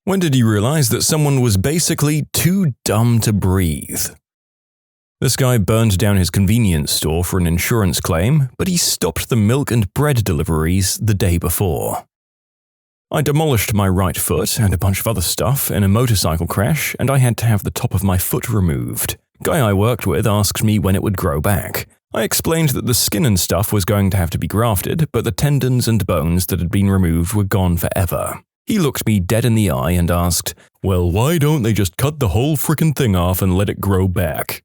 When did you realize that someone was basically too dumb to breathe? This guy burned down his convenience store for an insurance claim, but he stopped the milk and bread deliveries the day before. I demolished my right foot and a bunch of other stuff in a motorcycle crash, and I had to have the top of my foot removed. Guy I worked with asked me when it would grow back. I explained that the skin and stuff was going to have to be grafted, but the tendons and bones that had been removed were gone forever. He looked me dead in the eye and asked, "Well, why don't they just cut the whole frickin' thing off and let it grow back?"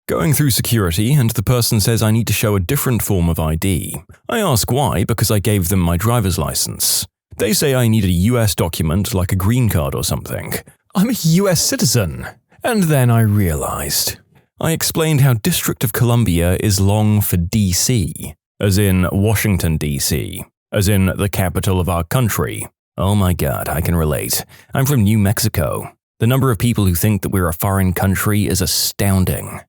Going through security, and the person says I need to show a different form of ID. I ask why because I gave them my driver's license. They say I need a US document like a green card or something. I'm a US citizen. And then I realized. I explained how District of Columbia is long for DC, as in Washington, D.C., as in the capital of our country. Oh my god, I can relate. I'm from New Mexico. The number of people who think that we're a foreign country is astounding.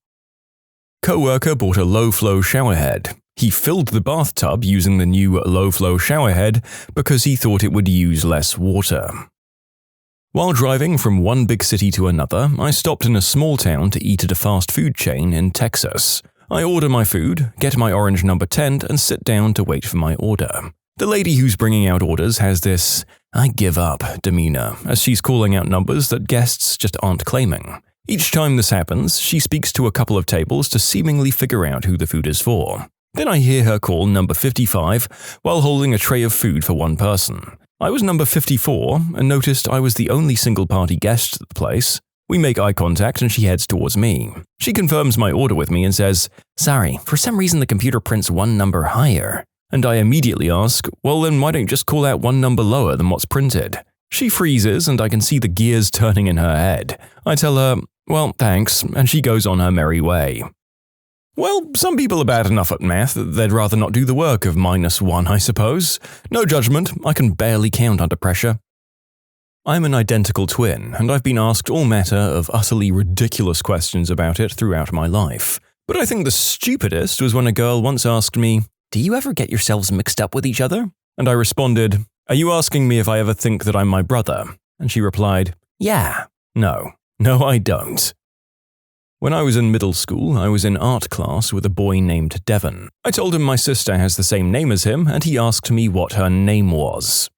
Coworker bought a low-flow showerhead. He filled the bathtub using the new low-flow showerhead because he thought it would use less water. While driving from one big city to another, I stopped in a small town to eat at a fast food chain in Texas. I order my food, get my orange number tent, and sit down to wait for my order. The lady who's bringing out orders has this "I give up" demeanor as she's calling out numbers that guests just aren't claiming. Each time this happens, she speaks to a couple of tables to seemingly figure out who the food is for. Then I hear her call number 55 while holding a tray of food for one person. I was number 54 and noticed I was the only single-party guest at the place. We make eye contact and she heads towards me. She confirms my order with me and says, "Sorry, for some reason the computer prints one number higher." And I immediately ask, "Well then why don't you just call out one number lower than what's printed?" She freezes and I can see the gears turning in her head. I tell her, "Well, thanks," and she goes on her merry way. Well, some people are bad enough at math that they'd rather not do the work of -1, I suppose. No judgment, I can barely count under pressure. I'm an identical twin, and I've been asked all manner of utterly ridiculous questions about it throughout my life. But I think the stupidest was when a girl once asked me, "Do you ever get yourselves mixed up with each other?" And I responded, "Are you asking me if I ever think that I'm my brother?" And she replied, "Yeah." No, I don't. When I was in middle school, I was in art class with a boy named Devon. I told him my sister has the same name as him, and he asked me what her name was.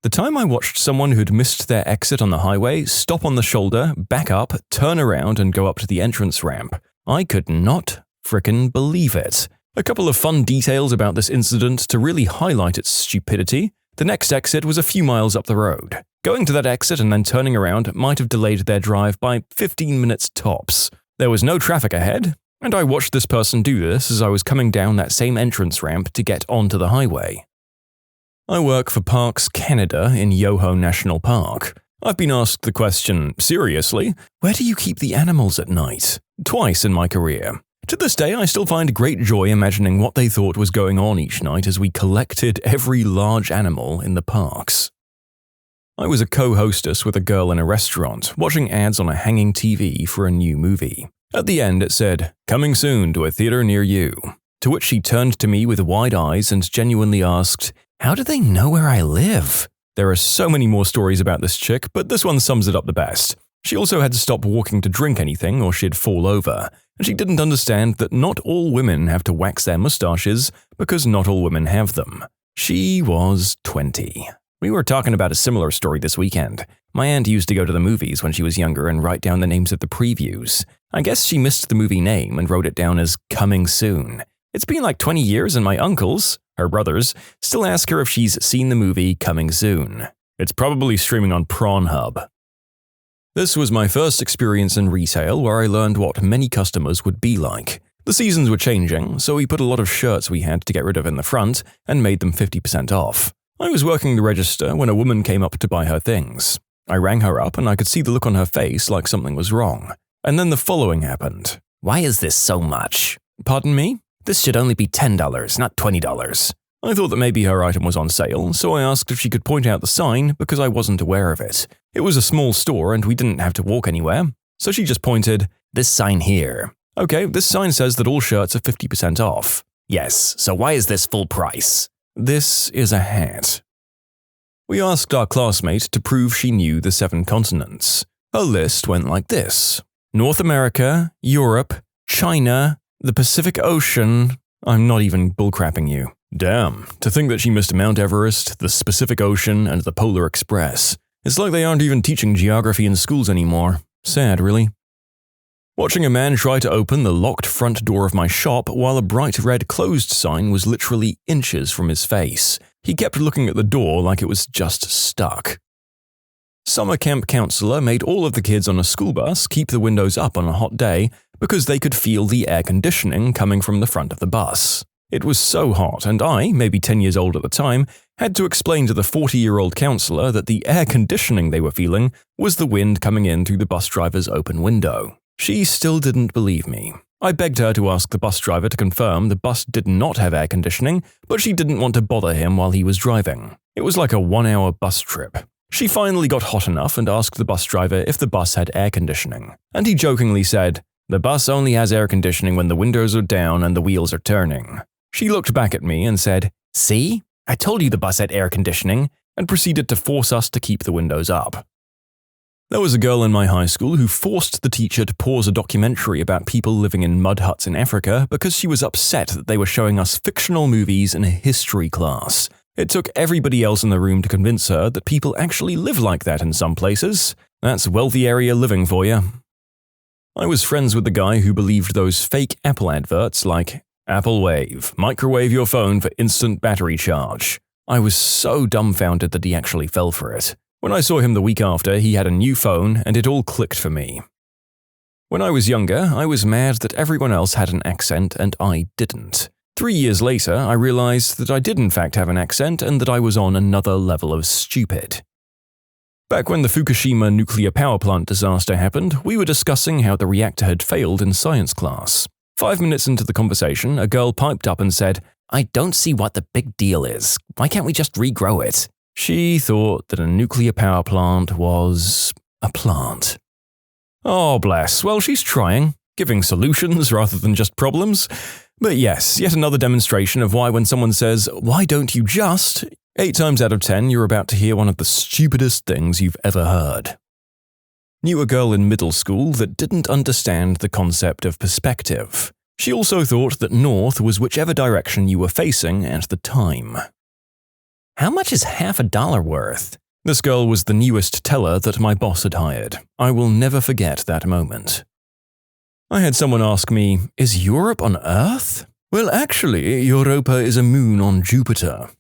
The time I watched someone who'd missed their exit on the highway stop on the shoulder, back up, turn around, and go up to the entrance ramp, I could not frickin' believe it. A couple of fun details about this incident to really highlight its stupidity. The next exit was a few miles up the road. Going to that exit and then turning around might have delayed their drive by 15 minutes tops. There was no traffic ahead, and I watched this person do this as I was coming down that same entrance ramp to get onto the highway. I work for Parks Canada in Yoho National Park. I've been asked the question, seriously, where do you keep the animals at night? Twice in my career. To this day, I still find great joy imagining what they thought was going on each night as we collected every large animal in the parks. I was a co-hostess with a girl in a restaurant, watching ads on a hanging TV for a new movie. At the end it said, "Coming soon to a theater near you." To which she turned to me with wide eyes and genuinely asked, "How do they know where I live?" There are so many more stories about this chick, but this one sums it up the best. She also had to stop walking to drink anything or she'd fall over, and she didn't understand that not all women have to wax their mustaches because not all women have them. She was 20. We were talking about a similar story this weekend. My aunt used to go to the movies when she was younger and write down the names of the previews. I guess she missed the movie name and wrote it down as "Coming Soon." It's been like 20 years and my uncles, her brothers, still ask her if she's seen the movie Coming Soon. It's probably streaming on Pornhub. This was my first experience in retail where I learned what many customers would be like. The seasons were changing, so we put a lot of shirts we had to get rid of in the front and made them 50% off. I was working the register when a woman came up to buy her things. I rang her up and I could see the look on her face like something was wrong. And then the following happened. "Why is this so much?" "Pardon me?" "This should only be $10, not $20. I thought that maybe her item was on sale, so I asked if she could point out the sign because I wasn't aware of it. It was a small store and we didn't have to walk anywhere. So she just pointed, "This sign here." "Okay, this sign says that all shirts are 50% off." "Yes, so why is this full price?" "This is a hat." We asked our classmate to prove she knew the 7 continents. Her list went like this: North America, Europe, China, the Pacific Ocean. I'm not even bullcrapping you. Damn, to think that she missed Mount Everest, the Pacific Ocean, and the Polar Express. It's like they aren't even teaching geography in schools anymore. Sad, really. Watching a man try to open the locked front door of my shop while a bright red closed sign was literally inches from his face. He kept looking at the door like it was just stuck. Summer camp counselor made all of the kids on a school bus keep the windows up on a hot day because they could feel the air conditioning coming from the front of the bus. It was so hot, and I, maybe 10 years old at the time, had to explain to the 40-year-old counselor that the air conditioning they were feeling was the wind coming in through the bus driver's open window. She still didn't believe me. I begged her to ask the bus driver to confirm the bus did not have air conditioning, but she didn't want to bother him while he was driving. It was like a 1-hour bus trip. She finally got hot enough and asked the bus driver if the bus had air conditioning, and he jokingly said, "The bus only has air conditioning when the windows are down and the wheels are turning." She looked back at me and said, "See? I told you the bus had air conditioning," and proceeded to force us to keep the windows up. There was a girl in my high school who forced the teacher to pause a documentary about people living in mud huts in Africa because she was upset that they were showing us fictional movies in a history class. It took everybody else in the room to convince her that people actually live like that in some places. That's wealthy area living for you. I was friends with the guy who believed those fake Apple adverts like, "Apple Wave, microwave your phone for instant battery charge." I was so dumbfounded that he actually fell for it. When I saw him the week after, he had a new phone, and it all clicked for me. When I was younger, I was mad that everyone else had an accent and I didn't. 3 years later, I realized that I did in fact have an accent and that I was on another level of stupid. Back when the Fukushima nuclear power plant disaster happened, we were discussing how the reactor had failed in science class. 5 minutes into the conversation, a girl piped up and said, "I don't see what the big deal is. Why can't we just regrow it?" She thought that a nuclear power plant was a plant. Oh, bless. Well, she's trying, giving solutions rather than just problems. But yes, yet another demonstration of why when someone says, "Why don't you just?" 8 times out of 10, you're about to hear one of the stupidest things you've ever heard. Knew a girl in middle school that didn't understand the concept of perspective. She also thought that north was whichever direction you were facing at the time. How much is $50 worth? This girl was the newest teller that my boss had hired. I will never forget that moment. I had someone ask me, "Is Europe on Earth?" Well, actually, Europa is a moon on Jupiter.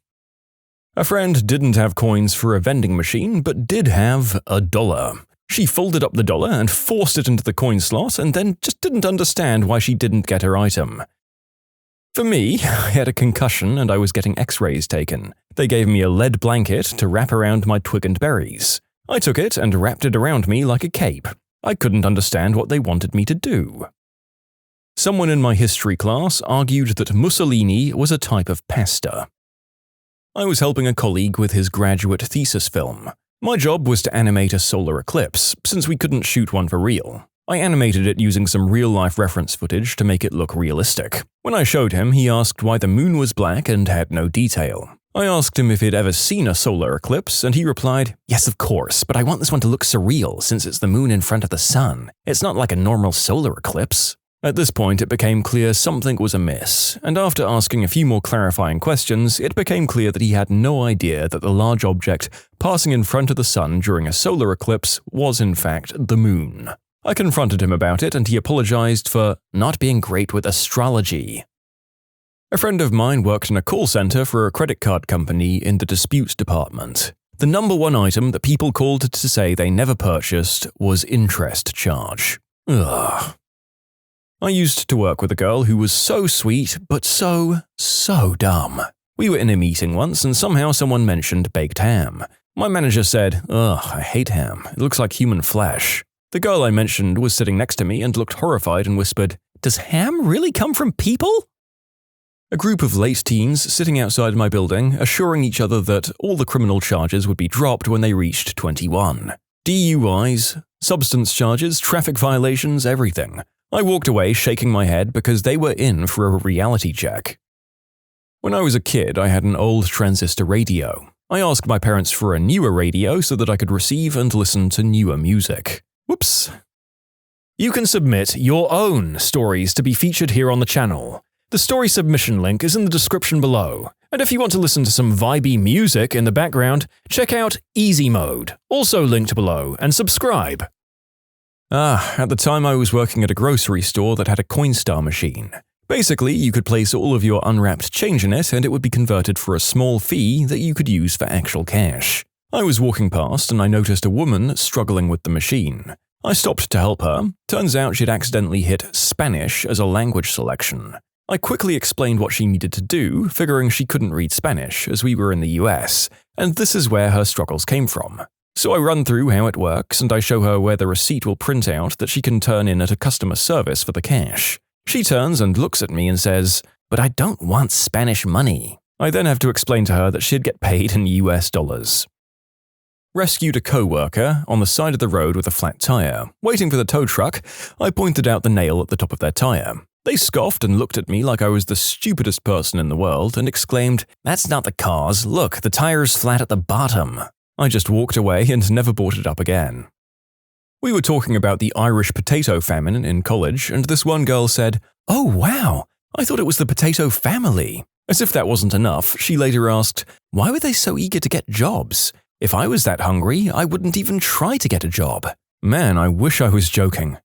A friend didn't have coins for a vending machine, but did have $1. She folded up the dollar and forced it into the coin slot and then just didn't understand why she didn't get her item. For me, I had a concussion and I was getting x-rays taken. They gave me a lead blanket to wrap around my twig and berries. I took it and wrapped it around me like a cape. I couldn't understand what they wanted me to do. Someone in my history class argued that Mussolini was a type of pasta. I was helping a colleague with his graduate thesis film. My job was to animate a solar eclipse, since we couldn't shoot one for real. I animated it using some real-life reference footage to make it look realistic. When I showed him, he asked why the moon was black and had no detail. I asked him if he'd ever seen a solar eclipse, and he replied, "Yes, of course, but I want this one to look surreal since it's the moon in front of the sun. It's not like a normal solar eclipse." At this point, it became clear something was amiss, and after asking a few more clarifying questions, it became clear that he had no idea that the large object passing in front of the sun during a solar eclipse was in fact the moon. I confronted him about it, and he apologized for not being great with astrology. A friend of mine worked in a call center for a credit card company in the disputes department. The number one item that people called to say they never purchased was interest charge. Ugh. I used to work with a girl who was so sweet, but so dumb. We were in a meeting once and somehow someone mentioned baked ham. My manager said, "Ugh, I hate ham. It looks like human flesh." The girl I mentioned was sitting next to me and looked horrified and whispered, "Does ham really come from people?" A group of late teens sitting outside my building, assuring each other that all the criminal charges would be dropped when they reached 21. DUIs, substance charges, traffic violations, everything. I walked away shaking my head because they were in for a reality check. When I was a kid, I had an old transistor radio. I asked my parents for a newer radio so that I could receive and listen to newer music. Whoops. You can submit your own stories to be featured here on the channel. The story submission link is in the description below. And if you want to listen to some vibey music in the background, check out easymode, also linked below, and subscribe. At the time I was working at a grocery store that had a Coinstar machine. Basically, you could place all of your unwrapped change in it and it would be converted for a small fee that you could use for actual cash. I was walking past and I noticed a woman struggling with the machine. I stopped to help her. Turns out she'd accidentally hit Spanish as a language selection. I quickly explained what she needed to do, figuring she couldn't read Spanish as we were in the US, and this is where her struggles came from. So I run through how it works and I show her where the receipt will print out that she can turn in at a customer service for the cash. She turns and looks at me and says, "But I don't want Spanish money." I then have to explain to her that she'd get paid in US dollars. Rescued a co-worker on the side of the road with a flat tire. Waiting for the tow truck, I pointed out the nail at the top of their tire. They scoffed and looked at me like I was the stupidest person in the world and exclaimed, "That's not the cause. Look, the tire's flat at the bottom." I just walked away and never brought it up again. We were talking about the Irish potato famine in college, and this one girl said, "Oh wow, I thought it was the potato family." As if that wasn't enough, she later asked, "Why were they so eager to get jobs? If I was that hungry, I wouldn't even try to get a job." Man, I wish I was joking.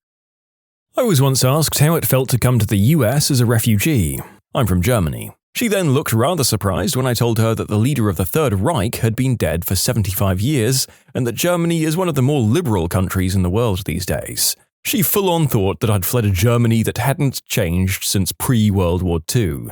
I was once asked how it felt to come to the US as a refugee. I'm from Germany. She then looked rather surprised when I told her that the leader of the Third Reich had been dead for 75 years and that Germany is one of the more liberal countries in the world these days. She full-on thought that I'd fled a Germany that hadn't changed since pre-World War II.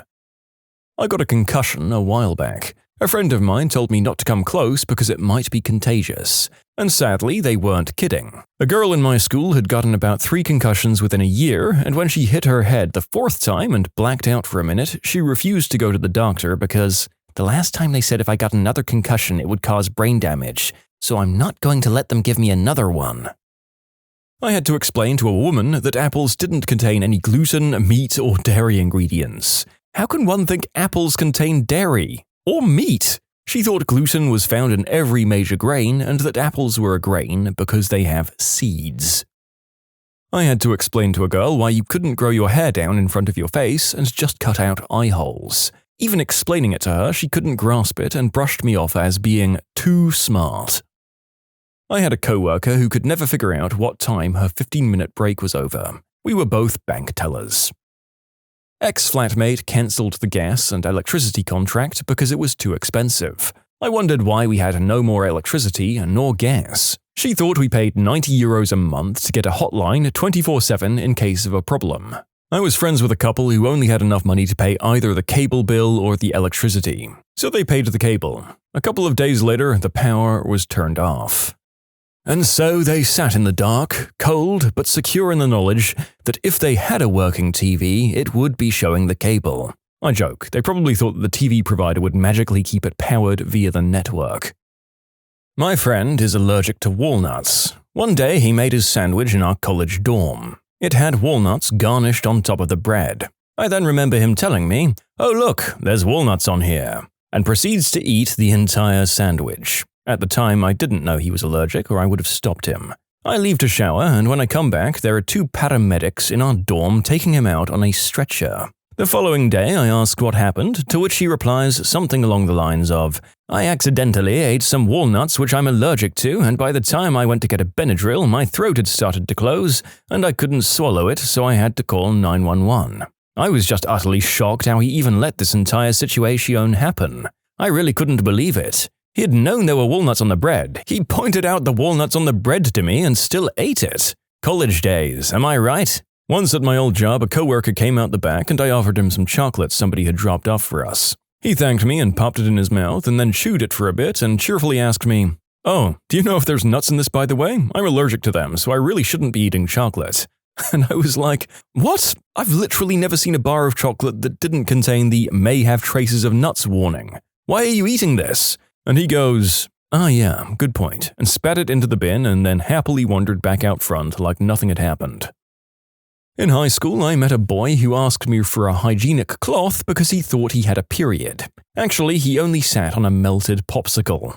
I got a concussion a while back. A friend of mine told me not to come close because it might be contagious. And sadly, they weren't kidding. A girl in my school had gotten about 3 concussions within a year, and when she hit her head the 4th time and blacked out for a minute, she refused to go to the doctor because, "The last time they said if I got another concussion it would cause brain damage, so I'm not going to let them give me another one." I had to explain to a woman that apples didn't contain any gluten, meat, or dairy ingredients. How can one think apples contain dairy? Or meat? She thought gluten was found in every major grain and that apples were a grain because they have seeds. I had to explain to a girl why you couldn't grow your hair down in front of your face and just cut out eye holes. Even explaining it to her, she couldn't grasp it and brushed me off as being too smart. I had a coworker who could never figure out what time her 15-minute break was over. We were both bank tellers. Ex-flatmate cancelled the gas and electricity contract because it was too expensive. I wondered why we had no more electricity nor gas. She thought we paid €90 a month to get a hotline 24/7 in case of a problem. I was friends with a couple who only had enough money to pay either the cable bill or the electricity, so they paid the cable. A couple of days later, the power was turned off. And so they sat in the dark, cold but secure in the knowledge that if they had a working TV, it would be showing the cable. I joke, they probably thought that the TV provider would magically keep it powered via the network. My friend is allergic to walnuts. One day he made his sandwich in our college dorm. It had walnuts garnished on top of the bread. I then remember him telling me, "Oh look, there's walnuts on here," and proceeds to eat the entire sandwich. At the time, I didn't know he was allergic or I would have stopped him. I leave to shower, and when I come back, there are 2 paramedics in our dorm taking him out on a stretcher. The following day, I ask what happened, to which he replies something along the lines of, "I accidentally ate some walnuts which I'm allergic to, and by the time I went to get a Benadryl, my throat had started to close, and I couldn't swallow it, so I had to call 911. I was just utterly shocked how he even let this entire situation happen. I really couldn't believe it. He'd known there were walnuts on the bread. He pointed out the walnuts on the bread to me and still ate it. College days, am I right? Once at my old job, a coworker came out the back and I offered him some chocolates somebody had dropped off for us. He thanked me and popped it in his mouth and then chewed it for a bit and cheerfully asked me, "Oh, do you know if there's nuts in this by the way? I'm allergic to them, so I really shouldn't be eating chocolate." And I was like, "What? I've literally never seen a bar of chocolate that didn't contain the 'may have traces of nuts' warning. Why are you eating this?" And he goes, "Ah yeah, good point," and spat it into the bin and then happily wandered back out front like nothing had happened. In high school, I met a boy who asked me for a hygienic cloth because he thought he had a period. Actually, he only sat on a melted popsicle.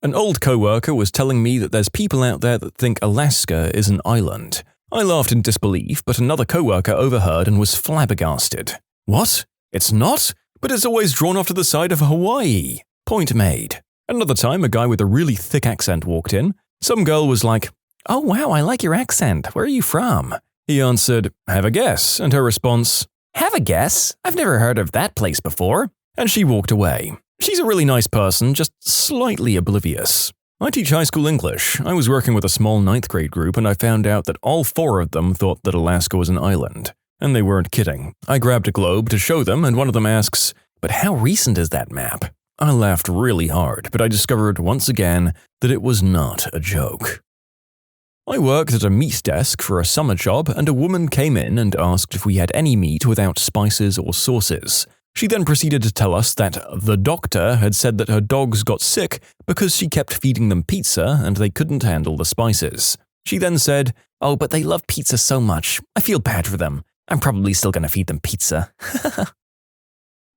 An old coworker was telling me that there's people out there that think Alaska is an island. I laughed in disbelief, but another coworker overheard and was flabbergasted. What? It's not? But it's always drawn off to the side of Hawaii. Point made. Another time, a guy with a really thick accent walked in. Some girl was like, "Oh wow, I like your accent. Where are you from?" He answered, "Have a guess," and her response, "Have a guess? I've never heard of that place before." And she walked away. She's a really nice person, just slightly oblivious. I teach high school English. I was working with a small 9th grade group and I found out that all 4 of them thought that Alaska was an island. And they weren't kidding. I grabbed a globe to show them and one of them asks, "But how recent is that map?" I laughed really hard, but I discovered once again that it was not a joke. I worked at a meat desk for a summer job and a woman came in and asked if we had any meat without spices or sauces. She then proceeded to tell us that the doctor had said that her dogs got sick because she kept feeding them pizza and they couldn't handle the spices. She then said, "Oh, but they love pizza so much. I feel bad for them. I'm probably still going to feed them pizza."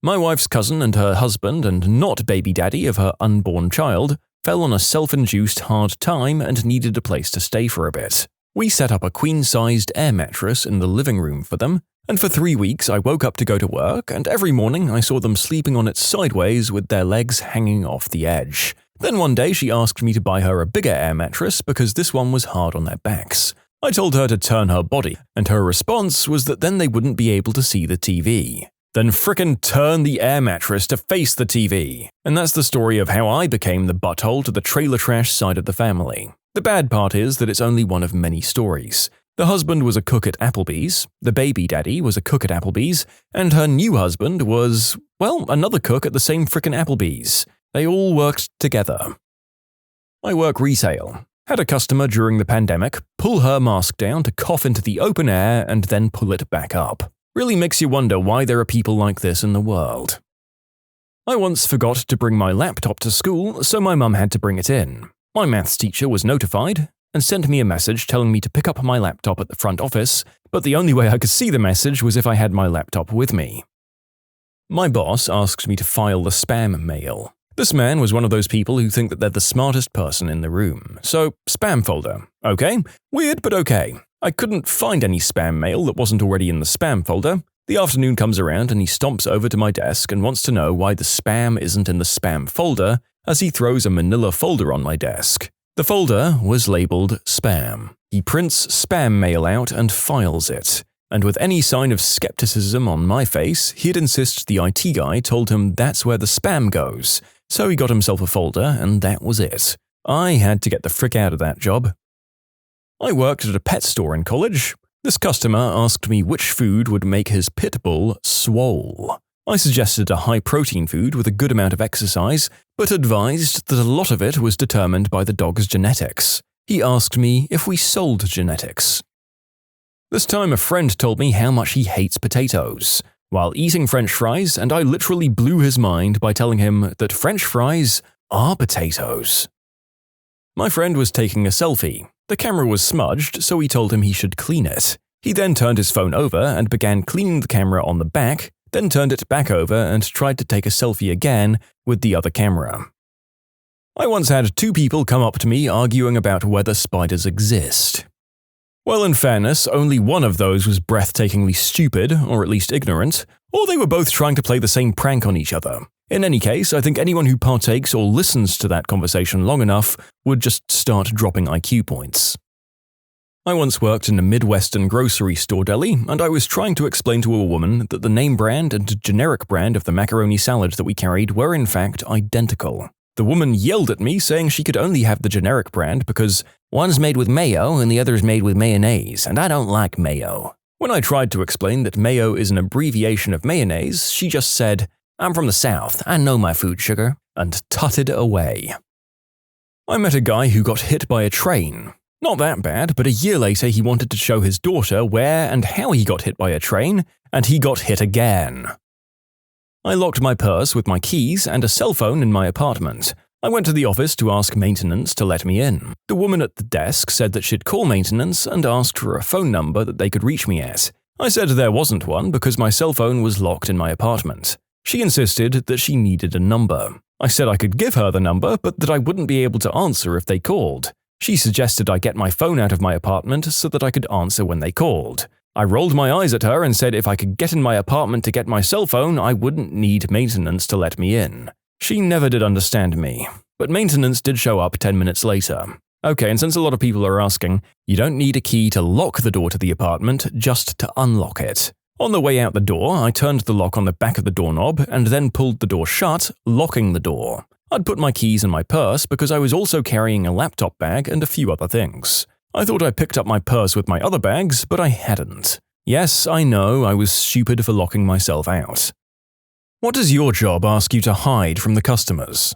My wife's cousin and her husband, and not baby daddy of her unborn child, fell on a self-induced hard time and needed a place to stay for a bit. We set up a queen-sized air mattress in the living room for them, and for 3 weeks I woke up to go to work, and every morning I saw them sleeping on it sideways with their legs hanging off the edge. Then one day she asked me to buy her a bigger air mattress because this one was hard on their backs. I told her to turn her body, and her response was that then they wouldn't be able to see the TV. Then frickin' turn the air mattress to face the TV. And that's the story of how I became the butthole to the trailer trash side of the family. The bad part is that it's only one of many stories. The husband was a cook at Applebee's, the baby daddy was a cook at Applebee's, and her new husband was, well, another cook at the same frickin' Applebee's. They all worked together. I work retail. Had a customer during the pandemic pull her mask down to cough into the open air and then pull it back up. Really makes you wonder why there are people like this in the world. I once forgot to bring my laptop to school, so my mum had to bring it in. My maths teacher was notified and sent me a message telling me to pick up my laptop at the front office, but the only way I could see the message was if I had my laptop with me. My boss asked me to file the spam mail. This man was one of those people who think that they're the smartest person in the room. So, spam folder. Okay. Weird, but okay. I couldn't find any spam mail that wasn't already in the spam folder. The afternoon comes around and he stomps over to my desk and wants to know why the spam isn't in the spam folder as he throws a manila folder on my desk. The folder was labeled spam. He prints spam mail out and files it. And with any sign of skepticism on my face, he'd insist the IT guy told him that's where the spam goes. So he got himself a folder and that was it. I had to get the frick out of that job. I worked at a pet store in college. This customer asked me which food would make his pit bull swole. I suggested a high-protein food with a good amount of exercise, but advised that a lot of it was determined by the dog's genetics. He asked me if we sold genetics. This time a friend told me how much he hates potatoes while eating French fries, and I literally blew his mind by telling him that French fries are potatoes. My friend was taking a selfie. The camera was smudged, so we told him he should clean it. He then turned his phone over and began cleaning the camera on the back, then turned it back over and tried to take a selfie again with the other camera. I once had 2 people come up to me arguing about whether spiders exist. Well, in fairness, only one of those was breathtakingly stupid, or at least ignorant, or they were both trying to play the same prank on each other. In any case, I think anyone who partakes or listens to that conversation long enough would just start dropping IQ points. I once worked in a Midwestern grocery store deli, and I was trying to explain to a woman that the name brand and generic brand of the macaroni salad that we carried were in fact identical. The woman yelled at me saying she could only have the generic brand because one's made with mayo and the other's made with mayonnaise, and I don't like mayo. When I tried to explain that mayo is an abbreviation of mayonnaise, she just said, "I'm from the South, I know my food sugar," and tutted away. I met a guy who got hit by a train. Not that bad, but a year later he wanted to show his daughter where and how he got hit by a train, and he got hit again. I locked my purse with my keys and a cell phone in my apartment. I went to the office to ask maintenance to let me in. The woman at the desk said that she'd call maintenance and asked for a phone number that they could reach me at. I said there wasn't one because my cell phone was locked in my apartment. She insisted that she needed a number. I said I could give her the number, but that I wouldn't be able to answer if they called. She suggested I get my phone out of my apartment so that I could answer when they called. I rolled my eyes at her and said if I could get in my apartment to get my cell phone, I wouldn't need maintenance to let me in. She never did understand me, but maintenance did show up 10 minutes later. Okay, and since a lot of people are asking, you don't need a key to lock the door to the apartment, just to unlock it. On the way out the door, I turned the lock on the back of the doorknob and then pulled the door shut, locking the door. I'd put my keys in my purse because I was also carrying a laptop bag and a few other things. I thought I picked up my purse with my other bags, but I hadn't. Yes, I know, I was stupid for locking myself out. What does your job ask you to hide from the customers?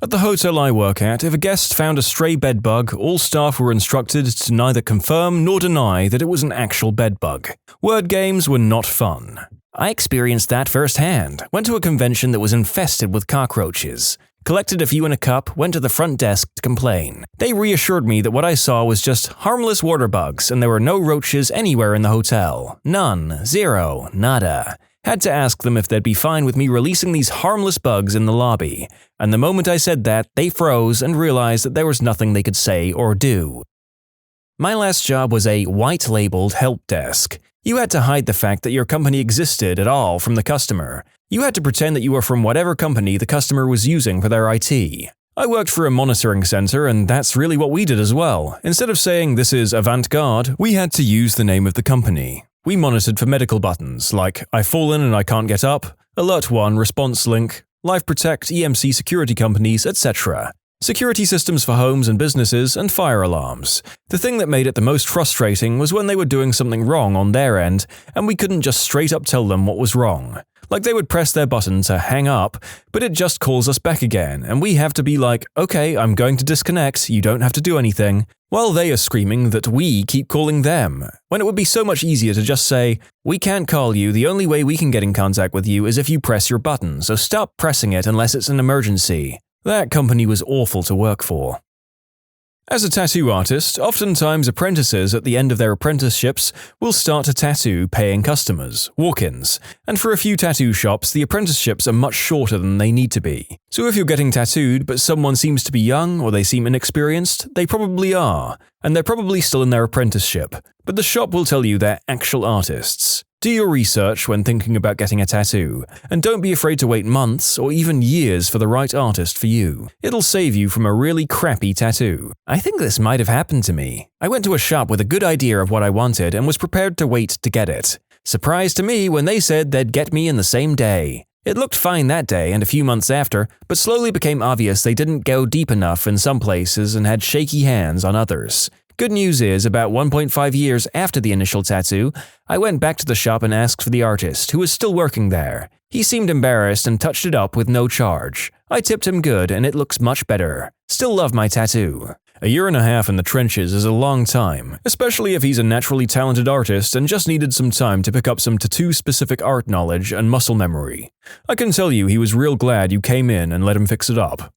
At the hotel I work at, if a guest found a stray bedbug, all staff were instructed to neither confirm nor deny that it was an actual bedbug. Word games were not fun. I experienced that firsthand. Went to a convention that was infested with cockroaches. Collected a few in a cup, went to the front desk to complain. They reassured me that what I saw was just harmless water bugs and there were no roaches anywhere in the hotel. None. Zero. Nada. Had to ask them if they'd be fine with me releasing these harmless bugs in the lobby, and the moment I said that, they froze and realized that there was nothing they could say or do. My last job was a white-labeled help desk. You had to hide the fact that your company existed at all from the customer. You had to pretend that you were from whatever company the customer was using for their IT. I worked for a monitoring center, and that's really what we did as well. Instead of saying this is avant-garde, we had to use the name of the company. We monitored for medical buttons like I've fallen and I can't get up, Alert 1, Response Link, Life Protect, EMC security companies, etc. Security systems for homes and businesses, and fire alarms. The thing that made it the most frustrating was when they were doing something wrong on their end and we couldn't just straight up tell them what was wrong. Like they would press their button to hang up, but it just calls us back again, and we have to be like, okay, I'm going to disconnect, you don't have to do anything, while they are screaming that we keep calling them, when it would be so much easier to just say, we can't call you, the only way we can get in contact with you is if you press your button, so stop pressing it unless it's an emergency. That company was awful to work for. As a tattoo artist, oftentimes apprentices at the end of their apprenticeships will start to tattoo paying customers, walk-ins, and for a few tattoo shops the apprenticeships are much shorter than they need to be. So if you're getting tattooed but someone seems to be young or they seem inexperienced, they probably are, and they're probably still in their apprenticeship, but the shop will tell you they're actual artists. Do your research when thinking about getting a tattoo, and don't be afraid to wait months or even years for the right artist for you. It'll save you from a really crappy tattoo. I think this might have happened to me. I went to a shop with a good idea of what I wanted and was prepared to wait to get it. Surprise to me when they said they'd get me in the same day. It looked fine that day and a few months after, but slowly became obvious they didn't go deep enough in some places and had shaky hands on others. Good news is, about 1.5 years after the initial tattoo, I went back to the shop and asked for the artist, who was still working there. He seemed embarrassed and touched it up with no charge. I tipped him good and it looks much better. Still love my tattoo. A year and a half in the trenches is a long time, especially if he's a naturally talented artist and just needed some time to pick up some tattoo-specific art knowledge and muscle memory. I can tell you he was real glad you came in and let him fix it up.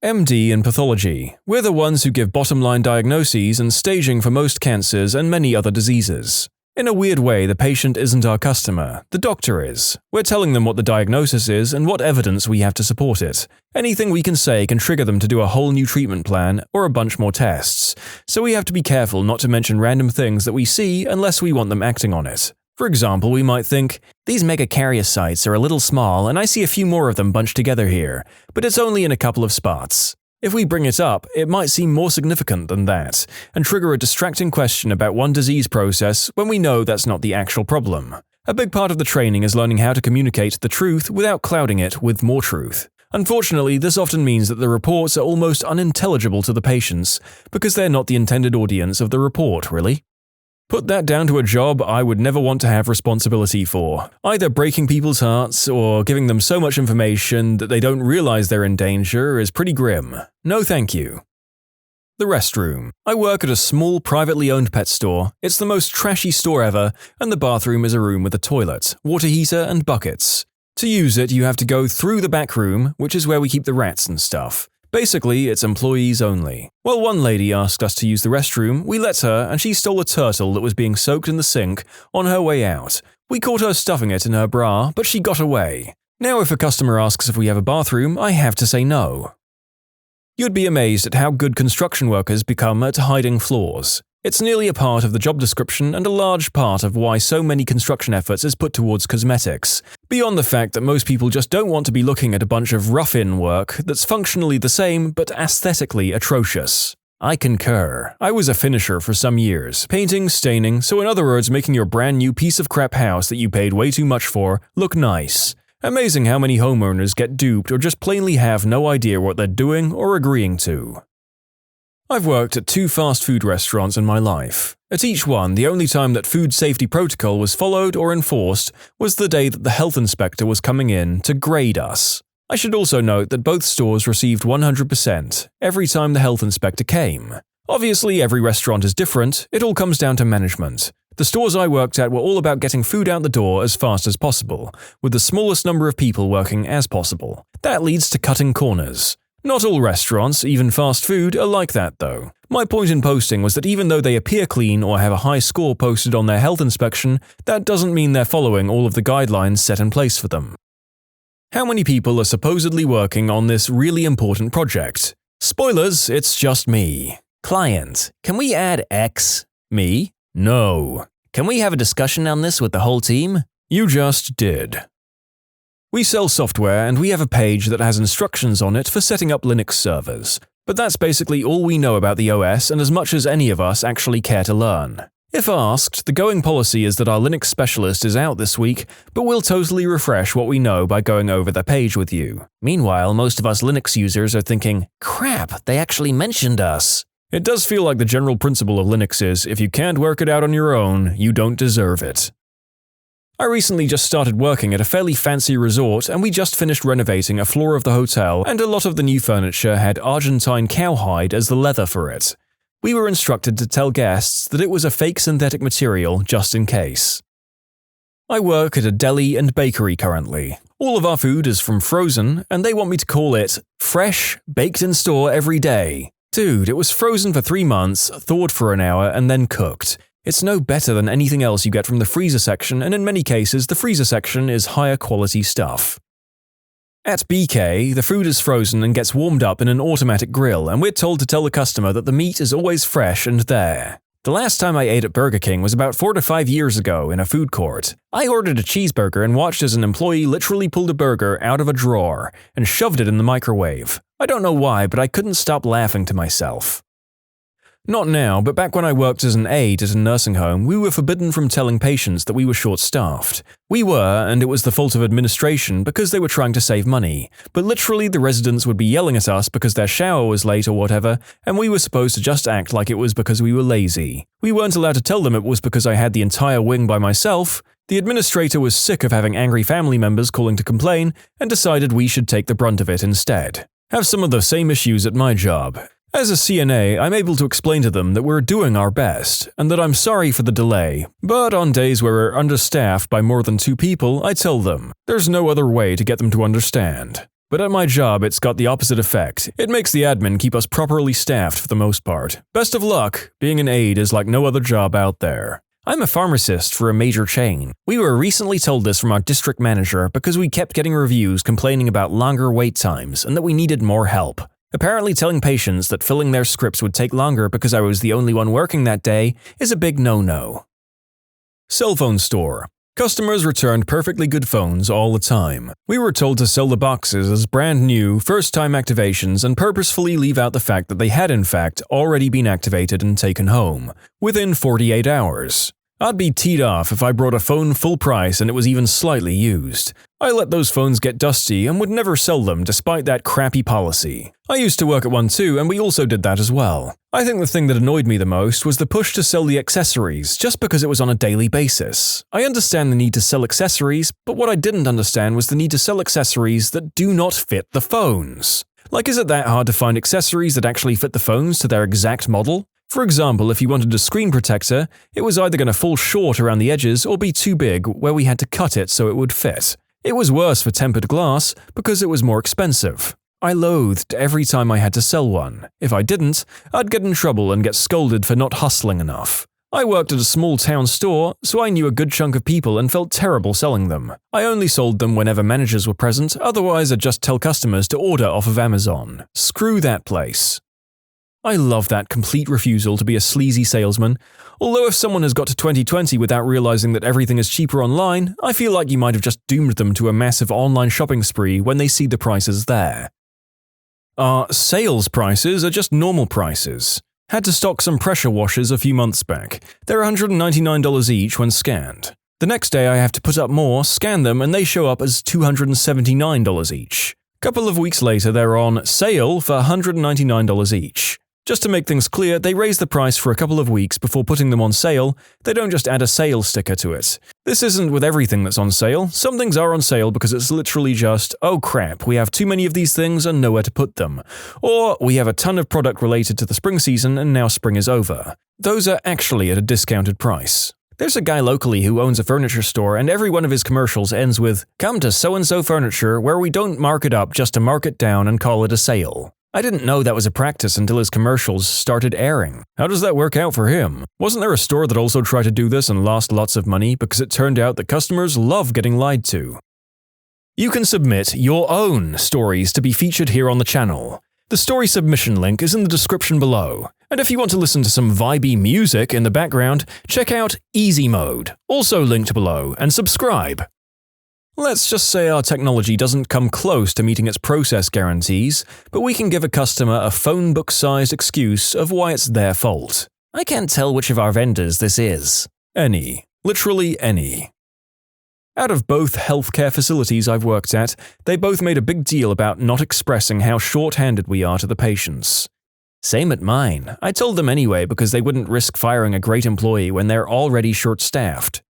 MD in pathology. We're the ones who give bottom-line diagnoses and staging for most cancers and many other diseases. In a weird way, the patient isn't our customer, the doctor is. We're telling them what the diagnosis is and what evidence we have to support it. Anything we can say can trigger them to do a whole new treatment plan or a bunch more tests, so we have to be careful not to mention random things that we see unless we want them acting on it. For example, we might think, these megakaryocytes are a little small and I see a few more of them bunched together here, but it's only in a couple of spots. If we bring it up, it might seem more significant than that, and trigger a distracting question about one disease process when we know that's not the actual problem. A big part of the training is learning how to communicate the truth without clouding it with more truth. Unfortunately, this often means that the reports are almost unintelligible to the patients, because they're not the intended audience of the report, really. Put that down to a job I would never want to have responsibility for, either breaking people's hearts or giving them so much information that they don't realize they're in danger is pretty grim. No thank you. The restroom. I work at a small privately owned pet store. It's the most trashy store ever, and the bathroom is a room with a toilet, water heater and buckets. To use it, you have to go through the back room, which is where we keep the rats and stuff. Basically, it's employees only. Well, one lady asked us to use the restroom, we let her, and she stole a turtle that was being soaked in the sink on her way out. We caught her stuffing it in her bra, but she got away. Now if a customer asks if we have a bathroom, I have to say no. You'd be amazed at how good construction workers become at hiding flaws. It's nearly a part of the job description and a large part of why so many construction efforts is put towards cosmetics, beyond the fact that most people just don't want to be looking at a bunch of rough-in work that's functionally the same but aesthetically atrocious. I concur. I was a finisher for some years, painting, staining, so in other words making your brand new piece of crap house that you paid way too much for look nice. Amazing how many homeowners get duped or just plainly have no idea what they're doing or agreeing to. I've worked at 2 fast food restaurants in my life. At each one, the only time that food safety protocol was followed or enforced was the day that the health inspector was coming in to grade us. I should also note that both stores received 100% every time the health inspector came. Obviously, every restaurant is different, it all comes down to management. The stores I worked at were all about getting food out the door as fast as possible, with the smallest number of people working as possible. That leads to cutting corners. Not all restaurants, even fast food, are like that though. My point in posting was that even though they appear clean or have a high score posted on their health inspection, that doesn't mean they're following all of the guidelines set in place for them. How many people are supposedly working on this really important project? Spoilers, it's just me. Client, can we add X? Me? No. Can we have a discussion on this with the whole team? You just did. We sell software and we have a page that has instructions on it for setting up Linux servers. But that's basically all we know about the OS and as much as any of us actually care to learn. If asked, the going policy is that our Linux specialist is out this week, but we'll totally refresh what we know by going over the page with you. Meanwhile, most of us Linux users are thinking, crap, they actually mentioned us. It does feel like the general principle of Linux is, if you can't work it out on your own, you don't deserve it. I recently just started working at a fairly fancy resort and we just finished renovating a floor of the hotel and a lot of the new furniture had Argentine cowhide as the leather for it. We were instructed to tell guests that it was a fake synthetic material just in case. I work at a deli and bakery currently. All of our food is from frozen and they want me to call it fresh, baked in store every day. Dude, it was frozen for 3 months, thawed for an hour and then cooked. It's no better than anything else you get from the freezer section, and in many cases, the freezer section is higher quality stuff. At BK, the food is frozen and gets warmed up in an automatic grill, and we're told to tell the customer that the meat is always fresh and there. The last time I ate at Burger King was about 4 to 5 years ago in a food court. I ordered a cheeseburger and watched as an employee literally pulled a burger out of a drawer and shoved it in the microwave. I don't know why, but I couldn't stop laughing to myself. Not now, but back when I worked as an aide at a nursing home, we were forbidden from telling patients that we were short-staffed. We were, and it was the fault of administration because they were trying to save money. But literally the residents would be yelling at us because their shower was late or whatever, and we were supposed to just act like it was because we were lazy. We weren't allowed to tell them it was because I had the entire wing by myself. The administrator was sick of having angry family members calling to complain and decided we should take the brunt of it instead. Have some of the same issues at my job. As a CNA, I'm able to explain to them that we're doing our best, and that I'm sorry for the delay, but on days where we're understaffed by more than 2 people, I tell them. There's no other way to get them to understand. But at my job, it's got the opposite effect. It makes the admin keep us properly staffed for the most part. Best of luck! Being an aide is like no other job out there. I'm a pharmacist for a major chain. We were recently told this from our district manager because we kept getting reviews complaining about longer wait times and that we needed more help. Apparently telling patients that filling their scripts would take longer because I was the only one working that day is a big no-no. Cell phone store. Customers returned perfectly good phones all the time. We were told to sell the boxes as brand new, first-time activations and purposefully leave out the fact that they had in fact already been activated and taken home, within 48 hours. I'd be teed off if I brought a phone full price and it was even slightly used. I let those phones get dusty and would never sell them despite that crappy policy. I used to work at one too and we also did that as well. I think the thing that annoyed me the most was the push to sell the accessories just because it was on a daily basis. I understand the need to sell accessories, but what I didn't understand was the need to sell accessories that do not fit the phones. Like, is it that hard to find accessories that actually fit the phones to their exact model? For example, if you wanted a screen protector, it was either going to fall short around the edges or be too big where we had to cut it so it would fit. It was worse for tempered glass because it was more expensive. I loathed every time I had to sell one. If I didn't, I'd get in trouble and get scolded for not hustling enough. I worked at a small town store, so I knew a good chunk of people and felt terrible selling them. I only sold them whenever managers were present, otherwise I'd just tell customers to order off of Amazon. Screw that place. I love that complete refusal to be a sleazy salesman. Although if someone has got to 2020 without realizing that everything is cheaper online, I feel like you might have just doomed them to a massive online shopping spree when they see the prices there. Our sales prices are just normal prices. Had to stock some pressure washers a few months back. They're $199 each when scanned. The next day I have to put up more, scan them, and they show up as $279 each. Couple of weeks later they're on sale for $199 each. Just to make things clear, they raise the price for a couple of weeks before putting them on sale. They don't just add a sale sticker to it. This isn't with everything that's on sale. Some things are on sale because it's literally just, oh crap, we have too many of these things and nowhere to put them. Or we have a ton of product related to the spring season and now spring is over. Those are actually at a discounted price. There's a guy locally who owns a furniture store and every one of his commercials ends with, "Come to so-and-so furniture where we don't mark it up just to mark it down and call it a sale." I didn't know that was a practice until his commercials started airing. How does that work out for him? Wasn't there a store that also tried to do this and lost lots of money because it turned out that customers love getting lied to? You can submit your own stories to be featured here on the channel. The story submission link is in the description below. And if you want to listen to some vibey music in the background, check out easymode, also linked below, and subscribe. Let's just say our technology doesn't come close to meeting its process guarantees, but we can give a customer a phone book-sized excuse of why it's their fault. I can't tell which of our vendors this is. Any. Literally any. Out of both healthcare facilities I've worked at, they both made a big deal about not expressing how short-handed we are to the patients. Same at mine. I told them anyway because they wouldn't risk firing a great employee when they're already short-staffed.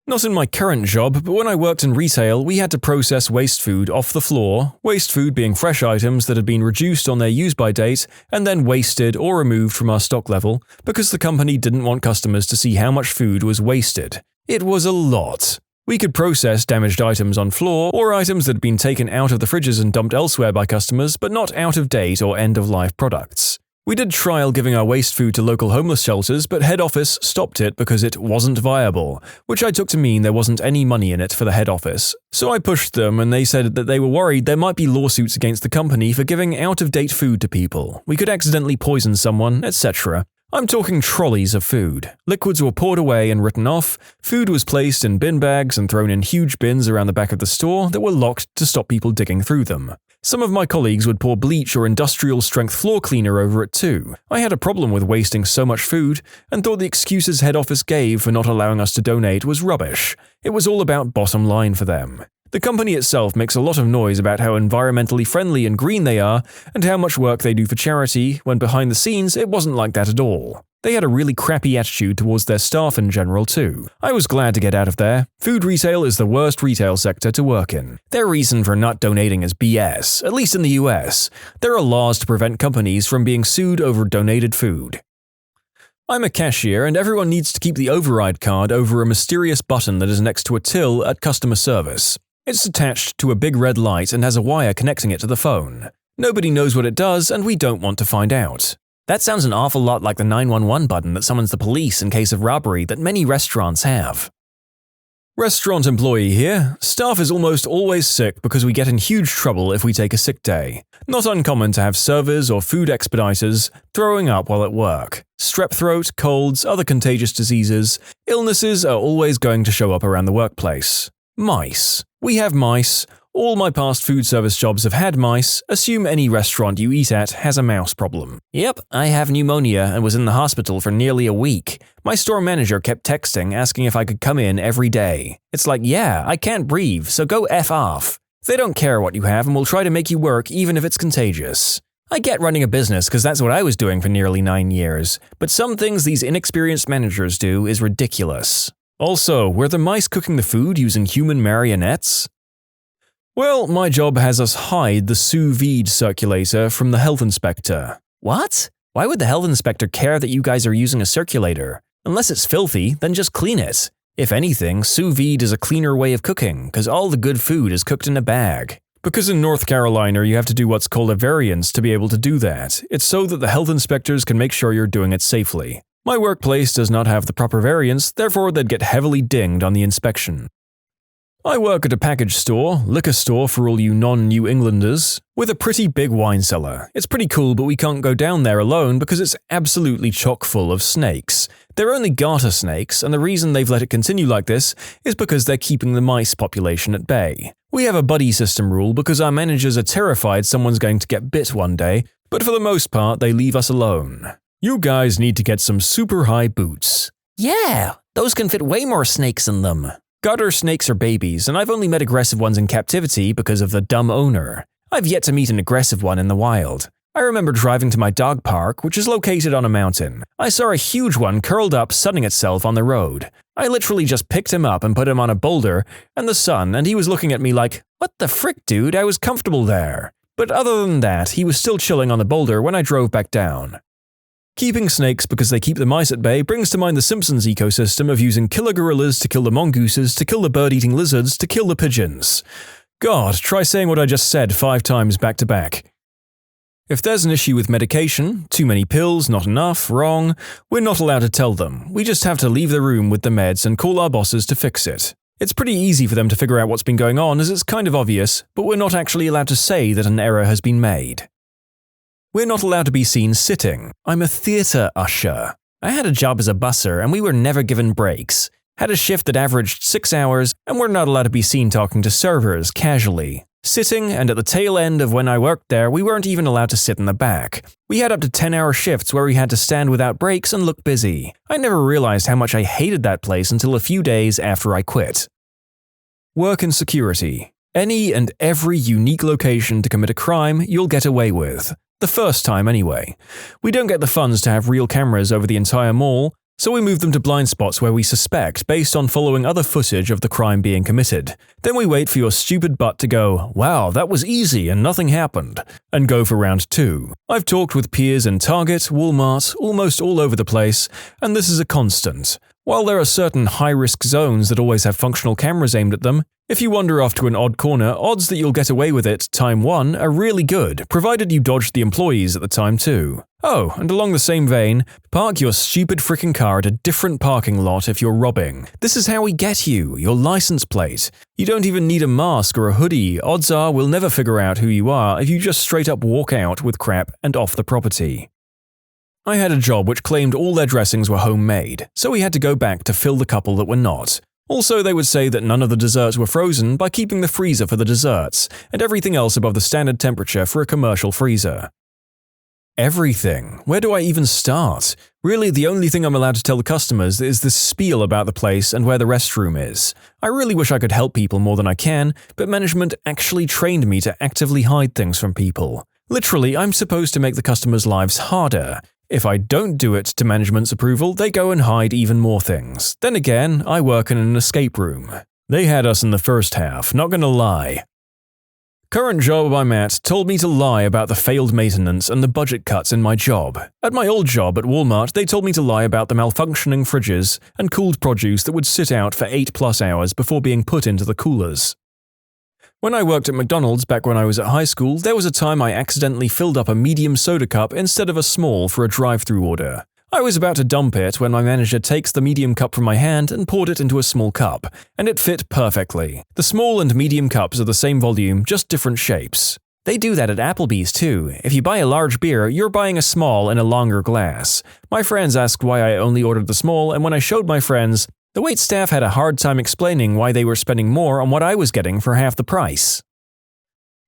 Not in my current job, but when I worked in retail, we had to process waste food off the floor, waste food being fresh items that had been reduced on their use-by date and then wasted or removed from our stock level because the company didn't want customers to see how much food was wasted. It was a lot. We could process damaged items on floor or items that had been taken out of the fridges and dumped elsewhere by customers, but not out-of-date or end-of-life products. We did trial giving our waste food to local homeless shelters, but head office stopped it because it wasn't viable, which I took to mean there wasn't any money in it for the head office. So I pushed them and they said that they were worried there might be lawsuits against the company for giving out-of-date food to people. We could accidentally poison someone, etc. I'm talking trolleys of food. Liquids were poured away and written off, food was placed in bin bags and thrown in huge bins around the back of the store that were locked to stop people digging through them. Some of my colleagues would pour bleach or industrial-strength floor cleaner over it too. I had a problem with wasting so much food and thought the excuses head office gave for not allowing us to donate was rubbish. It was all about bottom line for them. The company itself makes a lot of noise about how environmentally friendly and green they are and how much work they do for charity, when behind the scenes it wasn't like that at all. They had a really crappy attitude towards their staff in general too. I was glad to get out of there. Food retail is the worst retail sector to work in. Their reason for not donating is BS, at least in the US. There are laws to prevent companies from being sued over donated food. I'm a cashier and everyone needs to keep the override card over a mysterious button that is next to a till at customer service. It's attached to a big red light and has a wire connecting it to the phone. Nobody knows what it does and we don't want to find out. That sounds an awful lot like the 911 button that summons the police in case of robbery that many restaurants have. Restaurant employee here. Staff is almost always sick because we get in huge trouble if we take a sick day. Not uncommon to have servers or food expediters throwing up while at work. Strep throat, colds, other contagious diseases, illnesses are always going to show up around the workplace. Mice. We have mice. All my past food service jobs have had mice. Assume any restaurant you eat at has a mouse problem. Yep, I have pneumonia and was in the hospital for nearly a week. My store manager kept texting asking if I could come in every day. It's like, yeah, I can't breathe, so go F off. They don't care what you have and will try to make you work even if it's contagious. I get running a business because that's what I was doing for nearly 9 years, but some things these inexperienced managers do is ridiculous. Also, were the mice cooking the food using human marionettes? Well, my job has us hide the sous vide circulator from the health inspector. What? Why would the health inspector care that you guys are using a circulator? Unless it's filthy, then just clean it. If anything, sous vide is a cleaner way of cooking, because all the good food is cooked in a bag. Because in North Carolina you have to do what's called a variance to be able to do that. It's so that the health inspectors can make sure you're doing it safely. My workplace does not have the proper variance, therefore they'd get heavily dinged on the inspection. I work at a package store, liquor store for all you non-New Englanders, with a pretty big wine cellar. It's pretty cool, but we can't go down there alone because it's absolutely chock full of snakes. They're only garter snakes, and the reason they've let it continue like this is because they're keeping the mice population at bay. We have a buddy system rule because our managers are terrified someone's going to get bit one day, but for the most part they leave us alone. You guys need to get some super high boots. Yeah, those can fit way more snakes in them. Garter snakes are babies, and I've only met aggressive ones in captivity because of the dumb owner. I've yet to meet an aggressive one in the wild. I remember driving to my dog park, which is located on a mountain. I saw a huge one curled up, sunning itself on the road. I literally just picked him up and put him on a boulder and the sun, and he was looking at me like, "What the frick, dude? I was comfortable there." But other than that, he was still chilling on the boulder when I drove back down. Keeping snakes because they keep the mice at bay brings to mind the Simpsons ecosystem of using killer gorillas to kill the mongooses, to kill the bird-eating lizards, to kill the pigeons. God, try saying what I just said 5 times back to back. If there's an issue with medication, too many pills, not enough, wrong, we're not allowed to tell them. We just have to leave the room with the meds and call our bosses to fix it. It's pretty easy for them to figure out what's been going on as it's kind of obvious, but we're not actually allowed to say that an error has been made. We're not allowed to be seen sitting. I'm a theatre usher. I had a job as a busser and we were never given breaks. Had a shift that averaged 6 hours and we're not allowed to be seen talking to servers casually. Sitting, and at the tail end of when I worked there, we weren't even allowed to sit in the back. We had up to 10-hour shifts where we had to stand without breaks and look busy. I never realized how much I hated that place until a few days after I quit. Work in security. Any and every unique location to commit a crime you'll get away with. The first time anyway. We don't get the funds to have real cameras over the entire mall, so we move them to blind spots where we suspect based on following other footage of the crime being committed. Then we wait for your stupid butt to go, "Wow, that was easy and nothing happened," and go for round 2. I've talked with peers in Target, Walmart, almost all over the place, and this is a constant. While there are certain high-risk zones that always have functional cameras aimed at them, if you wander off to an odd corner, odds that you'll get away with it time 1 are really good, provided you dodge the employees at the time too. Oh, and along the same vein, park your stupid frickin' car at a different parking lot if you're robbing. This is how we get you, your license plate. You don't even need a mask or a hoodie, odds are we'll never figure out who you are if you just straight up walk out with crap and off the property. I had a job which claimed all their dressings were homemade, so we had to go back to fill the couple that were not. Also, they would say that none of the desserts were frozen by keeping the freezer for the desserts, and everything else above the standard temperature for a commercial freezer. Everything. Where do I even start? Really, the only thing I'm allowed to tell the customers is this spiel about the place and where the restroom is. I really wish I could help people more than I can, but management actually trained me to actively hide things from people. Literally, I'm supposed to make the customers' lives harder. If I don't do it to management's approval, they go and hide even more things. Then again, I work in an escape room. They had us in the first half, not gonna lie. Current job I'm at told me to lie about the failed maintenance and the budget cuts in my job. At my old job at Walmart, they told me to lie about the malfunctioning fridges and cooled produce that would sit out for 8+ hours before being put into the coolers. When I worked at McDonald's back when I was at high school, there was a time I accidentally filled up a medium soda cup instead of a small for a drive-thru order. I was about to dump it when my manager takes the medium cup from my hand and poured it into a small cup, and it fit perfectly. The small and medium cups are the same volume, just different shapes. They do that at Applebee's too. If you buy a large beer, you're buying a small in a longer glass. My friends asked why I only ordered the small, and when I showed my friends, the waitstaff had a hard time explaining why they were spending more on what I was getting for half the price.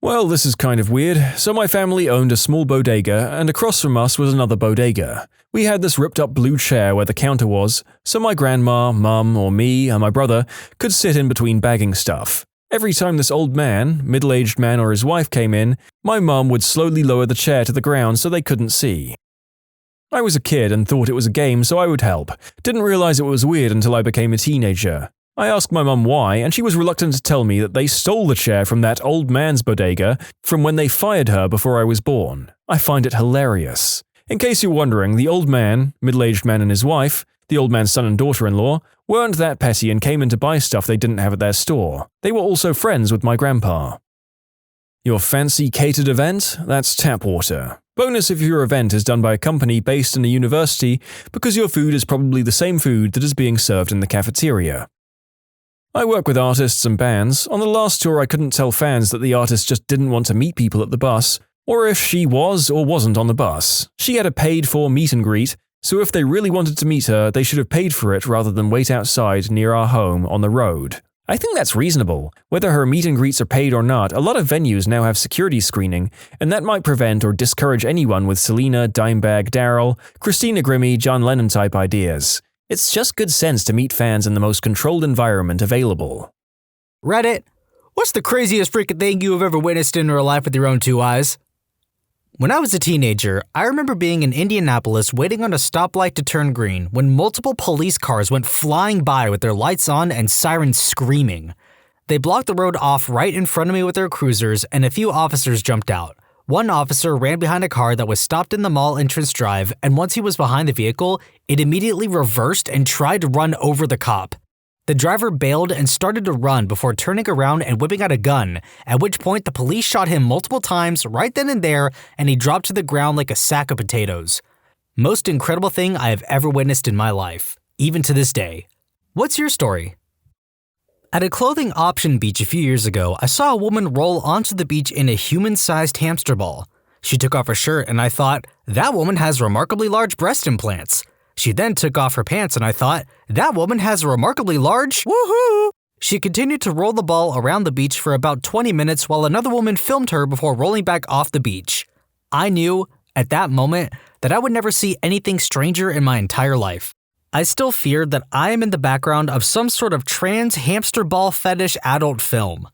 Well, this is kind of weird. So my family owned a small bodega, and across from us was another bodega. We had this ripped-up blue chair where the counter was, so my grandma, mum, or me, and my brother could sit in between bagging stuff. Every time this old man, middle-aged man or his wife came in, my mum would slowly lower the chair to the ground so they couldn't see. I was a kid and thought it was a game, so I would help. Didn't realize it was weird until I became a teenager. I asked my mum why, and she was reluctant to tell me that they stole the chair from that old man's bodega from when they fired her before I was born. I find it hilarious. In case you're wondering, the old man, middle-aged man and his wife, the old man's son and daughter-in-law, weren't that petty and came in to buy stuff they didn't have at their store. They were also friends with my grandpa. Your fancy catered event? That's tap water. Bonus if your event is done by a company based in a university because your food is probably the same food that is being served in the cafeteria. I work with artists and bands. On the last tour, I couldn't tell fans that the artist just didn't want to meet people at the bus, or if she was or wasn't on the bus. She had a paid-for meet and greet, so if they really wanted to meet her, they should have paid for it rather than wait outside near our home on the road. I think that's reasonable. Whether her meet and greets are paid or not, a lot of venues now have security screening, and that might prevent or discourage anyone with Selena, Dimebag, Daryl, Christina Grimmie, John Lennon type ideas. It's just good sense to meet fans in the most controlled environment available. Reddit, what's the craziest freaking thing you have ever witnessed in real life with your own two eyes? When I was a teenager, I remember being in Indianapolis waiting on a stoplight to turn green when multiple police cars went flying by with their lights on and sirens screaming. They blocked the road off right in front of me with their cruisers, and a few officers jumped out. One officer ran behind a car that was stopped in the mall entrance drive, and once he was behind the vehicle, it immediately reversed and tried to run over the cop. The driver bailed and started to run before turning around and whipping out a gun, at which point the police shot him multiple times right then and there, and he dropped to the ground like a sack of potatoes. Most incredible thing I have ever witnessed in my life, even to this day. What's your story? At a clothing option beach a few years ago, I saw a woman roll onto the beach in a human-sized hamster ball. She took off her shirt and I thought, that woman has remarkably large breast implants. She then took off her pants and I thought, that woman has a remarkably large woohoo! She continued to roll the ball around the beach for about 20 minutes while another woman filmed her before rolling back off the beach. I knew, at that moment, that I would never see anything stranger in my entire life. I still feared that I am in the background of some sort of trans hamster ball fetish adult film.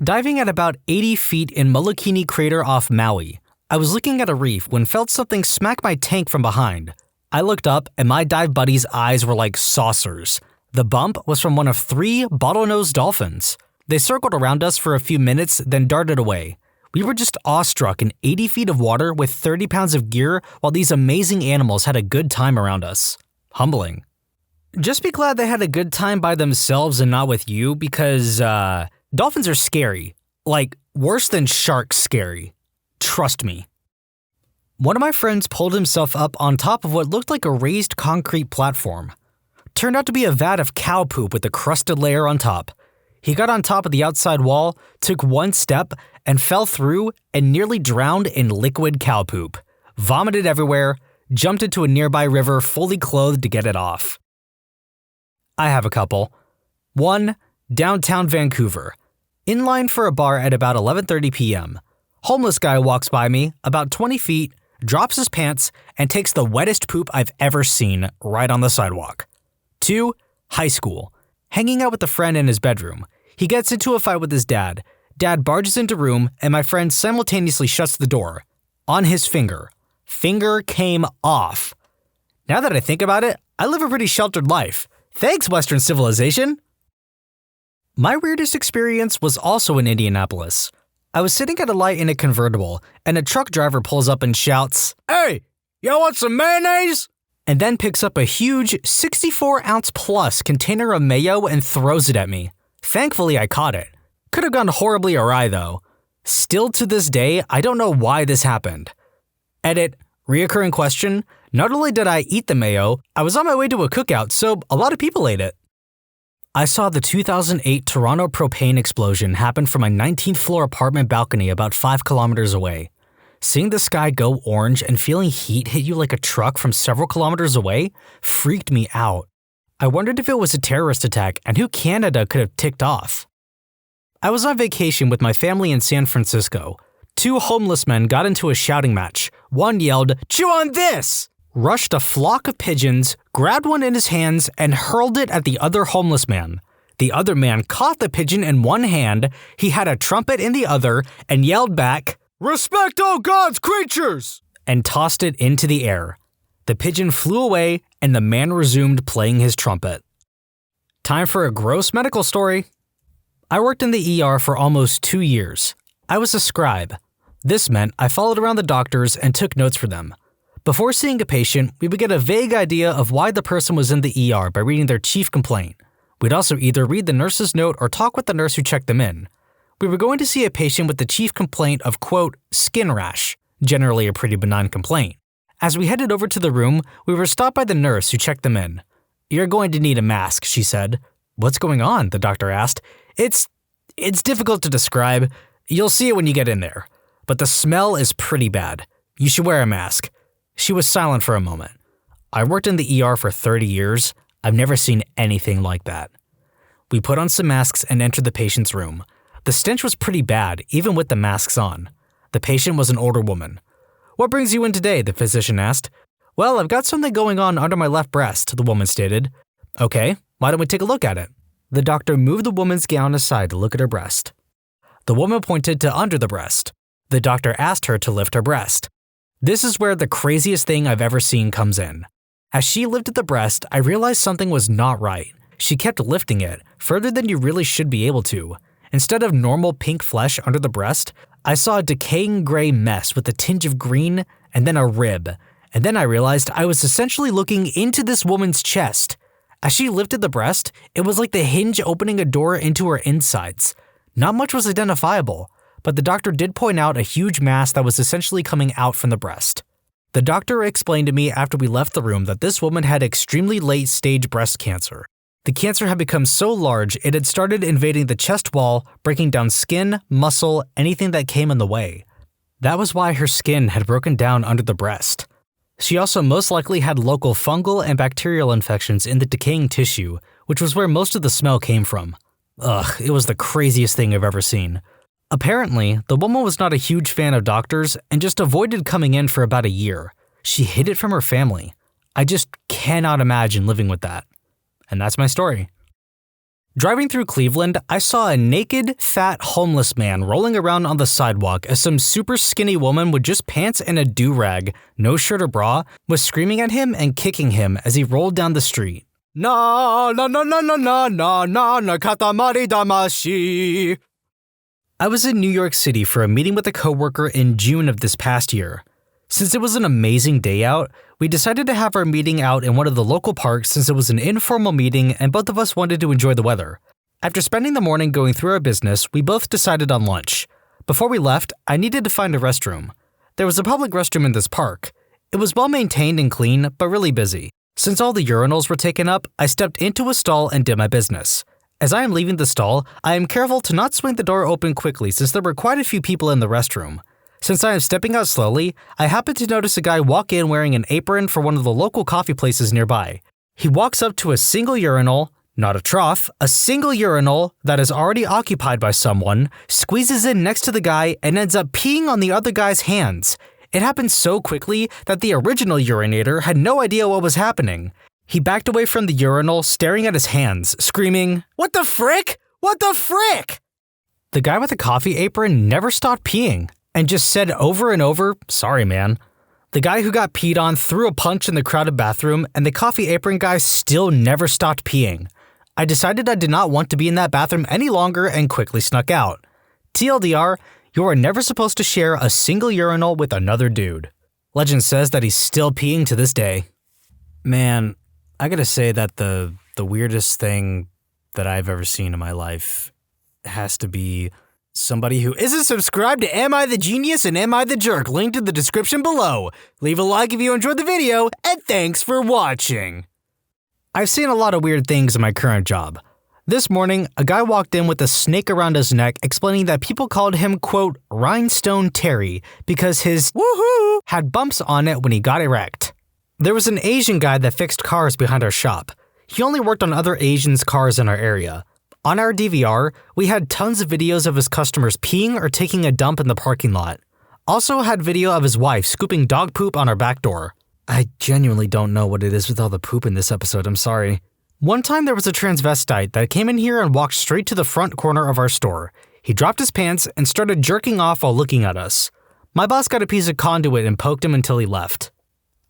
Diving at about 80 feet in Molokini Crater off Maui, I was looking at a reef when felt something smack my tank from behind. I looked up and my dive buddy's eyes were like saucers. The bump was from one of 3 bottlenose dolphins. They circled around us for a few minutes, then darted away. We were just awestruck in 80 feet of water with 30 pounds of gear while these amazing animals had a good time around us. Humbling. Just be glad they had a good time by themselves and not with you because, dolphins are scary. Like, worse than sharks scary. Trust me. One of my friends pulled himself up on top of what looked like a raised concrete platform. Turned out to be a vat of cow poop with a crusted layer on top. He got on top of the outside wall, took one step, and fell through and nearly drowned in liquid cow poop. Vomited everywhere, jumped into a nearby river fully clothed to get it off. I have a couple. 1. Downtown Vancouver. In line for a bar at about 11:30 p.m. Homeless guy walks by me, about 20 feet, drops his pants, and takes the wettest poop I've ever seen right on the sidewalk. 2. High school. Hanging out with a friend in his bedroom. He gets into a fight with his dad. Dad barges into room, and my friend simultaneously shuts the door. On his finger. Finger came off. Now that I think about it, I live a pretty sheltered life. Thanks, Western civilization! My weirdest experience was also in Indianapolis. I was sitting at a light in a convertible, and a truck driver pulls up and shouts, "Hey, y'all want some mayonnaise?" And then picks up a huge 64-ounce plus container of mayo and throws it at me. Thankfully, I caught it. Could have gone horribly awry, though. Still to this day, I don't know why this happened. Edit, reoccurring question, not only did I eat the mayo, I was on my way to a cookout, so a lot of people ate it. I saw the 2008 Toronto propane explosion happen from my 19th floor apartment balcony about 5 kilometers away. Seeing the sky go orange and feeling heat hit you like a truck from several kilometers away freaked me out. I wondered if it was a terrorist attack and who Canada could have ticked off. I was on vacation with my family in San Francisco. 2 homeless men got into a shouting match. One yelled, "Chew on this!" Rushed a flock of pigeons, grabbed one in his hands, and hurled it at the other homeless man. The other man caught the pigeon in one hand, he had a trumpet in the other, and yelled back, "Respect all God's creatures!" and tossed it into the air. The pigeon flew away, and the man resumed playing his trumpet. Time for a gross medical story. I worked in the ER for almost 2 years. I was a scribe. This meant I followed around the doctors and took notes for them. Before seeing a patient, we would get a vague idea of why the person was in the ER by reading their chief complaint. We'd also either read the nurse's note or talk with the nurse who checked them in. We were going to see a patient with the chief complaint of, quote, skin rash, generally a pretty benign complaint. As we headed over to the room, we were stopped by the nurse who checked them in. "You're going to need a mask," she said. "What's going on?" the doctor asked. It's difficult to describe. You'll see it when you get in there. But the smell is pretty bad. You should wear a mask." She was silent for a moment. I worked in the ER for 30 years. I've never seen anything like that. We put on some masks and entered the patient's room. The stench was pretty bad, even with the masks on. The patient was an older woman. "What brings you in today?" the physician asked. "Well, I've got something going on under my left breast," the woman stated. "Okay, why don't we take a look at it?" The doctor moved the woman's gown aside to look at her breast. The woman pointed to under the breast. The doctor asked her to lift her breast. This is where the craziest thing I've ever seen comes in. As she lifted the breast, I realized something was not right. She kept lifting it, further than you really should be able to. Instead of normal pink flesh under the breast, I saw a decaying gray mess with a tinge of green and then a rib. And then I realized I was essentially looking into this woman's chest. As she lifted the breast, it was like the hinge opening a door into her insides. Not much was identifiable, but the doctor did point out a huge mass that was essentially coming out from the breast. The doctor explained to me after we left the room that this woman had extremely late-stage breast cancer. The cancer had become so large it had started invading the chest wall, breaking down skin, muscle, anything that came in the way. That was why her skin had broken down under the breast. She also most likely had local fungal and bacterial infections in the decaying tissue, which was where most of the smell came from. Ugh, it was the craziest thing I've ever seen. Apparently, the woman was not a huge fan of doctors and just avoided coming in for about a year. She hid it from her family. I just cannot imagine living with that. And that's my story. Driving through Cleveland, I saw a naked, fat, homeless man rolling around on the sidewalk as some super skinny woman with just pants and a do-rag, no shirt or bra, was screaming at him and kicking him as he rolled down the street. Na na na na na na na na na katamari damashi. I was in New York City for a meeting with a coworker in June of this past year. Since it was an amazing day out, we decided to have our meeting out in one of the local parks since it was an informal meeting and both of us wanted to enjoy the weather. After spending the morning going through our business, we both decided on lunch. Before we left, I needed to find a restroom. There was a public restroom in this park. It was well maintained and clean, but really busy. Since all the urinals were taken up, I stepped into a stall and did my business. As I am leaving the stall, I am careful to not swing the door open quickly since there were quite a few people in the restroom. Since I am stepping out slowly, I happen to notice a guy walk in wearing an apron for one of the local coffee places nearby. He walks up to a single urinal, not a trough, a single urinal that is already occupied by someone, squeezes in next to the guy, and ends up peeing on the other guy's hands. It happened so quickly that the original urinator had no idea what was happening. He backed away from the urinal, staring at his hands, screaming, "What the frick? What the frick?" The guy with the coffee apron never stopped peeing, and just said over and over, "Sorry, man." The guy who got peed on threw a punch in the crowded bathroom, and the coffee apron guy still never stopped peeing. I decided I did not want to be in that bathroom any longer and quickly snuck out. TLDR, you are never supposed to share a single urinal with another dude. Legend says that he's still peeing to this day. Man, I gotta say that the weirdest thing that I've ever seen in my life has to be somebody who isn't subscribed to Am I the Genius and Am I the Jerk, linked in the description below. Leave a like if you enjoyed the video, and thanks for watching. I've seen a lot of weird things in my current job. This morning, a guy walked in with a snake around his neck explaining that people called him, quote, Rhinestone Terry, because his woohoo had bumps on it when he got erect. There was an Asian guy that fixed cars behind our shop. He only worked on other Asians' cars in our area. On our DVR, we had tons of videos of his customers peeing or taking a dump in the parking lot. Also had video of his wife scooping dog poop on our back door. I genuinely don't know what it is with all the poop in this episode, I'm sorry. One time there was a transvestite that came in here and walked straight to the front corner of our store. He dropped his pants and started jerking off while looking at us. My boss got a piece of conduit and poked him until he left.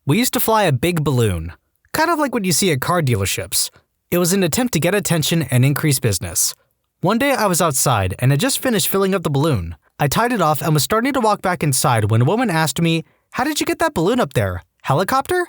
We used to fly a big balloon, kind of like what you see at car dealerships. It was an attempt to get attention and increase business. One day I was outside and had just finished filling up the balloon. I tied it off and was starting to walk back inside when a woman asked me, "How did you get that balloon up there? Helicopter?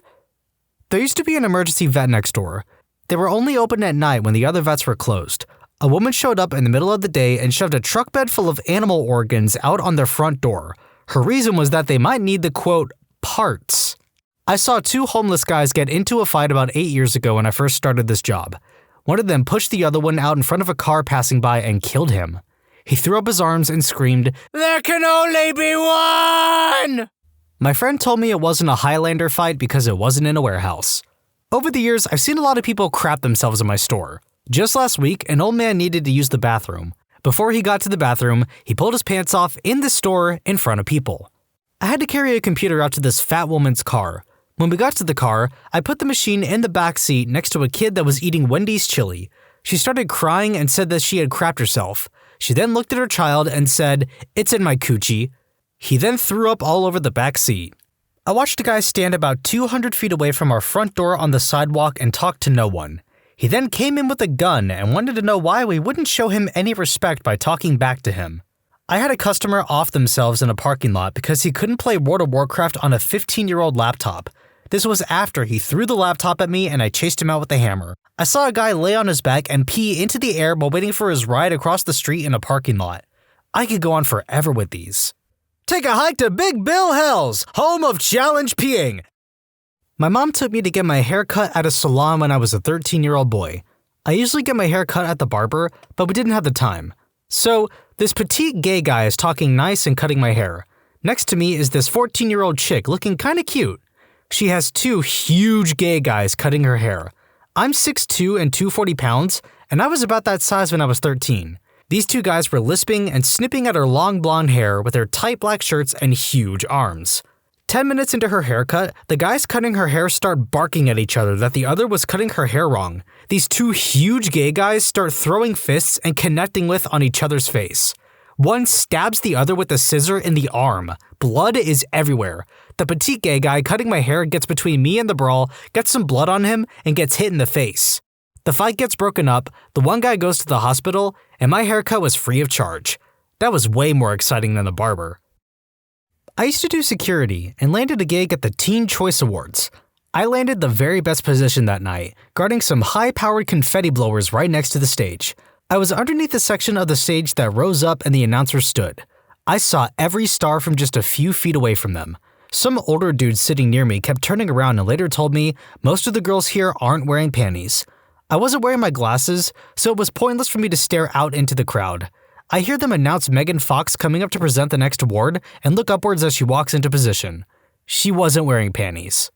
There used to be an emergency vet next door. They were only open at night when the other vets were closed. A woman showed up in the middle of the day and shoved a truck bed full of animal organs out on their front door. Her reason was that they might need the quote, parts. I saw two homeless guys get into a fight about 8 years ago when I first started this job. One of them pushed the other one out in front of a car passing by and killed him. He threw up his arms and screamed, "There can only be one!" My friend told me it wasn't a Highlander fight because it wasn't in a warehouse. Over the years, I've seen a lot of people crap themselves in my store. Just last week, an old man needed to use the bathroom. Before he got to the bathroom, he pulled his pants off in the store in front of people. I had to carry a computer out to this fat woman's car. When we got to the car, I put the machine in the back seat next to a kid that was eating Wendy's chili. She started crying and said that she had crapped herself. She then looked at her child and said, "It's in my coochie." He then threw up all over the back seat. I watched a guy stand about 200 feet away from our front door on the sidewalk and talk to no one. He then came in with a gun and wanted to know why we wouldn't show him any respect by talking back to him. I had a customer off themselves in a parking lot because he couldn't play World of Warcraft on a 15-year-old laptop. This was after he threw the laptop at me and I chased him out with a hammer. I saw a guy lay on his back and pee into the air while waiting for his ride across the street in a parking lot. I could go on forever with these. Take a hike to Big Bill Hells, home of challenge peeing. My mom took me to get my hair cut at a salon when I was a 13-year-old boy. I usually get my hair cut at the barber, but we didn't have the time. So, this petite gay guy is talking nice and cutting my hair. Next to me is this 14-year-old chick looking kinda cute. She has two huge gay guys cutting her hair. I'm 6'2" and 240 pounds, and I was about that size when I was 13. These two guys were lisping and snipping at her long blonde hair with their tight black shirts and huge arms. 10 minutes into her haircut, the guys cutting her hair start barking at each other that the other was cutting her hair wrong. These two huge gay guys start throwing fists and connecting with on each other's face. One stabs the other with a scissor in the arm. Blood is everywhere. The petite gay guy cutting my hair gets between me and the brawl, gets some blood on him, and gets hit in the face. The fight gets broken up, the one guy goes to the hospital, and my haircut was free of charge. That was way more exciting than the barber. I used to do security and landed a gig at the Teen Choice Awards. I landed the very best position that night, guarding some high-powered confetti blowers right next to the stage. I was underneath the section of the stage that rose up and the announcer stood. I saw every star from just a few feet away from them. Some older dude sitting near me kept turning around and later told me most of the girls here aren't wearing panties. I wasn't wearing my glasses, so it was pointless for me to stare out into the crowd. I hear them announce Megan Fox coming up to present the next award and look upwards as she walks into position. She wasn't wearing panties.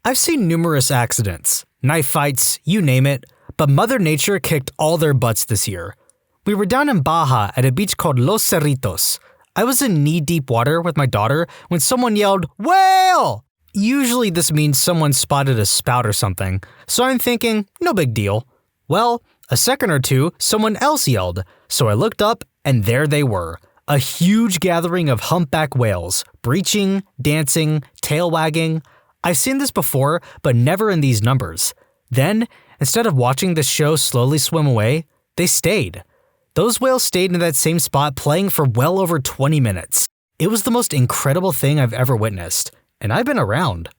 I've seen numerous accidents, knife fights, you name it, but Mother Nature kicked all their butts this year. We were down in Baja at a beach called Los Cerritos. I was in knee-deep water with my daughter when someone yelled, "Whale!" Usually this means someone spotted a spout or something, so I'm thinking, no big deal. Well, a second or two, someone else yelled, so I looked up and there they were. A huge gathering of humpback whales, breaching, dancing, tail wagging. I've seen this before, but never in these numbers. Then, instead of watching the show slowly swim away, they stayed. Those whales stayed in that same spot playing for well over 20 minutes. It was the most incredible thing I've ever witnessed, and I've been around.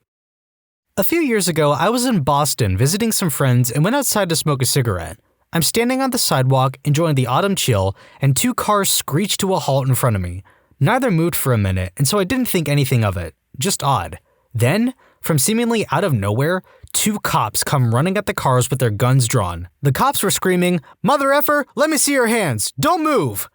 A few years ago, I was in Boston visiting some friends and went outside to smoke a cigarette. I'm standing on the sidewalk enjoying the autumn chill, and two cars screeched to a halt in front of me. Neither moved for a minute, and so I didn't think anything of it. Just odd. Then, from seemingly out of nowhere, two cops come running at the cars with their guns drawn. The cops were screaming, "Mother effer, let me see your hands, don't move!"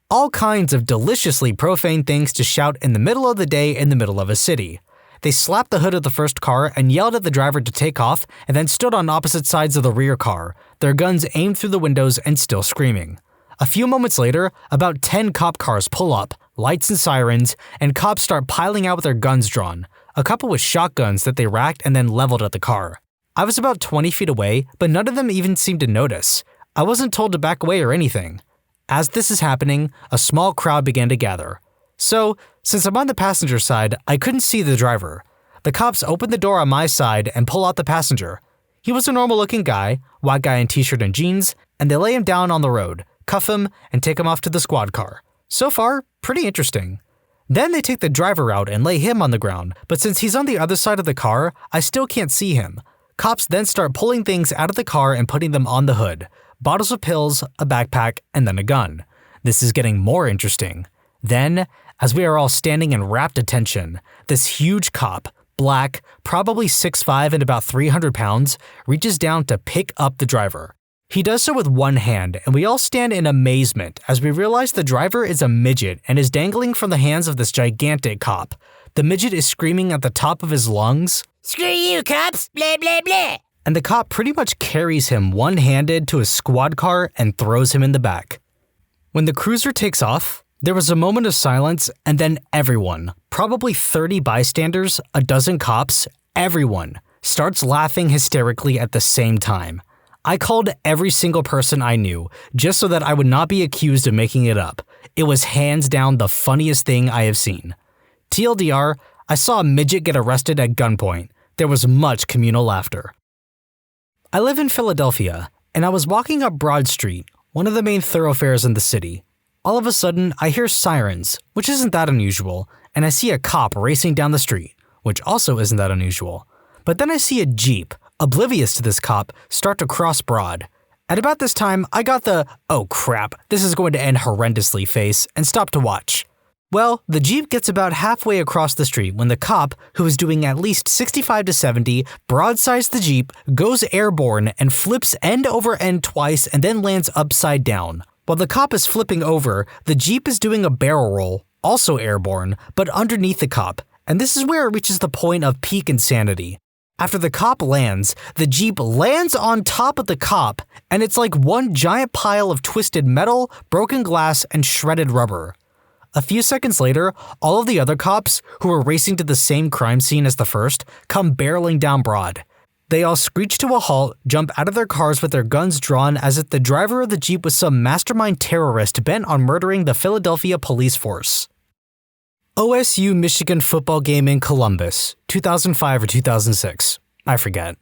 All kinds of deliciously profane things to shout in the middle of the day in the middle of a city. They slapped the hood of the first car and yelled at the driver to take off and then stood on opposite sides of the rear car, their guns aimed through the windows and still screaming. A few moments later, about 10 cop cars pull up, lights and sirens, and cops start piling out with their guns drawn, a couple with shotguns that they racked and then leveled at the car. I was about 20 feet away, but none of them even seemed to notice. I wasn't told to back away or anything. As this is happening, a small crowd began to gather. So, since I'm on the passenger side, I couldn't see the driver. The cops open the door on my side and pull out the passenger. He was a normal-looking guy, white guy in t-shirt and jeans, and they lay him down on the road, cuff him, and take him off to the squad car. So far, pretty interesting. Then they take the driver out and lay him on the ground, but since he's on the other side of the car, I still can't see him. Cops then start pulling things out of the car and putting them on the hood. Bottles of pills, a backpack, and then a gun. This is getting more interesting. Then, as we are all standing in rapt attention, this huge cop, black, probably 6'5" and about 300 pounds, reaches down to pick up the driver. He does so with one hand, and we all stand in amazement as we realize the driver is a midget and is dangling from the hands of this gigantic cop. The midget is screaming at the top of his lungs, "Screw you, cops! Blah, blah, blah!" And the cop pretty much carries him one-handed to his squad car and throws him in the back. When the cruiser takes off, there was a moment of silence, and then everyone, probably 30 bystanders, a dozen cops, everyone, starts laughing hysterically at the same time. I called every single person I knew, just so that I would not be accused of making it up. It was hands down the funniest thing I have seen. TLDR, I saw a midget get arrested at gunpoint. There was much communal laughter. I live in Philadelphia, and I was walking up Broad Street, one of the main thoroughfares in the city. All of a sudden, I hear sirens, which isn't that unusual, and I see a cop racing down the street, which also isn't that unusual. But then I see a Jeep, oblivious to this cop, start to cross Broad. At about this time, I got the, "oh crap, this is going to end horrendously" face and stopped to watch. Well, the Jeep gets about halfway across the street when the cop, who is doing at least 65 to 70, broadsides the Jeep, goes airborne, and flips end over end twice and then lands upside down. While the cop is flipping over, the Jeep is doing a barrel roll, also airborne, but underneath the cop, and this is where it reaches the point of peak insanity. After the cop lands, the Jeep lands on top of the cop, and it's like one giant pile of twisted metal, broken glass, and shredded rubber. A few seconds later, all of the other cops, who were racing to the same crime scene as the first, come barreling down Broad. They all screech to a halt, jump out of their cars with their guns drawn as if the driver of the Jeep was some mastermind terrorist bent on murdering the Philadelphia police force. OSU Michigan football game in Columbus, 2005 or 2006. I forget.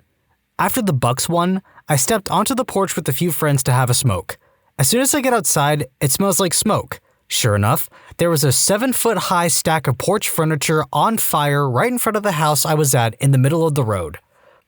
After the Bucks won, I stepped onto the porch with a few friends to have a smoke. As soon as I get outside, it smells like smoke. Sure enough, there was a 7-foot-high stack of porch furniture on fire right in front of the house I was at in the middle of the road.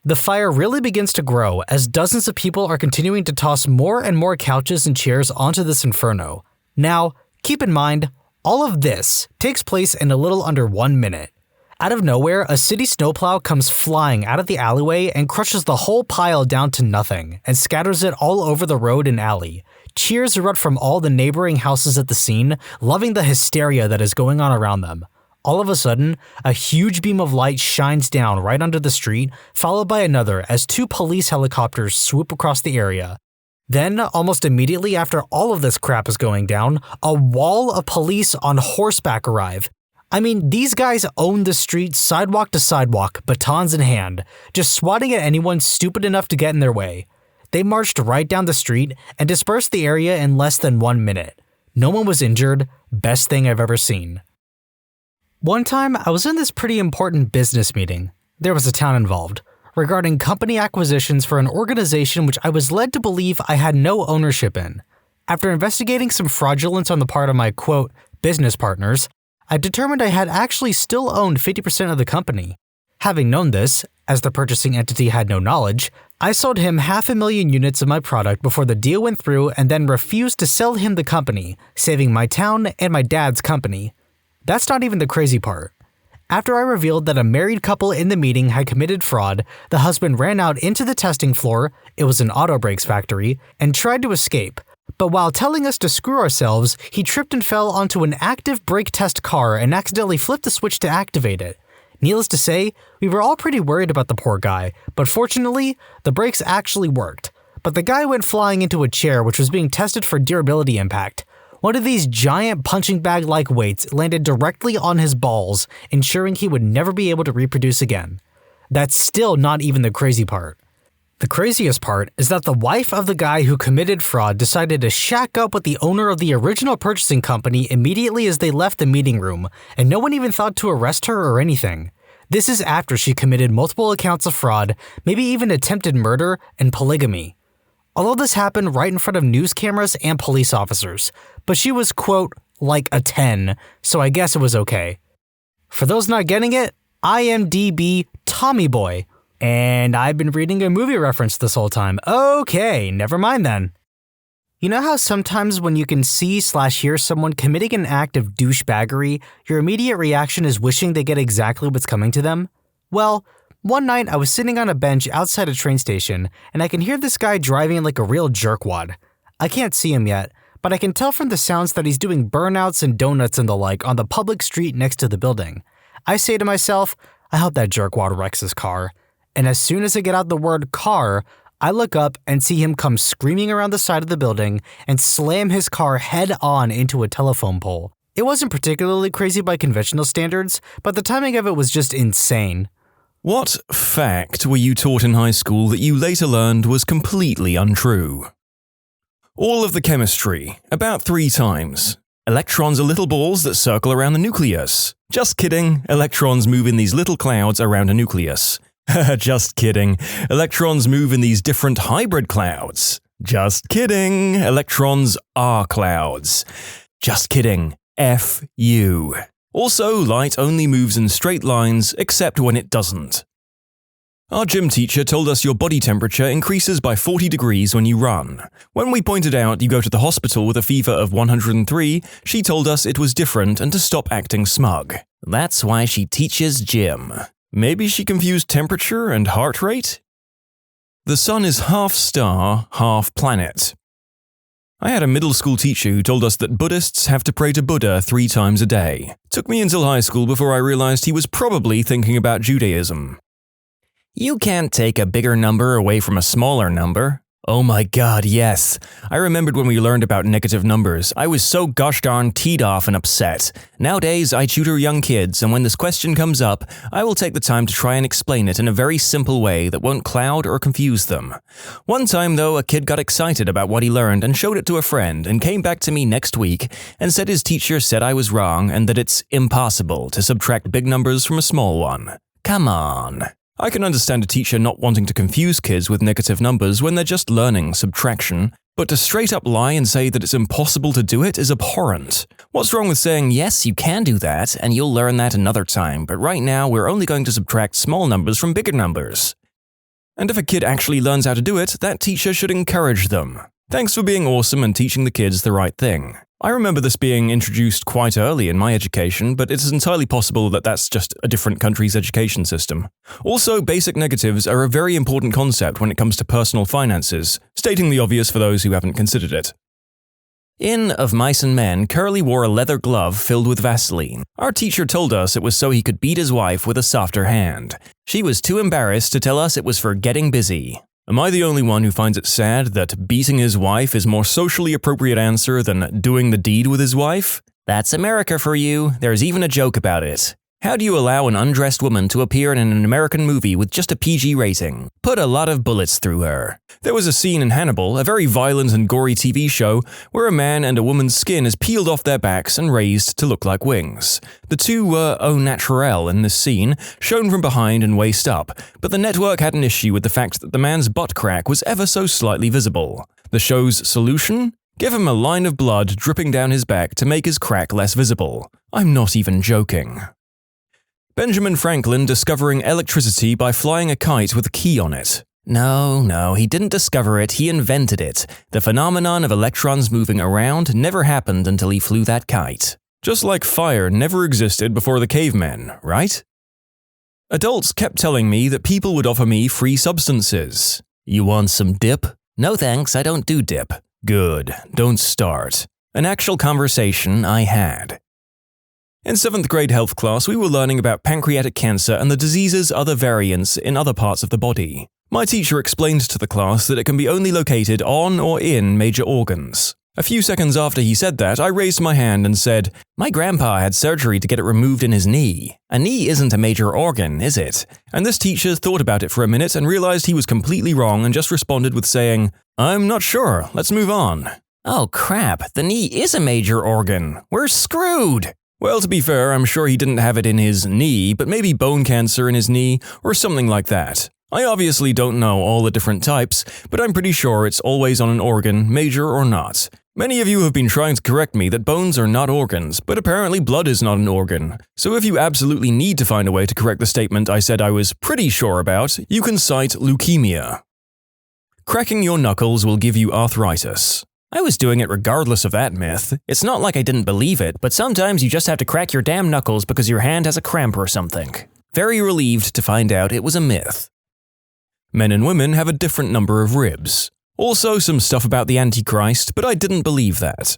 The fire really begins to grow as dozens of people are continuing to toss more and more couches and chairs onto this inferno. Now, keep in mind, all of this takes place in a little under 1 minute. Out of nowhere, a city snowplow comes flying out of the alleyway and crushes the whole pile down to nothing and scatters it all over the road and alley. Cheers erupt from all the neighboring houses at the scene, loving the hysteria that is going on around them. All of a sudden, a huge beam of light shines down right under the street, followed by another as 2 police helicopters swoop across the area. Then, almost immediately after all of this crap is going down, a wall of police on horseback arrive. I mean, these guys own the street sidewalk to sidewalk, batons in hand, just swatting at anyone stupid enough to get in their way. They marched right down the street and dispersed the area in less than 1 minute. No one was injured. Best thing I've ever seen. One time, I was in this pretty important business meeting. There was a town involved, regarding company acquisitions for an organization which I was led to believe I had no ownership in. After investigating some fraudulence on the part of my, quote, business partners, I determined I had actually still owned 50% of the company. Having known this, as the purchasing entity had no knowledge, I sold him 500,000 units of my product before the deal went through and then refused to sell him the company, saving my town and my dad's company. That's not even the crazy part. After I revealed that a married couple in the meeting had committed fraud, the husband ran out into the testing floor, it was an auto brakes factory, and tried to escape. But while telling us to screw ourselves, he tripped and fell onto an active brake test car and accidentally flipped the switch to activate it. Needless to say, we were all pretty worried about the poor guy, but fortunately, the brakes actually worked. But the guy went flying into a chair which was being tested for durability impact. One of these giant punching bag-like weights landed directly on his balls, ensuring he would never be able to reproduce again. That's still not even the crazy part. The craziest part is that the wife of the guy who committed fraud decided to shack up with the owner of the original purchasing company immediately as they left the meeting room, and no one even thought to arrest her or anything. This is after she committed multiple accounts of fraud, maybe even attempted murder and polygamy. All of this happened right in front of news cameras and police officers, but she was, quote, like a 10, so I guess it was okay. For those not getting it, IMDb Tommy Boy. And I've been reading a movie reference this whole time. Okay, never mind then. You know how sometimes when you can see/hear someone committing an act of douchebaggery, your immediate reaction is wishing they get exactly what's coming to them? Well, one night I was sitting on a bench outside a train station, and I can hear this guy driving like a real jerkwad. I can't see him yet, but I can tell from the sounds that he's doing burnouts and donuts and the like on the public street next to the building. I say to myself, I hope that jerkwad wrecks his car. And as soon as I get out the word car, I look up and see him come screaming around the side of the building and slam his car head-on into a telephone pole. It wasn't particularly crazy by conventional standards, but the timing of it was just insane. What fact were you taught in high school that you later learned was completely untrue? All of the chemistry, about 3 times. Electrons are little balls that circle around the nucleus. Just kidding, electrons move in these little clouds around a nucleus. Just kidding, electrons move in these different hybrid clouds. Just kidding, electrons are clouds. Just kidding, F you. Also, light only moves in straight lines except when it doesn't. Our gym teacher told us your body temperature increases by 40 degrees when you run. When we pointed out you go to the hospital with a fever of 103, she told us it was different and to stop acting smug. That's why she teaches gym. Maybe she confused temperature and heart rate? The sun is half star, half planet. I had a middle school teacher who told us that Buddhists have to pray to Buddha 3 times a day. Took me until high school before I realized he was probably thinking about Judaism. You can't take a bigger number away from a smaller number. Oh my god, yes. I remembered when we learned about negative numbers. I was so gosh darn teed off and upset. Nowadays, I tutor young kids, and when this question comes up, I will take the time to try and explain it in a very simple way that won't cloud or confuse them. One time, though, a kid got excited about what he learned and showed it to a friend and came back to me next week and said his teacher said I was wrong and that it's impossible to subtract big numbers from a small one. Come on. I can understand a teacher not wanting to confuse kids with negative numbers when they're just learning subtraction, but to straight up lie and say that it's impossible to do it is abhorrent. What's wrong with saying, yes, you can do that, and you'll learn that another time, but right now we're only going to subtract small numbers from bigger numbers? And if a kid actually learns how to do it, that teacher should encourage them. Thanks for being awesome and teaching the kids the right thing. I remember this being introduced quite early in my education, but it is entirely possible that that's just a different country's education system. Also, basic negatives are a very important concept when it comes to personal finances, stating the obvious for those who haven't considered it. In Of Mice and Men, Curly wore a leather glove filled with Vaseline. Our teacher told us it was so he could beat his wife with a softer hand. She was too embarrassed to tell us it was for getting busy. Am I the only one who finds it sad that beating his wife is more socially appropriate answer than doing the deed with his wife? That's America for you. There's even a joke about it. How do you allow an undressed woman to appear in an American movie with just a PG rating? Put a lot of bullets through her. There was a scene in Hannibal, a very violent and gory TV show, where a man and a woman's skin is peeled off their backs and raised to look like wings. The two were au naturel in this scene, shown from behind and waist up, but the network had an issue with the fact that the man's butt crack was ever so slightly visible. The show's solution? Give him a line of blood dripping down his back to make his crack less visible. I'm not even joking. Benjamin Franklin discovering electricity by flying a kite with a key on it. No, he didn't discover it, he invented it. The phenomenon of electrons moving around never happened until he flew that kite. Just like fire never existed before the cavemen, right? Adults kept telling me that people would offer me free substances. You want some dip? No thanks, I don't do dip. Good, don't start. An actual conversation I had. In 7th grade health class, we were learning about pancreatic cancer and the disease's other variants in other parts of the body. My teacher explained to the class that it can be only located on or in major organs. A few seconds after he said that, I raised my hand and said, "My grandpa had surgery to get it removed in his knee. A knee isn't a major organ, is it?" And this teacher thought about it for a minute and realized he was completely wrong and just responded with saying, "I'm not sure, let's move on." Oh crap, the knee is a major organ. We're screwed! Well, to be fair, I'm sure he didn't have it in his knee, but maybe bone cancer in his knee, or something like that. I obviously don't know all the different types, but I'm pretty sure it's always on an organ, major or not. Many of you have been trying to correct me that bones are not organs, but apparently blood is not an organ. So if you absolutely need to find a way to correct the statement I said I was pretty sure about, you can cite leukemia. Cracking your knuckles will give you arthritis. I was doing it regardless of that myth. It's not like I didn't believe it, but sometimes you just have to crack your damn knuckles because your hand has a cramp or something. Very relieved to find out it was a myth. Men and women have a different number of ribs. Also some stuff about the Antichrist, but I didn't believe that.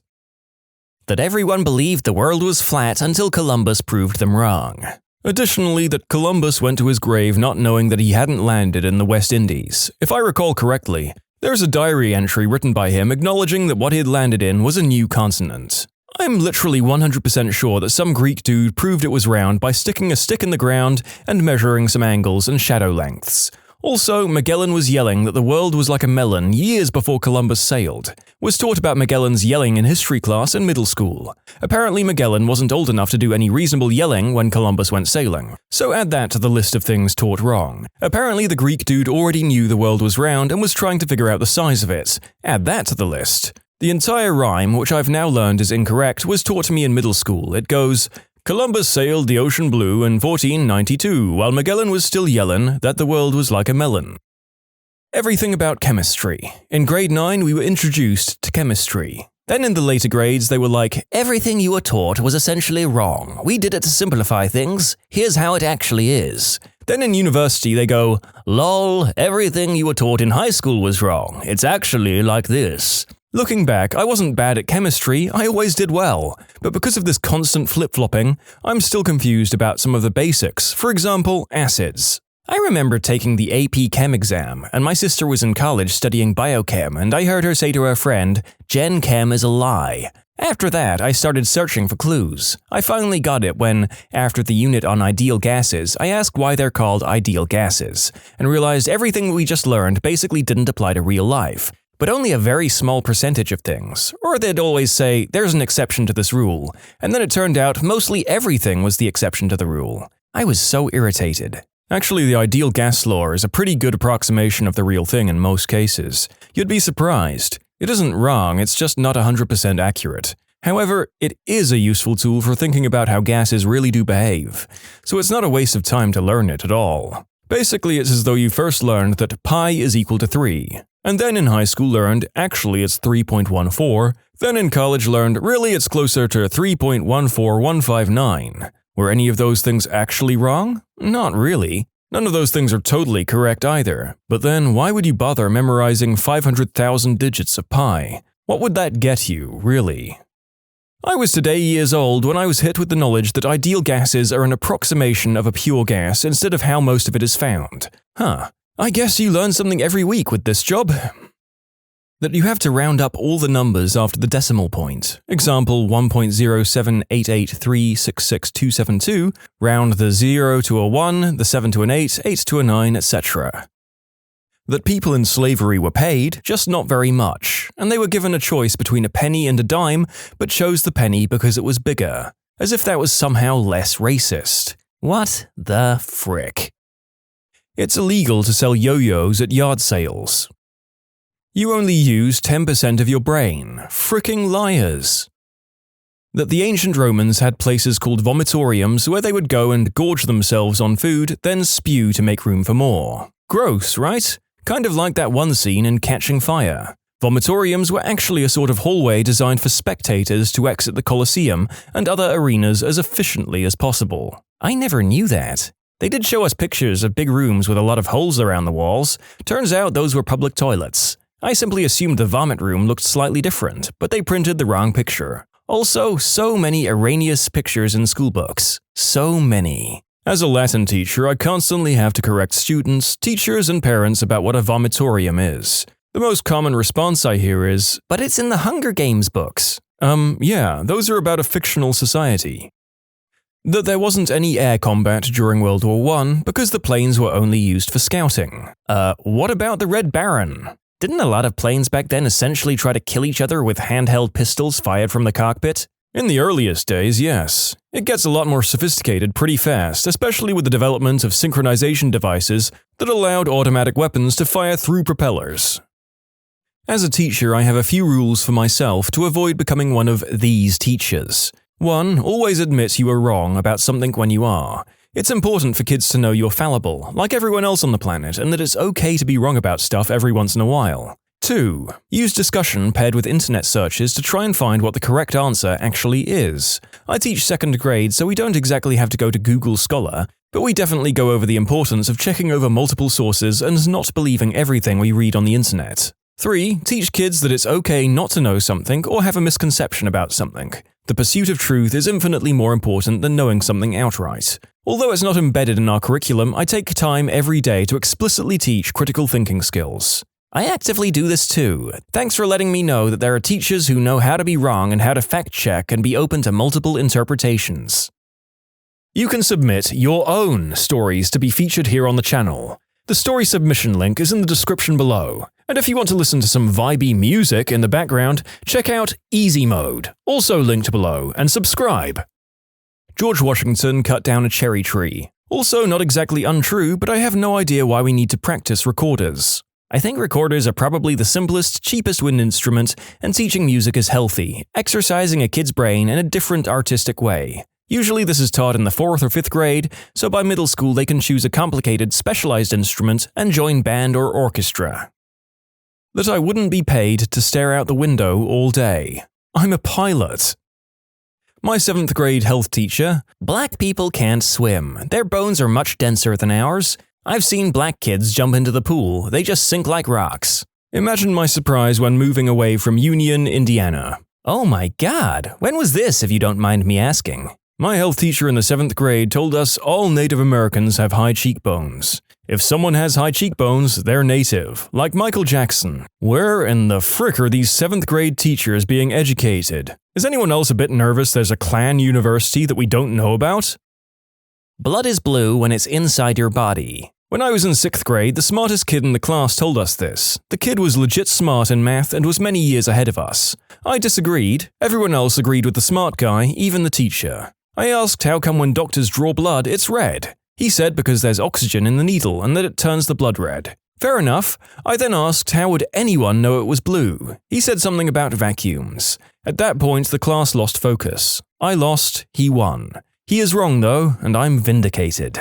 That everyone believed the world was flat until Columbus proved them wrong. Additionally, that Columbus went to his grave not knowing that he hadn't landed in the West Indies. If I recall correctly, there's a diary entry written by him acknowledging that what he had landed in was a new continent. I'm literally 100% sure that some Greek dude proved it was round by sticking a stick in the ground and measuring some angles and shadow lengths. Also, Magellan was yelling that the world was like a melon years before Columbus sailed. Was taught about Magellan's yelling in history class in middle school. Apparently Magellan wasn't old enough to do any reasonable yelling when Columbus went sailing. So add that to the list of things taught wrong. Apparently the Greek dude already knew the world was round and was trying to figure out the size of it. Add that to the list. The entire rhyme, which I've now learned is incorrect, was taught to me in middle school. It goes, Columbus sailed the ocean blue in 1492, while Magellan was still yellin' that the world was like a melon. Everything about chemistry. In grade 9, we were introduced to chemistry. Then in the later grades, they were like, everything you were taught was essentially wrong. We did it to simplify things. Here's how it actually is. Then in university, they go, lol, everything you were taught in high school was wrong. It's actually like this. Looking back, I wasn't bad at chemistry, I always did well, but because of this constant flip-flopping, I'm still confused about some of the basics, for example, acids. I remember taking the AP Chem exam, and my sister was in college studying biochem, and I heard her say to her friend, Gen Chem is a lie. After that, I started searching for clues. I finally got it when, after the unit on ideal gases, I asked why they're called ideal gases, and realized everything we just learned basically didn't apply to real life. But only a very small percentage of things, or they'd always say, there's an exception to this rule, and then it turned out mostly everything was the exception to the rule. I was so irritated. Actually, the ideal gas law is a pretty good approximation of the real thing in most cases. You'd be surprised. It isn't wrong, it's just not 100% accurate. However, it is a useful tool for thinking about how gases really do behave, so it's not a waste of time to learn it at all. Basically, it's as though you first learned that pi is equal to 3. And then in high school learned, actually it's 3.14, then in college learned, really it's closer to 3.14159. Were any of those things actually wrong? Not really. None of those things are totally correct either. But then why would you bother memorizing 500,000 digits of pi? What would that get you, really? I was today years old when I was hit with the knowledge that ideal gases are an approximation of a pure gas instead of how most of it is found. I guess you learn something every week with this job. That you have to round up all the numbers after the decimal point. Example 1.07883666272, round the 0 to a 1, the 7 to an 8, 8 to a 9, etc. That people in slavery were paid, just not very much, and they were given a choice between a penny and a dime, but chose the penny because it was bigger, as if that was somehow less racist. What the frick? It's illegal to sell yo-yos at yard sales. You only use 10% of your brain. Fricking liars. That the ancient Romans had places called vomitoriums where they would go and gorge themselves on food, then spew to make room for more. Gross, right? Kind of like that one scene in Catching Fire. Vomitoriums were actually a sort of hallway designed for spectators to exit the Colosseum and other arenas as efficiently as possible. I never knew that. They did show us pictures of big rooms with a lot of holes around the walls. Turns out those were public toilets. I simply assumed the vomit room looked slightly different, but they printed the wrong picture. Also, so many erroneous pictures in school books. So many. As a Latin teacher, I constantly have to correct students, teachers, and parents about what a vomitorium is. The most common response I hear is, "But it's in the Hunger Games books." Yeah, those are about a fictional society. That there wasn't any air combat during World War I because the planes were only used for scouting. What about the Red Baron? Didn't a lot of planes back then essentially try to kill each other with handheld pistols fired from the cockpit? In the earliest days, yes. It gets a lot more sophisticated pretty fast, especially with the development of synchronization devices that allowed automatic weapons to fire through propellers. As a teacher, I have a few rules for myself to avoid becoming one of these teachers. 1. Always admit you are wrong about something when you are. It's important for kids to know you're fallible, like everyone else on the planet, and that it's okay to be wrong about stuff every once in a while. 2. Use discussion paired with internet searches to try and find what the correct answer actually is. I teach 2nd grade, so we don't exactly have to go to Google Scholar, but we definitely go over the importance of checking over multiple sources and not believing everything we read on the internet. 3. Teach kids that it's okay not to know something or have a misconception about something. The pursuit of truth is infinitely more important than knowing something outright. Although it's not embedded in our curriculum, I take time every day to explicitly teach critical thinking skills. I actively do this too. Thanks for letting me know that there are teachers who know how to be wrong and how to fact-check and be open to multiple interpretations. You can submit your own stories to be featured here on the channel. The story submission link is in the description below. And if you want to listen to some vibey music in the background, check out easymode, also linked below, and subscribe. George Washington cut down a cherry tree. Also not exactly untrue, but I have no idea why we need to practice recorders. I think recorders are probably the simplest, cheapest wind instrument, and teaching music is healthy, exercising a kid's brain in a different artistic way. Usually this is taught in the 4th or 5th grade, so by middle school they can choose a complicated, specialized instrument and join band or orchestra. That I wouldn't be paid to stare out the window all day. I'm a pilot. My 7th grade health teacher, black people can't swim. Their bones are much denser than ours. I've seen black kids jump into the pool. They just sink like rocks. Imagine my surprise when moving away from Union, Indiana. Oh my God, when was this, if you don't mind me asking? My health teacher in the 7th grade told us all Native Americans have high cheekbones. If someone has high cheekbones, they're native, like Michael Jackson. Where in the frick are these 7th grade teachers being educated? Is anyone else a bit nervous there's a Klan university that we don't know about? Blood is blue when it's inside your body. When I was in 6th grade, the smartest kid in the class told us this. The kid was legit smart in math and was many years ahead of us. I disagreed. Everyone else agreed with the smart guy, even the teacher. I asked how come when doctors draw blood, it's red. He said because there's oxygen in the needle and that it turns the blood red. Fair enough. I then asked how would anyone know it was blue. He said something about vacuums. At that point, the class lost focus. I lost, he won. He is wrong though, and I'm vindicated.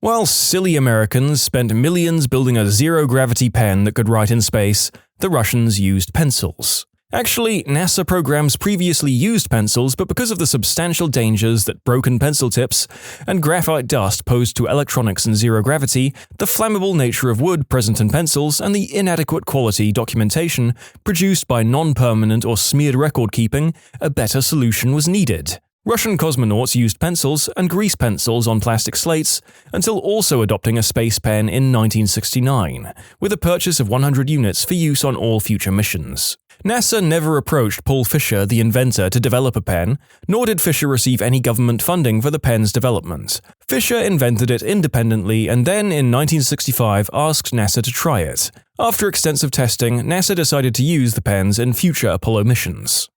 While silly Americans spent millions building a zero-gravity pen that could write in space, the Russians used pencils. Actually, NASA programs previously used pencils, but because of the substantial dangers that broken pencil tips and graphite dust posed to electronics in zero gravity, the flammable nature of wood present in pencils, and the inadequate quality documentation produced by non-permanent or smeared record keeping, a better solution was needed. Russian cosmonauts used pencils and grease pencils on plastic slates until also adopting a space pen in 1969, with a purchase of 100 units for use on all future missions. NASA never approached Paul Fisher, the inventor, to develop a pen, nor did Fisher receive any government funding for the pen's development. Fisher invented it independently and then, in 1965, asked NASA to try it. After extensive testing, NASA decided to use the pens in future Apollo missions.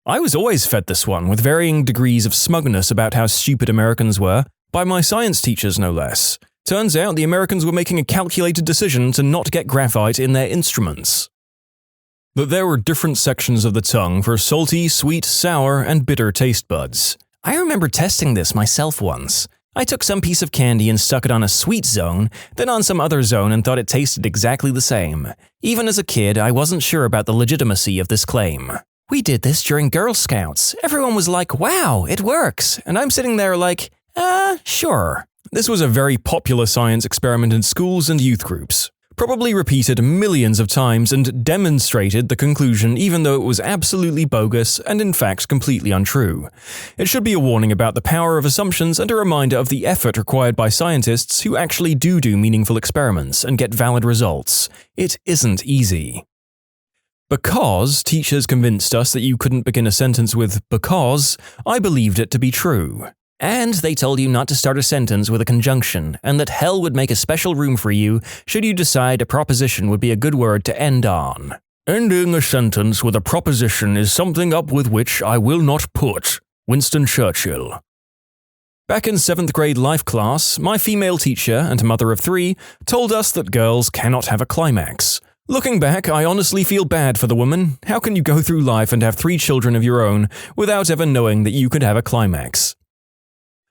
I was always fed this one, with varying degrees of smugness about how stupid Americans were, by my science teachers no less. Turns out the Americans were making a calculated decision to not get graphite in their instruments. That there were different sections of the tongue for salty, sweet, sour, and bitter taste buds. I remember testing this myself once. I took some piece of candy and stuck it on a sweet zone, then on some other zone and thought it tasted exactly the same. Even as a kid, I wasn't sure about the legitimacy of this claim. We did this during Girl Scouts. Everyone was like, wow, it works. And I'm sitting there like, sure. This was a very popular science experiment in schools and youth groups. Probably repeated millions of times and demonstrated the conclusion even though it was absolutely bogus and in fact completely untrue. It should be a warning about the power of assumptions and a reminder of the effort required by scientists who actually do meaningful experiments and get valid results. It isn't easy. Because teachers convinced us that you couldn't begin a sentence with because, I believed it to be true. And they told you not to start a sentence with a conjunction, and that hell would make a special room for you should you decide a proposition would be a good word to end on. Ending a sentence with a proposition is something up with which I will not put. Winston Churchill. Back in 7th grade life class, my female teacher and mother of 3 told us that girls cannot have a climax. Looking back, I honestly feel bad for the woman. How can you go through life and have 3 children of your own without ever knowing that you could have a climax?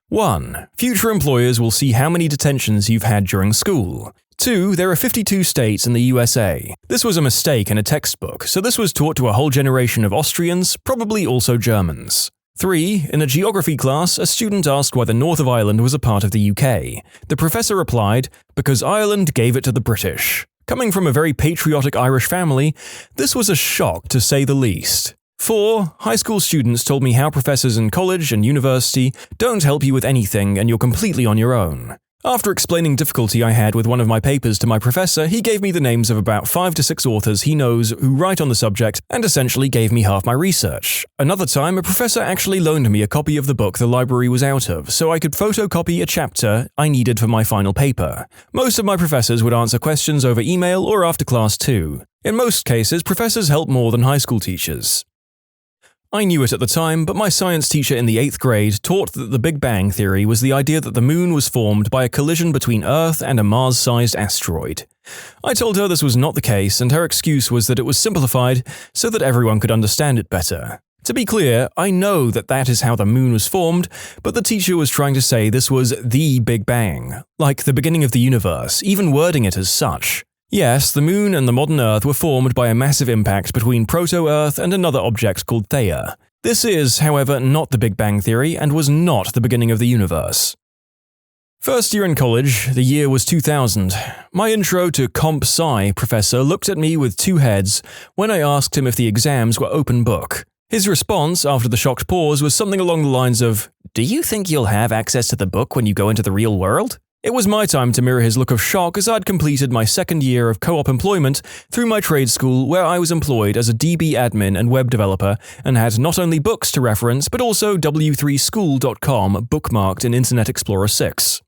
1. Future employers will see how many detentions you've had during school. 2. There are 52 states in the USA. This was a mistake in a textbook, so this was taught to a whole generation of Austrians, probably also Germans. 3. In a geography class, a student asked why the north of Ireland was a part of the UK. The professor replied, "Because Ireland gave it to the British." Coming from a very patriotic Irish family, this was a shock to say the least. 4. High school students told me how professors in college and university don't help you with anything and you're completely on your own. After explaining difficulty I had with one of my papers to my professor, he gave me the names of about 5 to 6 authors he knows who write on the subject and essentially gave me half my research. Another time, a professor actually loaned me a copy of the book the library was out of, so I could photocopy a chapter I needed for my final paper. Most of my professors would answer questions over email or after class too. In most cases, professors help more than high school teachers. I knew it at the time, but my science teacher in the 8th grade taught that the Big Bang Theory was the idea that the moon was formed by a collision between Earth and a Mars-sized asteroid. I told her this was not the case, and her excuse was that it was simplified so that everyone could understand it better. To be clear, I know that that is how the moon was formed, but the teacher was trying to say this was the Big Bang, like the beginning of the universe, even wording it as such. Yes, the Moon and the modern Earth were formed by a massive impact between proto-Earth and another object called Theia. This is, however, not the Big Bang Theory and was not the beginning of the universe. First year in college, the year was 2000. My intro to Comp Sci professor looked at me with 2 heads when I asked him if the exams were open book. His response, after the shocked pause, was something along the lines of, "Do you think you'll have access to the book when you go into the real world?" It was my time to mirror his look of shock as I'd completed my 2nd year of co-op employment through my trade school where I was employed as a DB admin and web developer and had not only books to reference but also w3school.com bookmarked in Internet Explorer 6.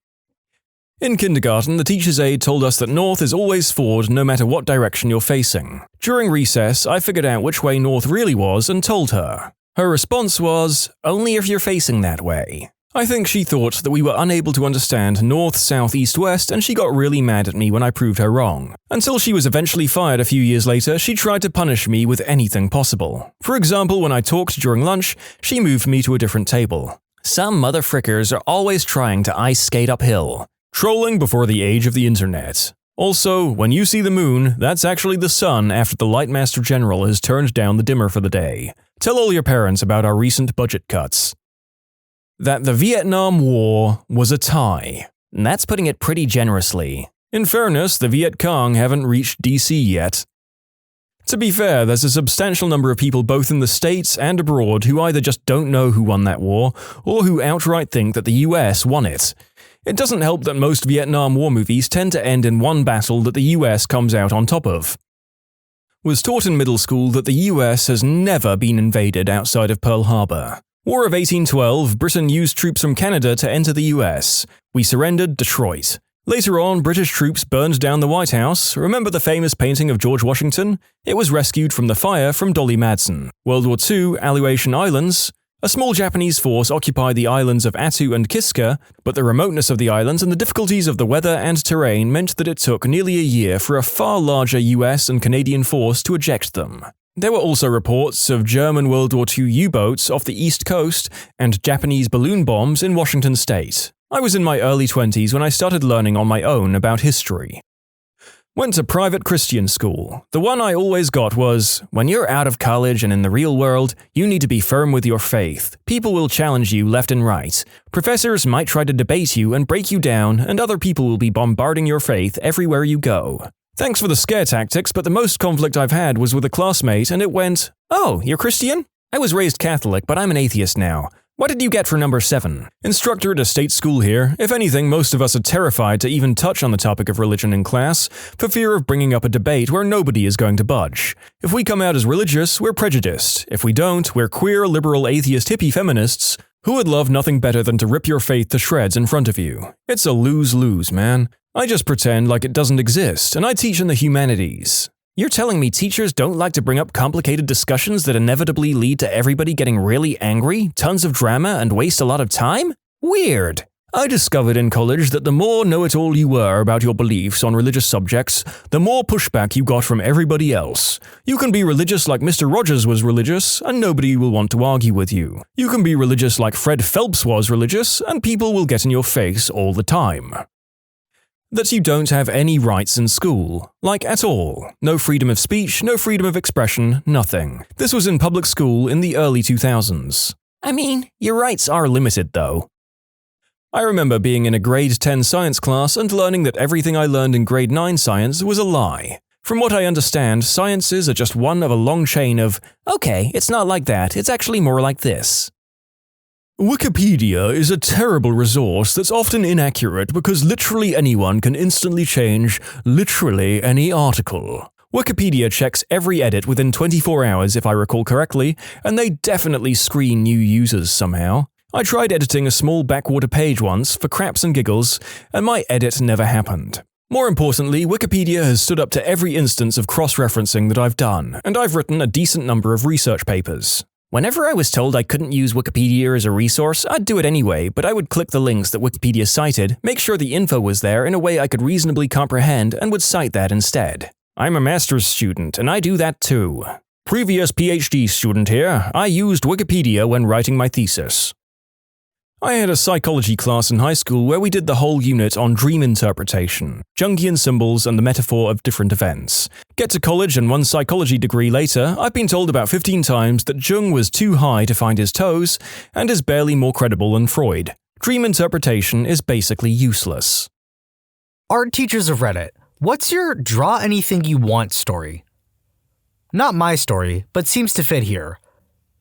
In kindergarten, the teacher's aide told us that north is always forward no matter what direction you're facing. During recess, I figured out which way north really was and told her. Her response was, "Only if you're facing that way." I think she thought that we were unable to understand north, south, east, west, and she got really mad at me when I proved her wrong. Until she was eventually fired a few years later, she tried to punish me with anything possible. For example, when I talked during lunch, she moved me to a different table. Some motherfrickers are always trying to ice skate uphill. Trolling before the age of the internet. Also, when you see the moon, that's actually the sun after the Lightmaster General has turned down the dimmer for the day. Tell all your parents about our recent budget cuts. That the Vietnam War was a tie. And that's putting it pretty generously. In fairness, the Viet Cong haven't reached DC yet. To be fair, there's a substantial number of people both in the States and abroad who either just don't know who won that war, or who outright think that the US won it. It doesn't help that most Vietnam War movies tend to end in one battle that the US comes out on top of. Was taught in middle school that the US has never been invaded outside of Pearl Harbor. War of 1812, Britain used troops from Canada to enter the US. We surrendered Detroit. Later on, British troops burned down the White House. Remember the famous painting of George Washington? It was rescued from the fire from Dolly Madsen. World War II, Aleutian Islands. A small Japanese force occupied the islands of Attu and Kiska, but the remoteness of the islands and the difficulties of the weather and terrain meant that it took nearly a year for a far larger US and Canadian force to eject them. There were also reports of German World War II U-boats off the East Coast and Japanese balloon bombs in Washington state. I was in my early 20s when I started learning on my own about history. Went to private Christian school. The one I always got was, when you're out of college and in the real world, you need to be firm with your faith. People will challenge you left and right. Professors might try to debate you and break you down, and other people will be bombarding your faith everywhere you go. Thanks for the scare tactics, but the most conflict I've had was with a classmate, and it went, "Oh, you're Christian? I was raised Catholic, but I'm an atheist now. What did you get for number 7? Instructor at a state school here. If anything, most of us are terrified to even touch on the topic of religion in class, for fear of bringing up a debate where nobody is going to budge. If we come out as religious, we're prejudiced. If we don't, we're queer, liberal, atheist, hippie feminists who would love nothing better than to rip your faith to shreds in front of you. It's a lose-lose, man. I just pretend like it doesn't exist, and I teach in the humanities. You're telling me teachers don't like to bring up complicated discussions that inevitably lead to everybody getting really angry, tons of drama, and waste a lot of time? Weird. I discovered in college that the more know-it-all you were about your beliefs on religious subjects, the more pushback you got from everybody else. You can be religious like Mr. Rogers was religious, and nobody will want to argue with you. You can be religious like Fred Phelps was religious, and people will get in your face all the time. That you don't have any rights in school. Like at all. No freedom of speech, no freedom of expression, nothing. This was in public school in the early 2000s. I mean, your rights are limited though. I remember being in a grade 10 science class and learning that everything I learned in grade 9 science was a lie. From what I understand, sciences are just one of a long chain of, okay, it's not like that, it's actually more like this. Wikipedia is a terrible resource that's often inaccurate because literally anyone can instantly change literally any article. Wikipedia checks every edit within 24 hours if I recall correctly, and they definitely screen new users somehow. I tried editing a small backwater page once for craps and giggles, and my edit never happened. More importantly, Wikipedia has stood up to every instance of cross-referencing that I've done, and I've written a decent number of research papers. Whenever I was told I couldn't use Wikipedia as a resource, I'd do it anyway, but I would click the links that Wikipedia cited, make sure the info was there in a way I could reasonably comprehend, and would cite that instead. I'm a master's student, and I do that too. Previous PhD student here, I used Wikipedia when writing my thesis. I had a psychology class in high school where we did the whole unit on dream interpretation, Jungian symbols and the metaphor of different events. Get to college and one psychology degree later, I've been told about 15 times that Jung was too high to find his toes and is barely more credible than Freud. Dream interpretation is basically useless. Art teachers of Reddit, what's your draw anything you want story? Not my story, but seems to fit here.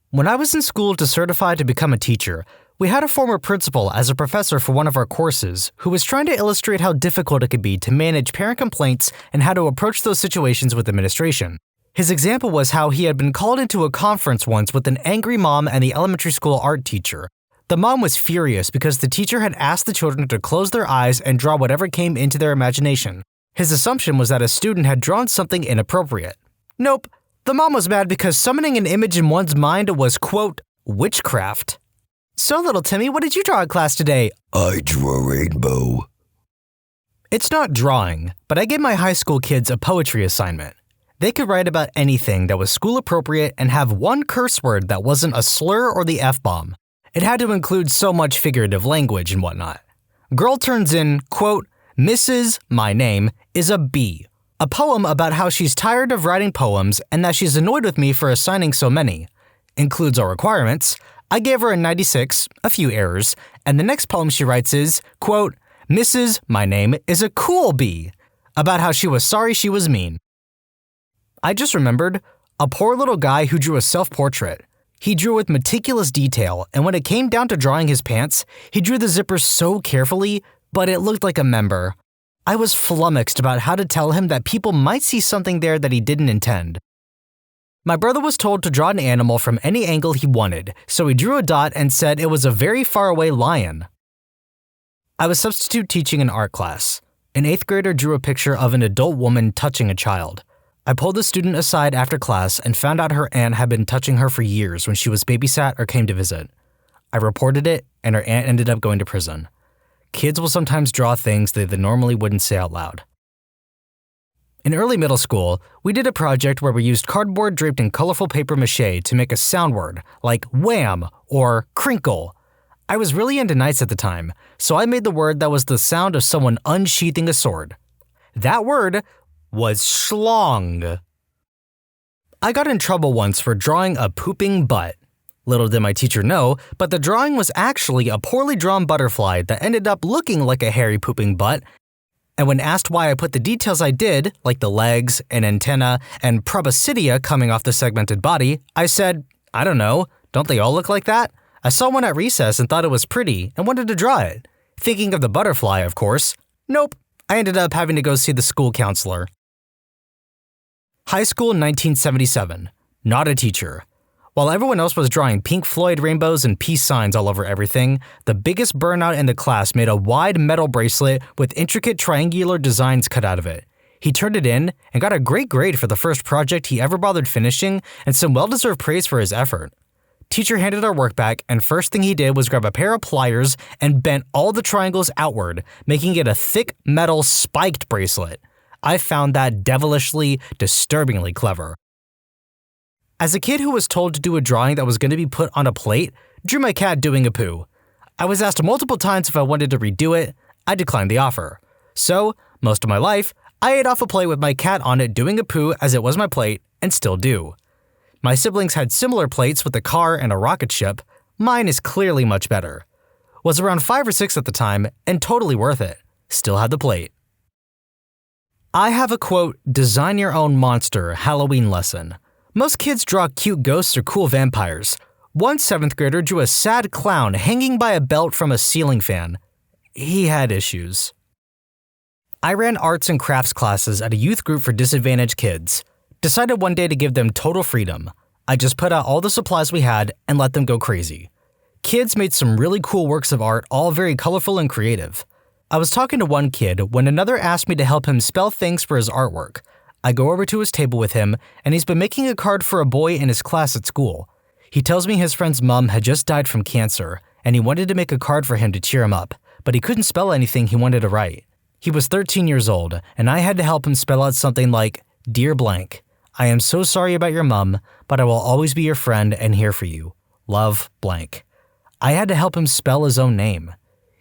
When I was in school to certify to become a teacher, we had a former principal as a professor for one of our courses who was trying to illustrate how difficult it could be to manage parent complaints and how to approach those situations with administration. His example was how he had been called into a conference once with an angry mom and the elementary school art teacher. The mom was furious because the teacher had asked the children to close their eyes and draw whatever came into their imagination. His assumption was that a student had drawn something inappropriate. Nope, the mom was mad because summoning an image in one's mind was, quote, witchcraft. So, little Timmy, what did you draw in class today? I drew a rainbow. It's not drawing, but I gave my high school kids a poetry assignment. They could write about anything that was school appropriate and have one curse word that wasn't a slur or the F-bomb. It had to include so much figurative language and whatnot. Girl turns in, quote, Mrs. My name is a bee. A poem about how she's tired of writing poems and that she's annoyed with me for assigning so many. Includes our requirements. I gave her a 96, a few errors, and the next poem she writes is, quote, Mrs. My name is a cool bee, about how she was sorry she was mean. I just remembered a poor little guy who drew a self-portrait. He drew with meticulous detail, and when it came down to drawing his pants, he drew the zipper so carefully, but it looked like a member. I was flummoxed about how to tell him that people might see something there that he didn't intend. My brother was told to draw an animal from any angle he wanted, so he drew a dot and said it was a very far away lion. I was substitute teaching an art class. An 8th grader drew a picture of an adult woman touching a child. I pulled the student aside after class and found out her aunt had been touching her for years when she was babysat or came to visit. I reported it, and her aunt ended up going to prison. Kids will sometimes draw things they normally wouldn't say out loud. In early middle school, we did a project where we used cardboard draped in colorful paper mache to make a sound word, like wham or crinkle. I was really into knights at the time, so I made the word that was the sound of someone unsheathing a sword. That word was schlong. I got in trouble once for drawing a pooping butt. Little did my teacher know, but the drawing was actually a poorly drawn butterfly that ended up looking like a hairy pooping butt. And when asked why I put the details I did, like the legs, an antenna, and proboscidea coming off the segmented body, I said, I don't know, don't they all look like that? I saw one at recess and thought it was pretty and wanted to draw it. Thinking of the butterfly, of course. Nope, I ended up having to go see the school counselor. High school 1977. Not a teacher. While everyone else was drawing Pink Floyd rainbows and peace signs all over everything, the biggest burnout in the class made a wide metal bracelet with intricate triangular designs cut out of it. He turned it in and got a great grade for the first project he ever bothered finishing and some well-deserved praise for his effort. Teacher handed our work back, and first thing he did was grab a pair of pliers and bent all the triangles outward, making it a thick metal spiked bracelet. I found that devilishly, disturbingly clever. As a kid who was told to do a drawing that was going to be put on a plate, drew my cat doing a poo. I was asked multiple times if I wanted to redo it. I declined the offer. So, most of my life, I ate off a plate with my cat on it doing a poo as it was my plate, and still do. My siblings had similar plates with a car and a rocket ship. Mine is clearly much better. Was around 5 or 6 at the time, and totally worth it. Still had the plate. I have a quote, design your own monster Halloween lesson. Most kids draw cute ghosts or cool vampires. One 7th grader drew a sad clown hanging by a belt from a ceiling fan. He had issues. I ran arts and crafts classes at a youth group for disadvantaged kids. Decided one day to give them total freedom. I just put out all the supplies we had and let them go crazy. Kids made some really cool works of art, all very colorful and creative. I was talking to one kid when another asked me to help him spell things for his artwork. I go over to his table with him, and he's been making a card for a boy in his class at school. He tells me his friend's mom had just died from cancer, and he wanted to make a card for him to cheer him up, but he couldn't spell anything he wanted to write. He was 13 years old, and I had to help him spell out something like, Dear blank, I am so sorry about your mom, but I will always be your friend and here for you. Love, blank. I had to help him spell his own name.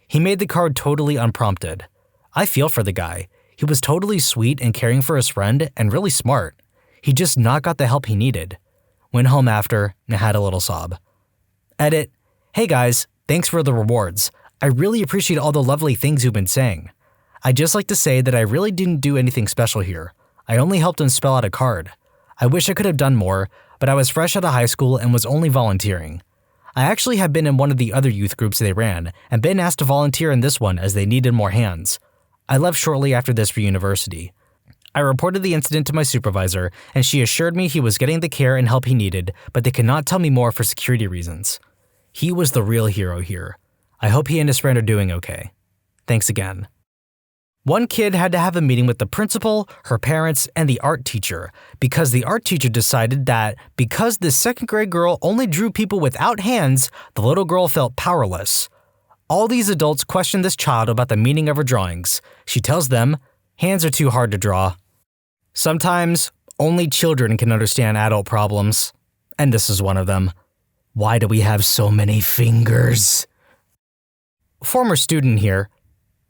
He made the card totally unprompted. I feel for the guy. He was totally sweet and caring for his friend and really smart. He just not got the help he needed. Went home after and had a little sob. Edit. Hey guys, thanks for the rewards. I really appreciate all the lovely things you've been saying. I'd just like to say that I really didn't do anything special here. I only helped him spell out a card. I wish I could have done more, but I was fresh out of high school and was only volunteering. I actually had been in one of the other youth groups they ran and been asked to volunteer in this one as they needed more hands. I left shortly after this for university. I reported the incident to my supervisor, and she assured me he was getting the care and help he needed, but they could not tell me more for security reasons. He was the real hero here. I hope he and his friend are doing okay. Thanks again. One kid had to have a meeting with the principal, her parents, and the art teacher because the art teacher decided that because this 2nd grade girl only drew people without hands, the little girl felt powerless. All these adults question this child about the meaning of her drawings. She tells them, hands are too hard to draw. Sometimes, only children can understand adult problems. And this is one of them. Why do we have so many fingers? Former student here.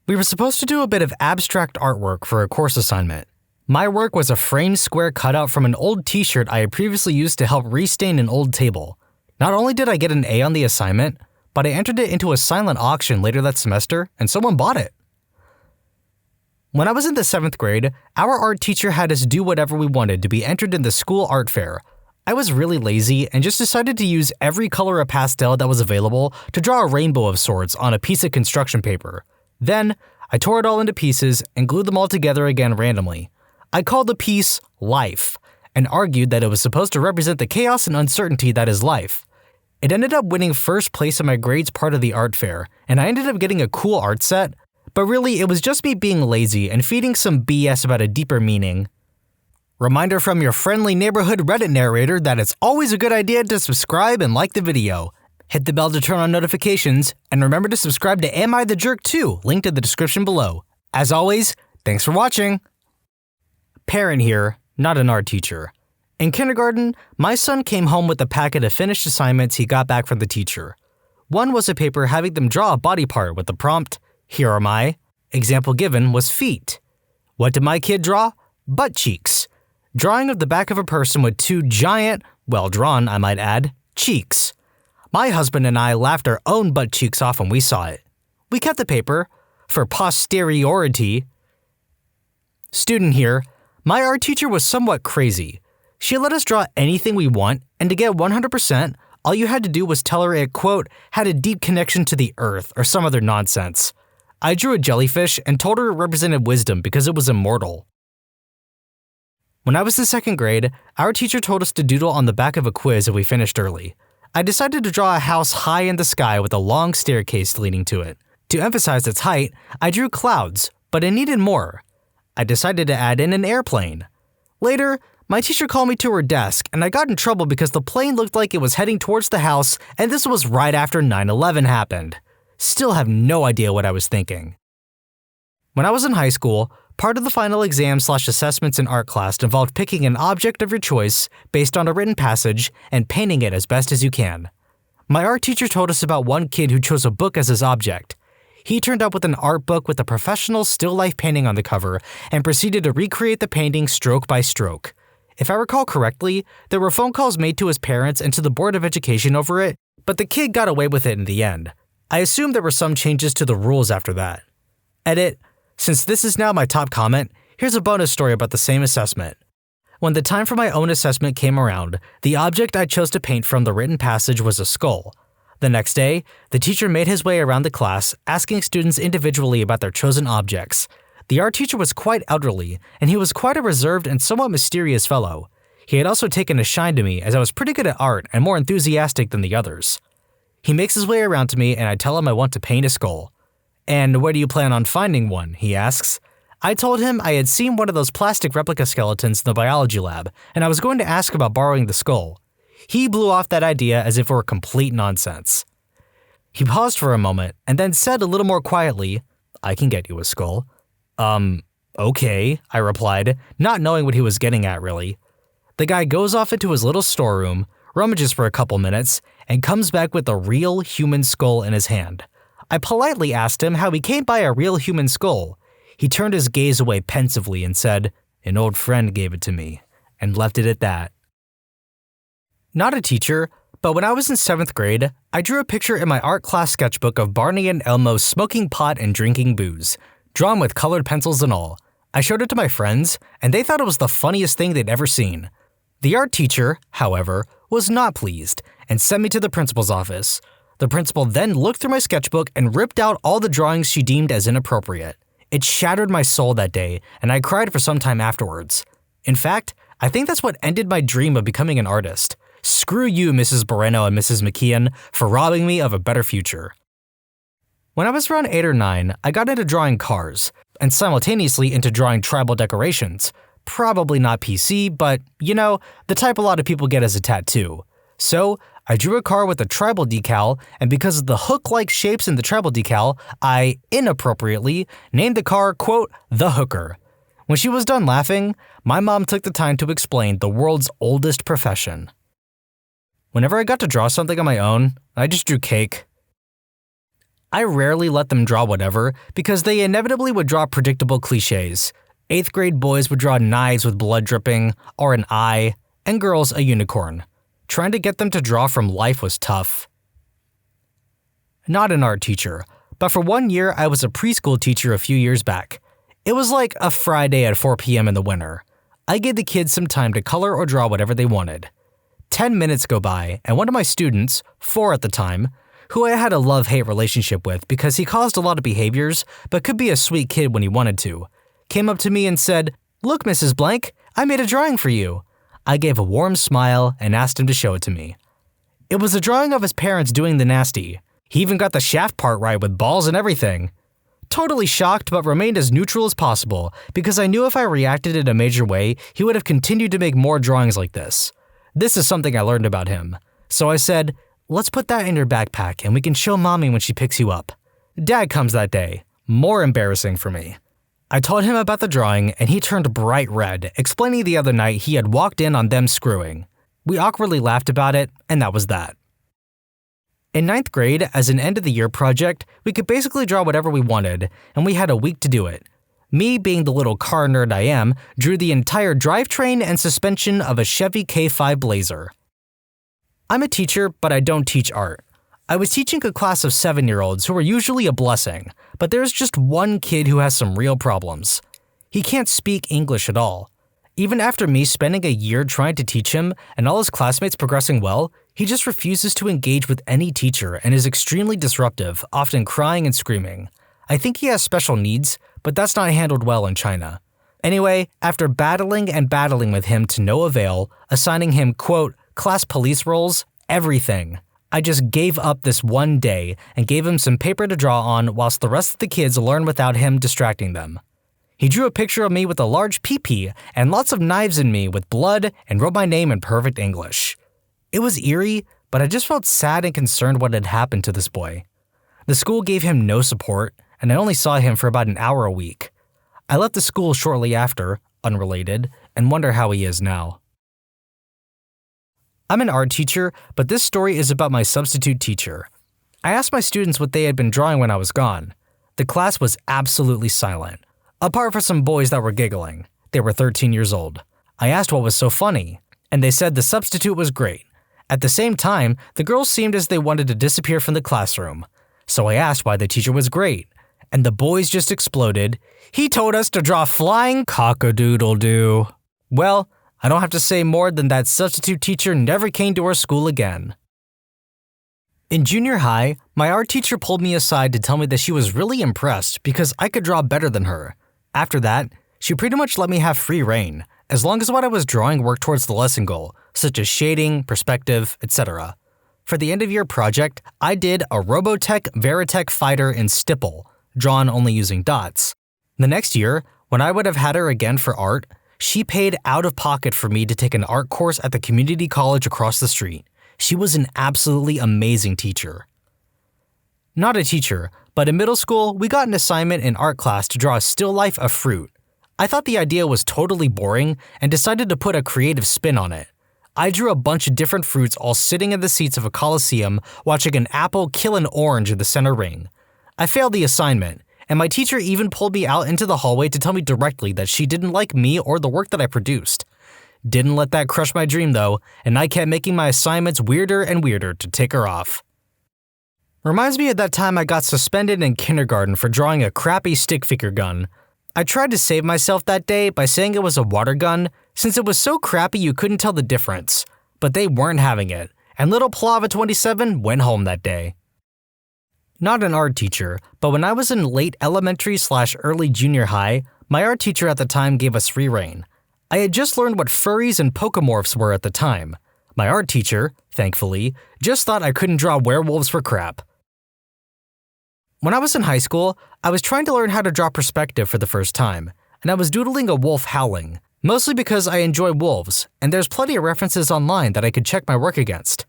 We were supposed to do a bit of abstract artwork for a course assignment. My work was a framed square cutout from an old t-shirt I had previously used to help restain an old table. Not only did I get an A on the assignment, but I entered it into a silent auction later that semester, and someone bought it. When I was in the 7th grade, our art teacher had us do whatever we wanted to be entered in the school art fair. I was really lazy and just decided to use every color of pastel that was available to draw a rainbow of sorts on a piece of construction paper. Then, I tore it all into pieces and glued them all together again randomly. I called the piece Life, and argued that it was supposed to represent the chaos and uncertainty that is life. It ended up winning first place in my grades part of the art fair, and I ended up getting a cool art set, but really it was just me being lazy and feeding some BS about a deeper meaning. Reminder from your friendly neighborhood Reddit narrator that it's always a good idea to subscribe and like the video. Hit the bell to turn on notifications, and remember to subscribe to AmITheA too, linked in the description below. As always, thanks for watching. Parent here, not an art teacher. In kindergarten, my son came home with a packet of finished assignments he got back from the teacher. One was a paper having them draw a body part with the prompt, "Here are my." Example given was feet. What did my kid draw? Butt cheeks. Drawing of the back of a person with 2 giant, well drawn I might add, cheeks. My husband and I laughed our own butt cheeks off when we saw it. We kept the paper, for posteriority. Student here, my art teacher was somewhat crazy. She let us draw anything we want, and to get 100%, all you had to do was tell her it, quote, had a deep connection to the earth or some other nonsense. I drew a jellyfish and told her it represented wisdom because it was immortal. When I was in 2nd grade, our teacher told us to doodle on the back of a quiz if we finished early. I decided to draw a house high in the sky with a long staircase leading to it. To emphasize its height, I drew clouds, but it needed more. I decided to add in an airplane. Later, My teacher called me to her desk, and I got in trouble because the plane looked like it was heading towards the house, and this was right after 9/11 happened. Still have no idea what I was thinking. When I was in high school, part of the final exam/assessments in art class involved picking an object of your choice based on a written passage and painting it as best as you can. My art teacher told us about one kid who chose a book as his object. He turned up with an art book with a professional still life painting on the cover and proceeded to recreate the painting stroke by stroke. If I recall correctly, there were phone calls made to his parents and to the Board of Education over it, but the kid got away with it in the end. I assume there were some changes to the rules after that. Edit. Since this is now my top comment, here's a bonus story about the same assessment. When the time for my own assessment came around, the object I chose to paint from the written passage was a skull. The next day, the teacher made his way around the class, asking students individually about their chosen objects. The art teacher was quite elderly, and he was quite a reserved and somewhat mysterious fellow. He had also taken a shine to me as I was pretty good at art and more enthusiastic than the others. He makes his way around to me and I tell him I want to paint a skull. "And where do you plan on finding one?" he asks. I told him I had seen one of those plastic replica skeletons in the biology lab, and I was going to ask about borrowing the skull. He blew off that idea as if it were complete nonsense. He paused for a moment and then said a little more quietly, "I can get you a skull." Okay, I replied, not knowing what he was getting at really. The guy goes off into his little storeroom, rummages for a couple minutes, and comes back with a real human skull in his hand. I politely asked him how he came by a real human skull. He turned his gaze away pensively and said, "An old friend gave it to me," and left it at that. Not a teacher, but when I was in 7th grade, I drew a picture in my art class sketchbook of Barney and Elmo smoking pot and drinking booze, drawn with colored pencils and all. I showed it to my friends, and they thought it was the funniest thing they'd ever seen. The art teacher, however, was not pleased and sent me to the principal's office. The principal then looked through my sketchbook and ripped out all the drawings she deemed as inappropriate. It shattered my soul that day, and I cried for some time afterwards. In fact, I think that's what ended my dream of becoming an artist. Screw you, Mrs. Moreno and Mrs. McKeon, for robbing me of a better future. When I was around 8 or 9, I got into drawing cars, and simultaneously into drawing tribal decorations. Probably not PC, but, you know, the type a lot of people get as a tattoo. So, I drew a car with a tribal decal, and because of the hook-like shapes in the tribal decal, I, inappropriately, named the car, quote, the Hooker. When she was done laughing, my mom took the time to explain the world's oldest profession. Whenever I got to draw something on my own, I just drew cake. I rarely let them draw whatever because they inevitably would draw predictable cliches. 8th grade boys would draw knives with blood dripping, or an eye, and girls a unicorn. Trying to get them to draw from life was tough. Not an art teacher, but for 1 year I was a preschool teacher a few years back. It was like a Friday at 4 p.m. in the winter. I gave the kids some time to color or draw whatever they wanted. 10 minutes go by, and one of my students, 4 at the time, who I had a love-hate relationship with because he caused a lot of behaviors but could be a sweet kid when he wanted to, came up to me and said, "Look, Mrs. Blank, I made a drawing for you." I gave a warm smile and asked him to show it to me. It was a drawing of his parents doing the nasty. He even got the shaft part right with balls and everything. Totally shocked but remained as neutral as possible because I knew if I reacted in a major way, he would have continued to make more drawings like this. This is something I learned about him. So I said, "Let's put that in your backpack and we can show mommy when she picks you up." Dad comes that day. More embarrassing for me. I told him about the drawing and he turned bright red, explaining the other night he had walked in on them screwing. We awkwardly laughed about it, and that was that. In 9th grade, as an end-of-the-year project, we could basically draw whatever we wanted, and we had a week to do it. Me, being the little car nerd I am, drew the entire drivetrain and suspension of a Chevy K5 Blazer. I'm a teacher, but I don't teach art. I was teaching a class of 7-year-olds who are usually a blessing, but there's just one kid who has some real problems. He can't speak English at all. Even after me spending a year trying to teach him and all his classmates progressing well, he just refuses to engage with any teacher and is extremely disruptive, often crying and screaming. I think he has special needs, but that's not handled well in China. Anyway, after battling and battling with him to no avail, assigning him, quote, class police roles, everything, I just gave up this one day and gave him some paper to draw on whilst the rest of the kids learn without him distracting them. He drew a picture of me with a large pee-pee and lots of knives in me with blood and wrote my name in perfect English. It was eerie, but I just felt sad and concerned what had happened to this boy. The school gave him no support, and I only saw him for about an hour a week. I left the school shortly after, unrelated, and wonder how he is now. I'm an art teacher, but this story is about my substitute teacher. I asked my students what they had been drawing when I was gone. The class was absolutely silent, apart from some boys that were giggling. They were 13 years old. I asked what was so funny, and they said the substitute was great. At the same time, the girls seemed as they wanted to disappear from the classroom. So I asked why the teacher was great, and the boys just exploded. He told us to draw flying cock-a-doodle-doo. Well, I don't have to say more than that substitute teacher never came to our school again. In junior high, my art teacher pulled me aside to tell me that she was really impressed because I could draw better than her. After that, she pretty much let me have free reign, as long as what I was drawing worked towards the lesson goal, such as shading, perspective, etc. For the end-of-year project, I did a Robotech Veritech fighter in stipple, drawn only using dots. The next year, when I would have had her again for art, she paid out of pocket for me to take an art course at the community college across the street. She was an absolutely amazing teacher. Not a teacher, but in middle school, we got an assignment in art class to draw a still life of fruit. I thought the idea was totally boring and decided to put a creative spin on it. I drew a bunch of different fruits all sitting in the seats of a coliseum watching an apple kill an orange in the center ring. I failed the assignment, and my teacher even pulled me out into the hallway to tell me directly that she didn't like me or the work that I produced. Didn't let that crush my dream though, and I kept making my assignments weirder and weirder to tick her off. Reminds me of that time I got suspended in kindergarten for drawing a crappy stick figure gun. I tried to save myself that day by saying it was a water gun, since it was so crappy you couldn't tell the difference. But they weren't having it, and little Plava 27 went home that day. Not an art teacher, but when I was in late elementary/early junior high, my art teacher at the time gave us free reign. I had just learned what furries and pokemorphs were at the time. My art teacher, thankfully, just thought I couldn't draw werewolves for crap. When I was in high school, I was trying to learn how to draw perspective for the first time, and I was doodling a wolf howling, mostly because I enjoy wolves, and there's plenty of references online that I could check my work against.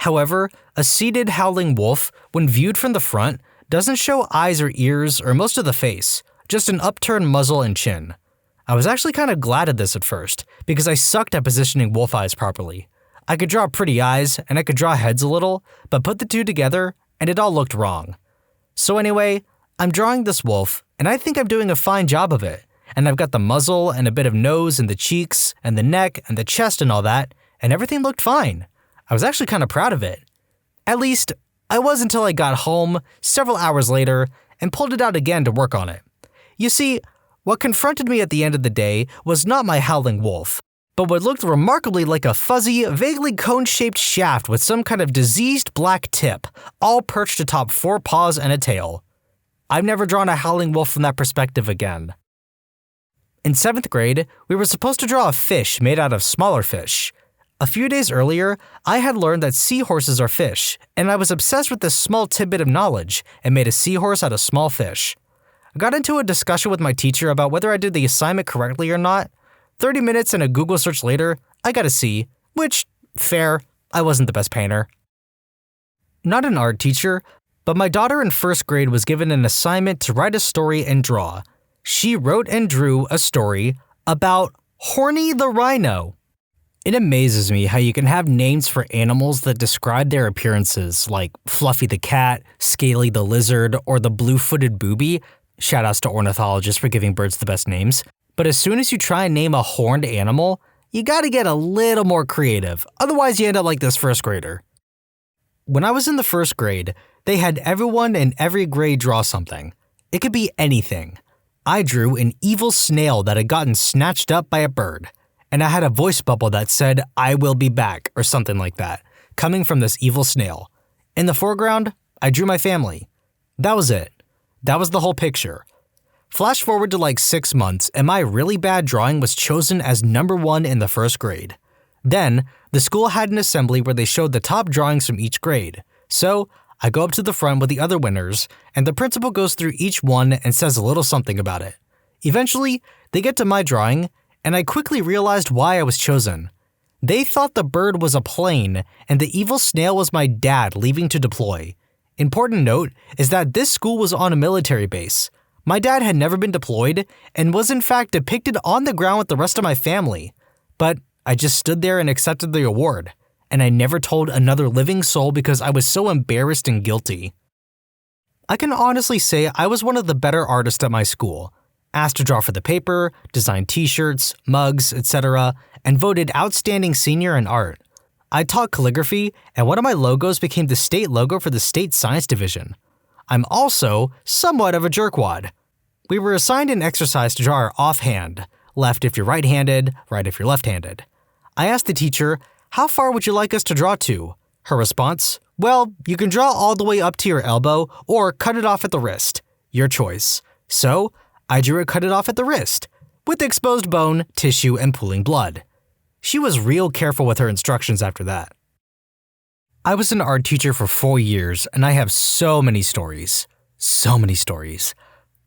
However, a seated howling wolf, when viewed from the front, doesn't show eyes or ears or most of the face, just an upturned muzzle and chin. I was actually kind of glad at this at first, because I sucked at positioning wolf eyes properly. I could draw pretty eyes, and I could draw heads a little, but put the two together, and it all looked wrong. So anyway, I'm drawing this wolf, and I think I'm doing a fine job of it, and I've got the muzzle and a bit of nose and the cheeks and the neck and the chest and all that, and everything looked fine. I was actually kind of proud of it. At least, I was until I got home several hours later and pulled it out again to work on it. You see, what confronted me at the end of the day was not my howling wolf, but what looked remarkably like a fuzzy, vaguely cone-shaped shaft with some kind of diseased black tip, all perched atop 4 paws and a tail. I've never drawn a howling wolf from that perspective again. In 7th grade, we were supposed to draw a fish made out of smaller fish. A few days earlier, I had learned that seahorses are fish, and I was obsessed with this small tidbit of knowledge and made a seahorse out of small fish. I got into a discussion with my teacher about whether I did the assignment correctly or not. 30 minutes and a Google search later, I got a C, which, fair, I wasn't the best painter. Not an art teacher, but my daughter in 1st grade was given an assignment to write a story and draw. She wrote and drew a story about Horny the Rhino. It amazes me how you can have names for animals that describe their appearances, like Fluffy the cat, Scaly the lizard, or the blue-footed booby. Shoutouts to ornithologists for giving birds the best names. But as soon as you try and name a horned animal, you gotta get a little more creative, otherwise you end up like this 1st grader. When I was in the 1st grade, they had everyone in every grade draw something. It could be anything. I drew an evil snail that had gotten snatched up by a bird. And I had a voice bubble that said, "I will be back," or something like that, coming from this evil snail. In the foreground, I drew my family. That was it. That was the whole picture. Flash forward to like 6 months, and my really bad drawing was chosen as number 1 in the 1st grade. Then, the school had an assembly where they showed the top drawings from each grade. So, I go up to the front with the other winners, and the principal goes through each one and says a little something about it. Eventually, they get to my drawing, and I quickly realized why I was chosen. They thought the bird was a plane, and the evil snail was my dad leaving to deploy. Important note is that this school was on a military base. My dad had never been deployed, and was in fact depicted on the ground with the rest of my family. But I just stood there and accepted the award, and I never told another living soul because I was so embarrassed and guilty. I can honestly say I was one of the better artists at my school. Asked to draw for the paper, design t-shirts, mugs, etc., and voted outstanding senior in art. I taught calligraphy, and one of my logos became the state logo for the state science division. I'm also somewhat of a jerkwad. We were assigned an exercise to draw our offhand, left if you're right-handed, right if you're left-handed. I asked the teacher, "How far would you like us to draw to?" Her response, "Well, you can draw all the way up to your elbow or cut it off at the wrist. Your choice." So, I drew it cut it off at the wrist, with exposed bone, tissue, and pooling blood. She was real careful with her instructions after that. I was an art teacher for 4 years, and I have so many stories. So many stories.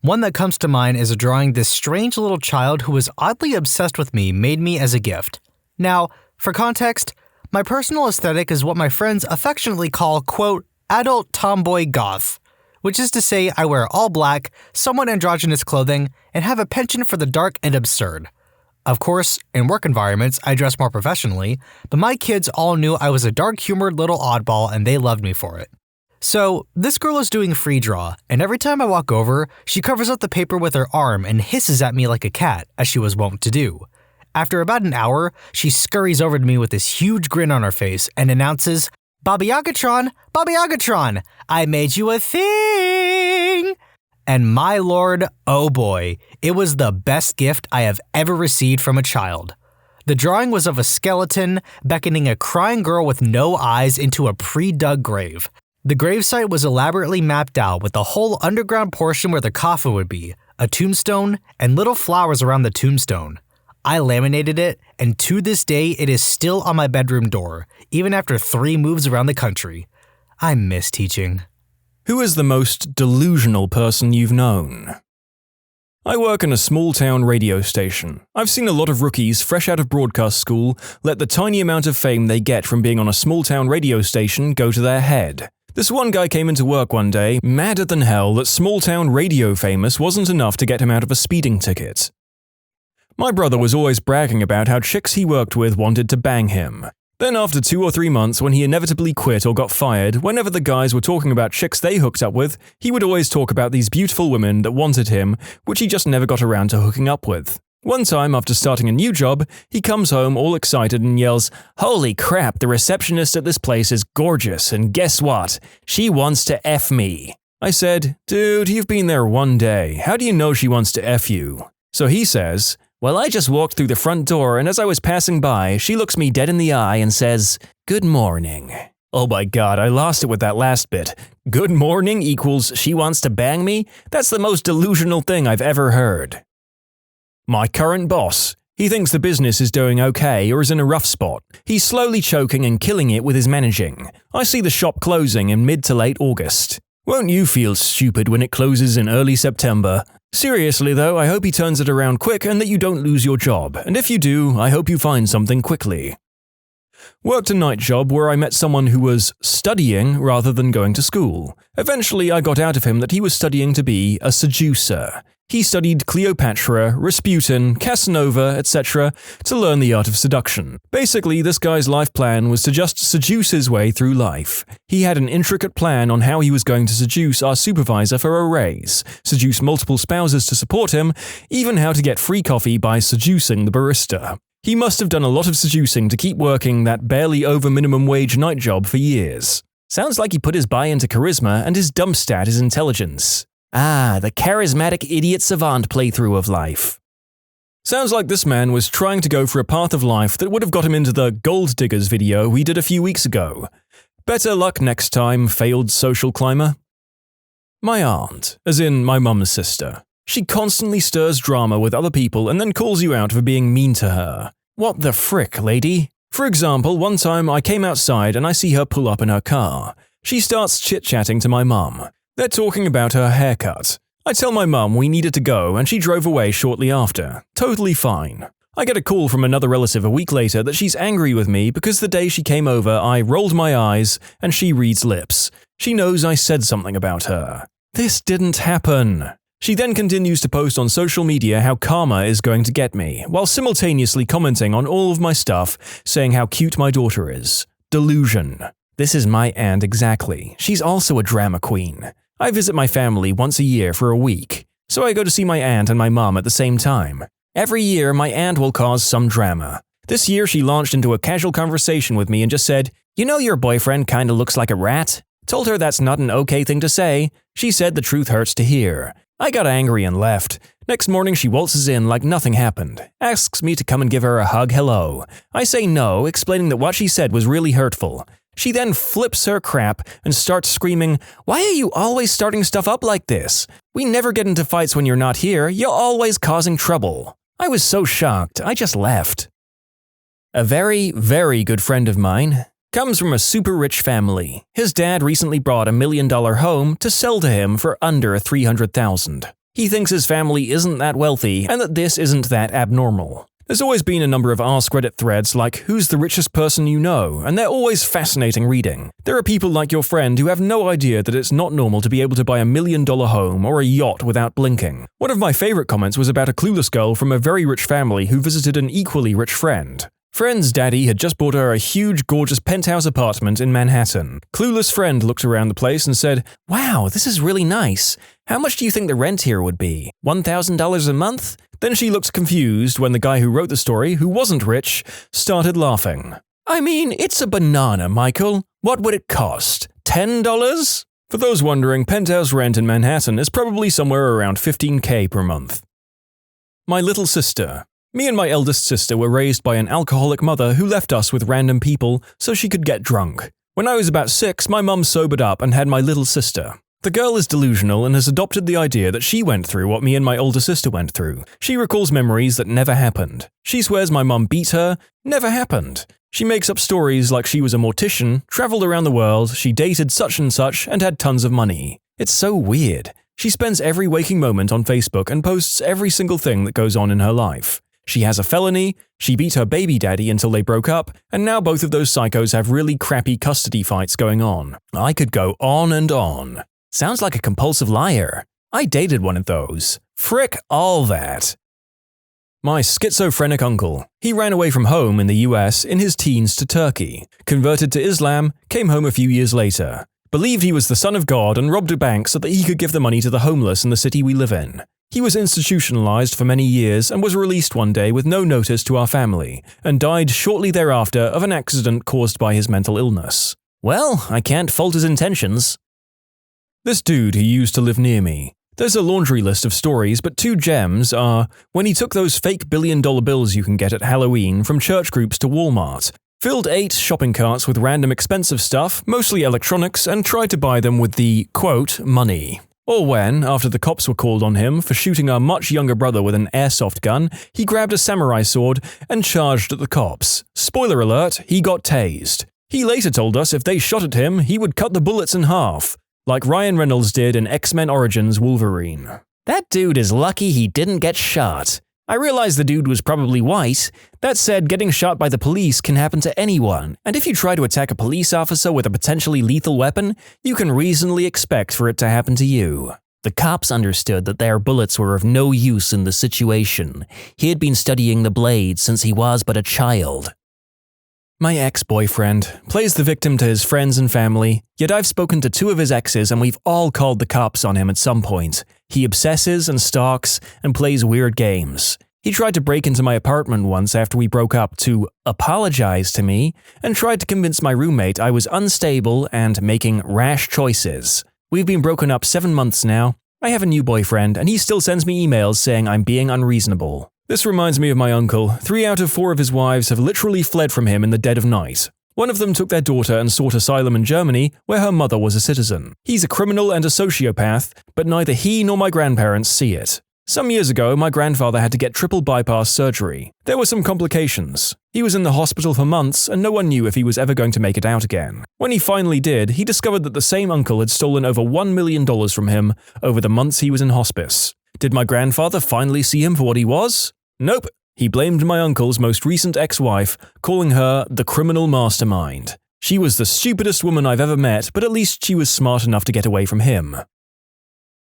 One that comes to mind is a drawing this strange little child who was oddly obsessed with me made me as a gift. Now, for context, my personal aesthetic is what my friends affectionately call, quote, adult tomboy goth, which is to say I wear all black, somewhat androgynous clothing, and have a penchant for the dark and absurd. Of course, in work environments, I dress more professionally, but my kids all knew I was a dark-humored little oddball and they loved me for it. So, this girl is doing free draw, and every time I walk over, she covers up the paper with her arm and hisses at me like a cat, as she was wont to do. After about an hour, she scurries over to me with this huge grin on her face and announces, Baba Yagatron, I made you a thing! And my lord, oh boy, it was the best gift I have ever received from a child. The drawing was of a skeleton beckoning a crying girl with no eyes into a pre-dug grave. The gravesite was elaborately mapped out with the whole underground portion where the coffin would be, a tombstone, and little flowers around the tombstone. I laminated it, and to this day it is still on my bedroom door, even after 3 moves around the country. I miss teaching. Who is the most delusional person you've known? I work in a small-town radio station. I've seen a lot of rookies fresh out of broadcast school let the tiny amount of fame they get from being on a small-town radio station go to their head. This one guy came into work one day, madder than hell that small-town radio famous wasn't enough to get him out of a speeding ticket. My brother was always bragging about how chicks he worked with wanted to bang him. Then after 2 or 3 months, when he inevitably quit or got fired, whenever the guys were talking about chicks they hooked up with, he would always talk about these beautiful women that wanted him, which he just never got around to hooking up with. One time, after starting a new job, he comes home all excited and yells, "Holy crap, the receptionist at this place is gorgeous, and guess what? She wants to F me." I said, "Dude, you've been there 1 day. How do you know she wants to F you?" So he says, "Well, I just walked through the front door, and as I was passing by, she looks me dead in the eye and says, 'Good morning.'" Oh my god, I lost it with that last bit. Good morning equals she wants to bang me? That's the most delusional thing I've ever heard. My current boss. He thinks the business is doing okay or is in a rough spot. He's slowly choking and killing it with his managing. I see the shop closing in mid to late August. Won't you feel stupid when it closes in early September? Seriously though, I hope he turns it around quick and that you don't lose your job, and if you do, I hope you find something quickly. Worked a night job where I met someone who was studying rather than going to school. Eventually I got out of him that he was studying to be a seducer. He studied Cleopatra, Rasputin, Casanova, etc. to learn the art of seduction. Basically, this guy's life plan was to just seduce his way through life. He had an intricate plan on how he was going to seduce our supervisor for a raise, seduce multiple spouses to support him, even how to get free coffee by seducing the barista. He must have done a lot of seducing to keep working that barely over minimum wage night job for years. Sounds like he put his buy into charisma and his dump stat is intelligence. Ah, the charismatic idiot savant playthrough of life. Sounds like this man was trying to go for a path of life that would have got him into the Gold Diggers video we did a few weeks ago. Better luck next time, failed social climber. My aunt, as in my mum's sister. She constantly stirs drama with other people and then calls you out for being mean to her. What the frick, lady? For example, one time I came outside and I see her pull up in her car. She starts chit-chatting to my mum. They're talking about her haircut. I tell my mum we needed to go and she drove away shortly after. Totally fine. I get a call from another relative a week later that she's angry with me because the day she came over I rolled my eyes and she reads lips. She knows I said something about her. This didn't happen. She then continues to post on social media how karma is going to get me, while simultaneously commenting on all of my stuff, saying how cute my daughter is. Delusion. This is my aunt exactly. She's also a drama queen. I visit my family once a year for a week, so I go to see my aunt and my mom at the same time. Every year, my aunt will cause some drama. This year, she launched into a casual conversation with me and just said, "You know your boyfriend kinda looks like a rat?" Told her that's not an okay thing to say. She said the truth hurts to hear. I got angry and left. Next morning, she waltzes in like nothing happened. Asks me to come and give her a hug hello. I say no, explaining that what she said was really hurtful. She then flips her crap and starts screaming, "Why are you always starting stuff up like this? We never get into fights when you're not here. You're always causing trouble." I was so shocked, I just left. A very, very good friend of mine comes from a super rich family. His dad recently bought $1 million home to sell to him for under $300,000. He thinks his family isn't that wealthy and that this isn't that abnormal. There's always been a number of Ask Reddit threads like "Who's the richest person you know?" and they're always fascinating reading. There are people like your friend who have no idea that it's not normal to be able to buy $1 million home or a yacht without blinking. One of my favorite comments was about a clueless girl from a very rich family who visited an equally rich friend. Friend's daddy had just bought her a huge, gorgeous penthouse apartment in Manhattan. Clueless friend looked around the place and said, "Wow, this is really nice. How much do you think the rent here would be? $1,000 a month?" Then she looked confused when the guy who wrote the story, who wasn't rich, started laughing. "I mean, it's a banana, Michael. What would it cost? $10? For those wondering, penthouse rent in Manhattan is probably somewhere around $15K per month. My little sister. Me and my eldest sister were raised by an alcoholic mother who left us with random people so she could get drunk. When I was about 6, my mum sobered up and had my little sister. The girl is delusional and has adopted the idea that she went through what me and my older sister went through. She recalls memories that never happened. She swears my mum beat her. Never happened. She makes up stories like she was a mortician, traveled around the world, she dated such and such, and had tons of money. It's so weird. She spends every waking moment on Facebook and posts every single thing that goes on in her life. She has a felony, she beat her baby daddy until they broke up, and now both of those psychos have really crappy custody fights going on. I could go on and on. Sounds like a compulsive liar. I dated one of those. Frick all that. My schizophrenic uncle. He ran away from home in the US in his teens to Turkey, converted to Islam, came home a few years later, believed he was the son of God and robbed a bank so that he could give the money to the homeless in the city we live in. He was institutionalized for many years and was released one day with no notice to our family, and died shortly thereafter of an accident caused by his mental illness. Well, I can't fault his intentions. This dude who used to live near me. There's a laundry list of stories, but 2 gems are when he took those fake $1 billion bills you can get at Halloween from church groups to Walmart, filled 8 shopping carts with random expensive stuff, mostly electronics, and tried to buy them with the, quote, money. Or when, after the cops were called on him for shooting our much younger brother with an airsoft gun, he grabbed a samurai sword and charged at the cops. Spoiler alert, he got tased. He later told us if they shot at him, he would cut the bullets in half, like Ryan Reynolds did in X-Men Origins Wolverine. That dude is lucky he didn't get shot. I realize the dude was probably white. That said, getting shot by the police can happen to anyone, and if you try to attack a police officer with a potentially lethal weapon, you can reasonably expect for it to happen to you. The cops understood that their bullets were of no use in the situation. He had been studying the blade since he was but a child. My ex-boyfriend plays the victim to his friends and family, yet I've spoken to 2 of his exes and we've all called the cops on him at some point. He obsesses and stalks and plays weird games. He tried to break into my apartment once after we broke up to apologize to me and tried to convince my roommate I was unstable and making rash choices. We've been broken up 7 months now. I have a new boyfriend and he still sends me emails saying I'm being unreasonable. This reminds me of my uncle. 3 out of 4 of his wives have literally fled from him in the dead of night. One of them took their daughter and sought asylum in Germany, where her mother was a citizen. He's a criminal and a sociopath, but neither he nor my grandparents see it. Some years ago, my grandfather had to get triple bypass surgery. There were some complications. He was in the hospital for months, and no one knew if he was ever going to make it out again. When he finally did, he discovered that the same uncle had stolen over $1 million from him over the months he was in hospice. Did my grandfather finally see him for what he was? Nope. He blamed my uncle's most recent ex-wife, calling her the criminal mastermind. She was the stupidest woman I've ever met, but at least she was smart enough to get away from him.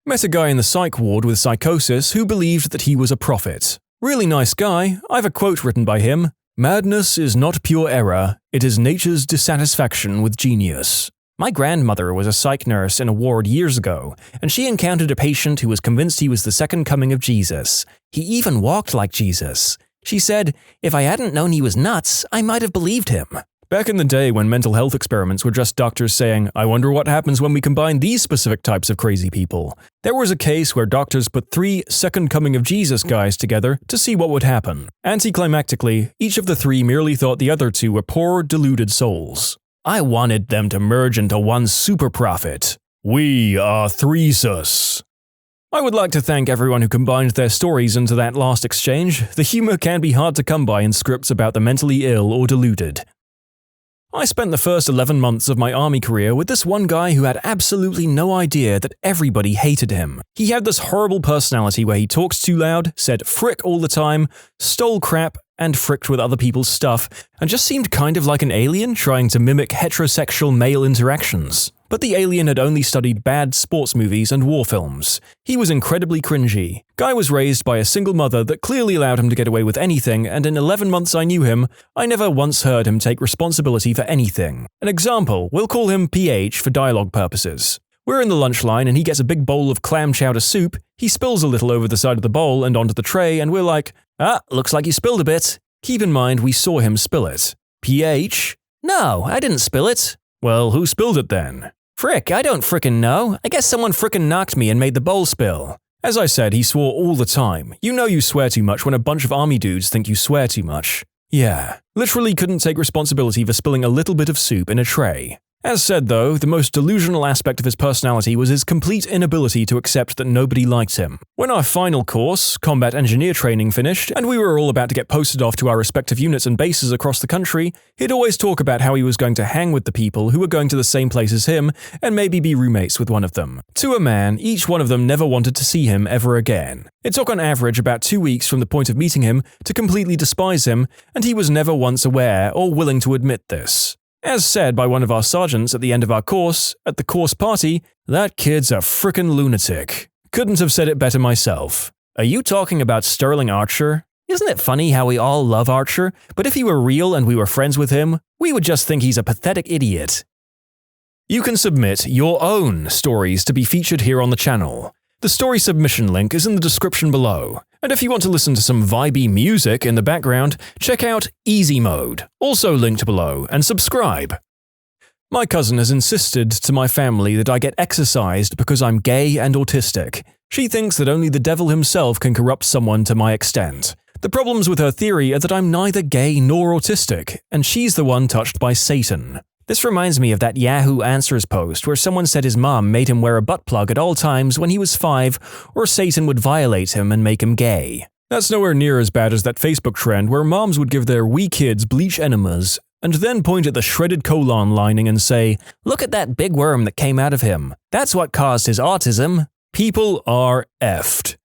Met a guy in the psych ward with psychosis who believed that he was a prophet. Really nice guy. I've a quote written by him. "Madness is not pure error, it is nature's dissatisfaction with genius." My grandmother was a psych nurse in a ward years ago, and she encountered a patient who was convinced he was the second coming of Jesus. He even walked like Jesus. She said, "If I hadn't known he was nuts, I might have believed him." Back in the day when mental health experiments were just doctors saying, "I wonder what happens when we combine these specific types of crazy people," there was a case where doctors put 3 second coming of Jesus guys together to see what would happen. Anticlimactically, each of the 3 merely thought the other 2 were poor, deluded souls. I wanted them to merge into one super prophet. We are Threesus. I would like to thank everyone who combined their stories into that last exchange. The humor can be hard to come by in scripts about the mentally ill or deluded. I spent the first 11 months of my army career with this one guy who had absolutely no idea that everybody hated him. He had this horrible personality where he talked too loud, said frick all the time, stole crap, and fricked with other people's stuff, and just seemed kind of like an alien trying to mimic heterosexual male interactions. But the alien had only studied bad sports movies and war films. He was incredibly cringy. Guy was raised by a single mother that clearly allowed him to get away with anything, and in 11 months I knew him, I never once heard him take responsibility for anything. An example, we'll call him PH for dialogue purposes. We're in the lunch line and he gets a big bowl of clam chowder soup, he spills a little over the side of the bowl and onto the tray, and we're like, looks like you spilled a bit. Keep in mind we saw him spill it. PH? No, I didn't spill it. Well, who spilled it then? Frick, I don't frickin' know. I guess someone frickin' knocked me and made the bowl spill. As I said, he swore all the time. You know you swear too much when a bunch of army dudes think you swear too much. Yeah, literally couldn't take responsibility for spilling a little bit of soup in a tray. As said though, the most delusional aspect of his personality was his complete inability to accept that nobody liked him. When our final course, combat engineer training, finished, and we were all about to get posted off to our respective units and bases across the country, he'd always talk about how he was going to hang with the people who were going to the same place as him, and maybe be roommates with one of them. To a man, each one of them never wanted to see him ever again. It took on average about 2 weeks from the point of meeting him to completely despise him, and he was never once aware or willing to admit this. As said by one of our sergeants at the end of our course, at the course party, that kid's a frickin' lunatic. Couldn't have said it better myself. Are you talking about Sterling Archer? Isn't it funny how we all love Archer, but if he were real and we were friends with him, we would just think he's a pathetic idiot. You can submit your own stories to be featured here on the channel. The story submission link is in the description below. And if you want to listen to some vibey music in the background, check out easymode, also linked below, and subscribe. My cousin has insisted to my family that I get exorcised because I'm gay and autistic. She thinks that only the devil himself can corrupt someone to my extent. The problems with her theory are that I'm neither gay nor autistic, and she's the one touched by Satan. This reminds me of that Yahoo Answers post where someone said his mom made him wear a butt plug at all times when he was 5, or Satan would violate him and make him gay. That's nowhere near as bad as that Facebook trend where moms would give their wee kids bleach enemas and then point at the shredded colon lining and say, "Look at that big worm that came out of him. That's what caused his autism." People are effed.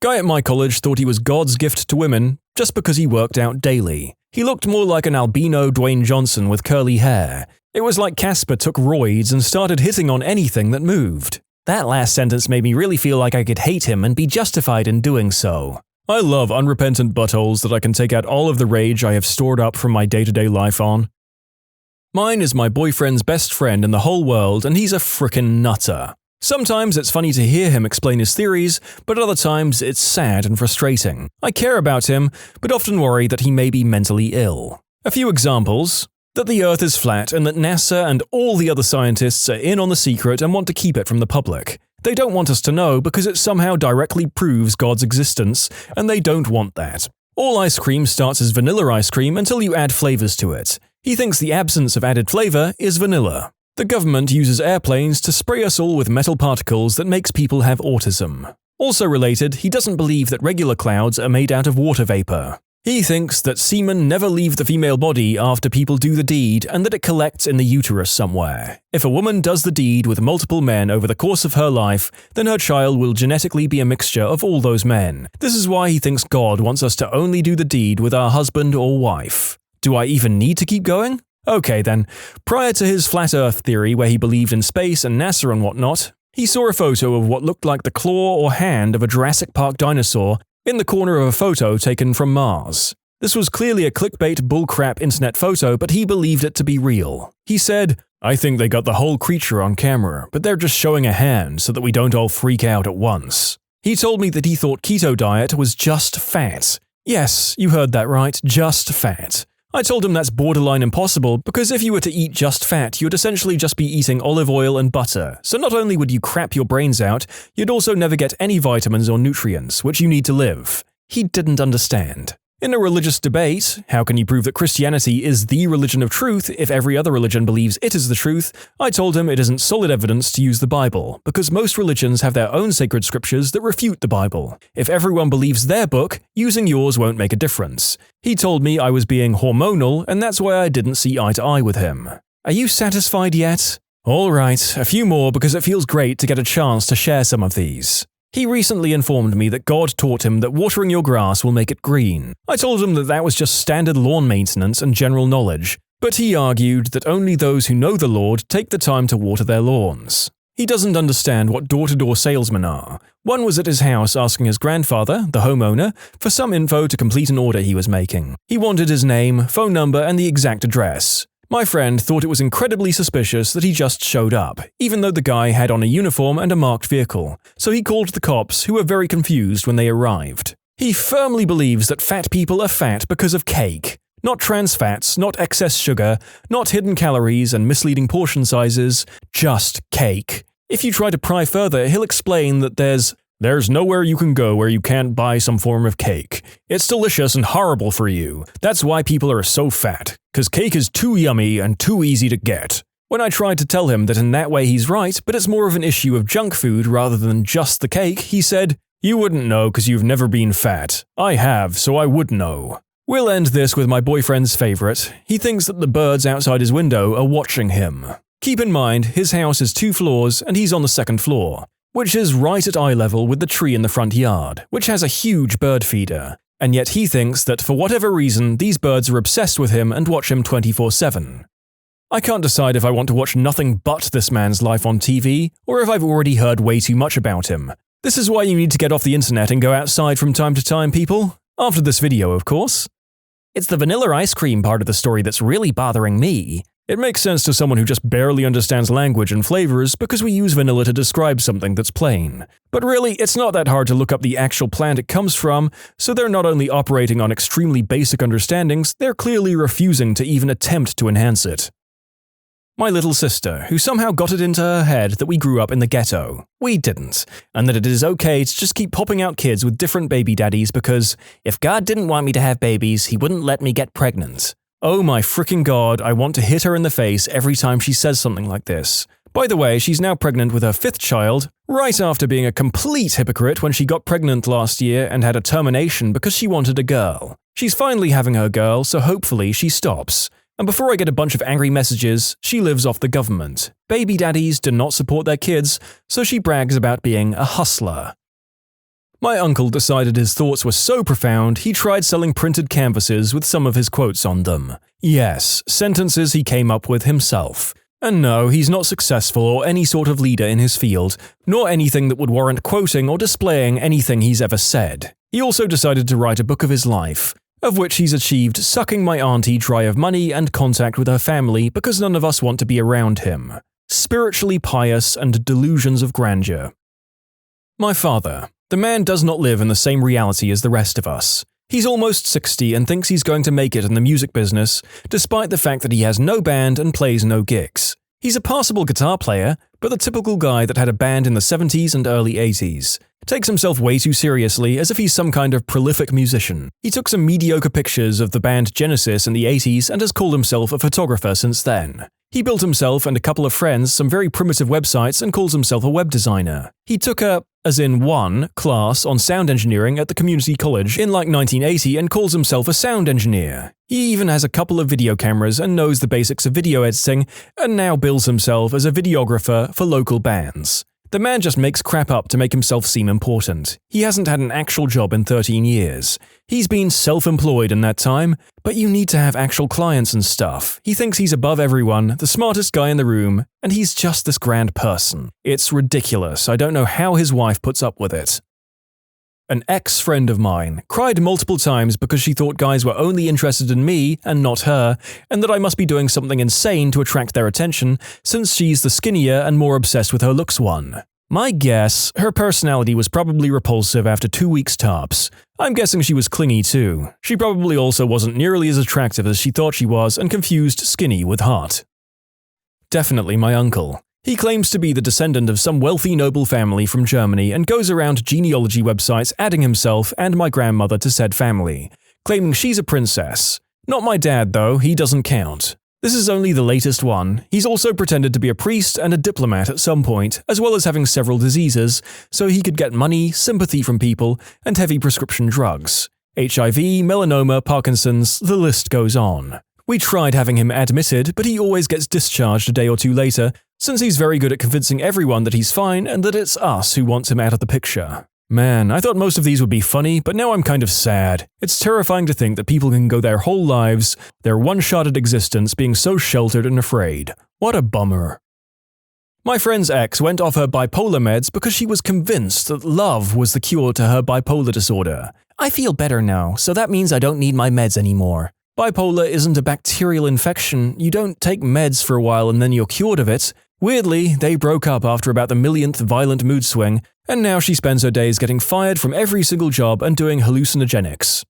Guy at my college thought he was God's gift to women just because he worked out daily. He looked more like an albino Dwayne Johnson with curly hair. It was like Casper took roids and started hitting on anything that moved. That last sentence made me really feel like I could hate him and be justified in doing so. I love unrepentant buttholes that I can take out all of the rage I have stored up from my day-to-day life on. Mine is my boyfriend's best friend in the whole world, and he's a frickin' nutter. Sometimes it's funny to hear him explain his theories, but other times it's sad and frustrating. I care about him, but often worry that he may be mentally ill. A few examples: that the Earth is flat and that NASA and all the other scientists are in on the secret and want to keep it from the public. They don't want us to know because it somehow directly proves God's existence, and they don't want that. All ice cream starts as vanilla ice cream until you add flavors to it. He thinks the absence of added flavor is vanilla. The government uses airplanes to spray us all with metal particles that makes people have autism. Also related, he doesn't believe that regular clouds are made out of water vapor. He thinks that semen never leave the female body after people do the deed and that it collects in the uterus somewhere. If a woman does the deed with multiple men over the course of her life, then her child will genetically be a mixture of all those men. This is why he thinks God wants us to only do the deed with our husband or wife. Do I even need to keep going? Okay then, prior to his flat earth theory where he believed in space and NASA and whatnot, he saw a photo of what looked like the claw or hand of a Jurassic Park dinosaur in the corner of a photo taken from Mars. This was clearly a clickbait bullcrap internet photo, but he believed it to be real. He said, "I think they got the whole creature on camera, but they're just showing a hand so that we don't all freak out at once." He told me that he thought keto diet was just fat. Yes, you heard that right, just fat. I told him that's borderline impossible because if you were to eat just fat, you'd essentially just be eating olive oil and butter, so not only would you crap your brains out, you'd also never get any vitamins or nutrients, which you need to live. He didn't understand. In a religious debate, how can you prove that Christianity is the religion of truth if every other religion believes it is the truth? I told him it isn't solid evidence to use the Bible, because most religions have their own sacred scriptures that refute the Bible. If everyone believes their book, using yours won't make a difference. He told me I was being hormonal, and that's why I didn't see eye to eye with him. Are you satisfied yet? Alright, a few more because it feels great to get a chance to share some of these. He recently informed me that God taught him that watering your grass will make it green. I told him that that was just standard lawn maintenance and general knowledge, but he argued that only those who know the Lord take the time to water their lawns. He doesn't understand what door-to-door salesmen are. One was at his house asking his grandfather, the homeowner, for some info to complete an order he was making. He wanted his name, phone number, and the exact address. My friend thought it was incredibly suspicious that he just showed up, even though the guy had on a uniform and a marked vehicle, so he called the cops, who were very confused when they arrived. He firmly believes that fat people are fat because of cake. Not trans fats, not excess sugar, not hidden calories and misleading portion sizes, just cake. If you try to pry further, he'll explain that there's nowhere you can go where you can't buy some form of cake. It's delicious and horrible for you. That's why people are so fat, because cake is too yummy and too easy to get. When I tried to tell him that in that way he's right, but it's more of an issue of junk food rather than just the cake, he said, "You wouldn't know because you've never been fat. I have, so I would know." We'll end this with my boyfriend's favorite. He thinks that the birds outside his window are watching him. Keep in mind, his house is 2 floors and he's on the 2nd floor, which is right at eye level with the tree in the front yard, which has a huge bird feeder. And yet he thinks that for whatever reason, these birds are obsessed with him and watch him 24/7. I can't decide if I want to watch nothing but this man's life on TV, or if I've already heard way too much about him. This is why you need to get off the internet and go outside from time to time, people. After this video, of course. It's the vanilla ice cream part of the story that's really bothering me. It makes sense to someone who just barely understands language and flavors because we use vanilla to describe something that's plain. But really, it's not that hard to look up the actual plant it comes from, so they're not only operating on extremely basic understandings, they're clearly refusing to even attempt to enhance it. My little sister, who somehow got it into her head that we grew up in the ghetto. We didn't, and that it is okay to just keep popping out kids with different baby daddies because if God didn't want me to have babies, he wouldn't let me get pregnant. Oh my freaking God, I want to hit her in the face every time she says something like this. By the way, she's now pregnant with her 5th child, right after being a complete hypocrite when she got pregnant last year and had a termination because she wanted a girl. She's finally having her girl, so hopefully she stops. And before I get a bunch of angry messages, she lives off the government. Baby daddies do not support their kids, so she brags about being a hustler. My uncle decided his thoughts were so profound, he tried selling printed canvases with some of his quotes on them. Yes, sentences he came up with himself. And no, he's not successful or any sort of leader in his field, nor anything that would warrant quoting or displaying anything he's ever said. He also decided to write a book of his life, of which he's achieved sucking my auntie dry of money and contact with her family because none of us want to be around him. Spiritually pious and delusions of grandeur. My father. The man does not live in the same reality as the rest of us. He's almost 60 and thinks he's going to make it in the music business, despite the fact that he has no band and plays no gigs. He's a passable guitar player, but the typical guy that had a band in the 70s and early 80s. Takes himself way too seriously as if he's some kind of prolific musician. He took some mediocre pictures of the band Genesis in the 80s and has called himself a photographer since then. He built himself and a couple of friends some very primitive websites and calls himself a web designer. He took a as in 1, class on sound engineering at the community college in like 1980 and calls himself a sound engineer. He even has a couple of video cameras and knows the basics of video editing and now bills himself as a videographer for local bands. The man just makes crap up to make himself seem important. He hasn't had an actual job in 13 years. He's been self-employed in that time, but you need to have actual clients and stuff. He thinks he's above everyone, the smartest guy in the room, and he's just this grand person. It's ridiculous. I don't know how his wife puts up with it. An ex-friend of mine cried multiple times because she thought guys were only interested in me and not her, and that I must be doing something insane to attract their attention since she's the skinnier and more obsessed with her looks one. My guess, her personality was probably repulsive after 2 weeks tops. I'm guessing she was clingy too. She probably also wasn't nearly as attractive as she thought she was and confused skinny with hot. Definitely my uncle. He claims to be the descendant of some wealthy noble family from Germany and goes around genealogy websites adding himself and my grandmother to said family, claiming she's a princess. Not my dad though, he doesn't count. This is only the latest one. He's also pretended to be a priest and a diplomat at some point, as well as having several diseases, so he could get money, sympathy from people, and heavy prescription drugs. HIV, melanoma, Parkinson's, the list goes on. We tried having him admitted, but he always gets discharged a day or two later, since he's very good at convincing everyone that he's fine and that it's us who wants him out of the picture. Man, I thought most of these would be funny, but now I'm kind of sad. It's terrifying to think that people can go their whole lives, their one-shot at existence, being so sheltered and afraid. What a bummer. My friend's ex went off her bipolar meds because she was convinced that love was the cure to her bipolar disorder. I feel better now, so that means I don't need my meds anymore. Bipolar isn't a bacterial infection. You don't take meds for a while and then you're cured of it. Weirdly, they broke up after about the millionth violent mood swing, and now she spends her days getting fired from every single job and doing hallucinogenics.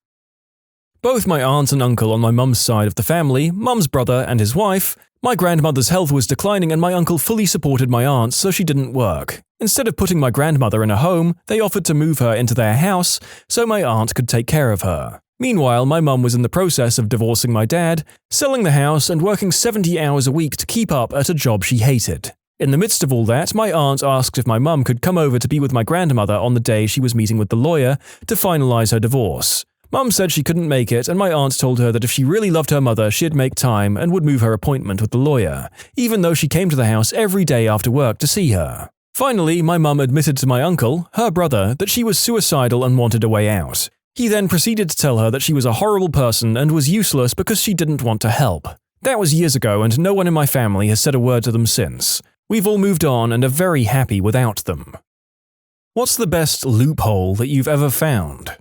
Both my aunt and uncle on my mum's side of the family, mum's brother and his wife, my grandmother's health was declining and my uncle fully supported my aunt so she didn't work. Instead of putting my grandmother in a home, they offered to move her into their house so my aunt could take care of her. Meanwhile, my mum was in the process of divorcing my dad, selling the house and working 70 hours a week to keep up at a job she hated. In the midst of all that, my aunt asked if my mum could come over to be with my grandmother on the day she was meeting with the lawyer to finalize her divorce. Mum said she couldn't make it, and my aunt told her that if she really loved her mother, she'd make time and would move her appointment with the lawyer, even though she came to the house every day after work to see her. Finally, my mum admitted to my uncle, her brother, that she was suicidal and wanted a way out. He then proceeded to tell her that she was a horrible person and was useless because she didn't want to help. That was years ago and no one in my family has said a word to them since. We've all moved on and are very happy without them. What's the best loophole that you've ever found?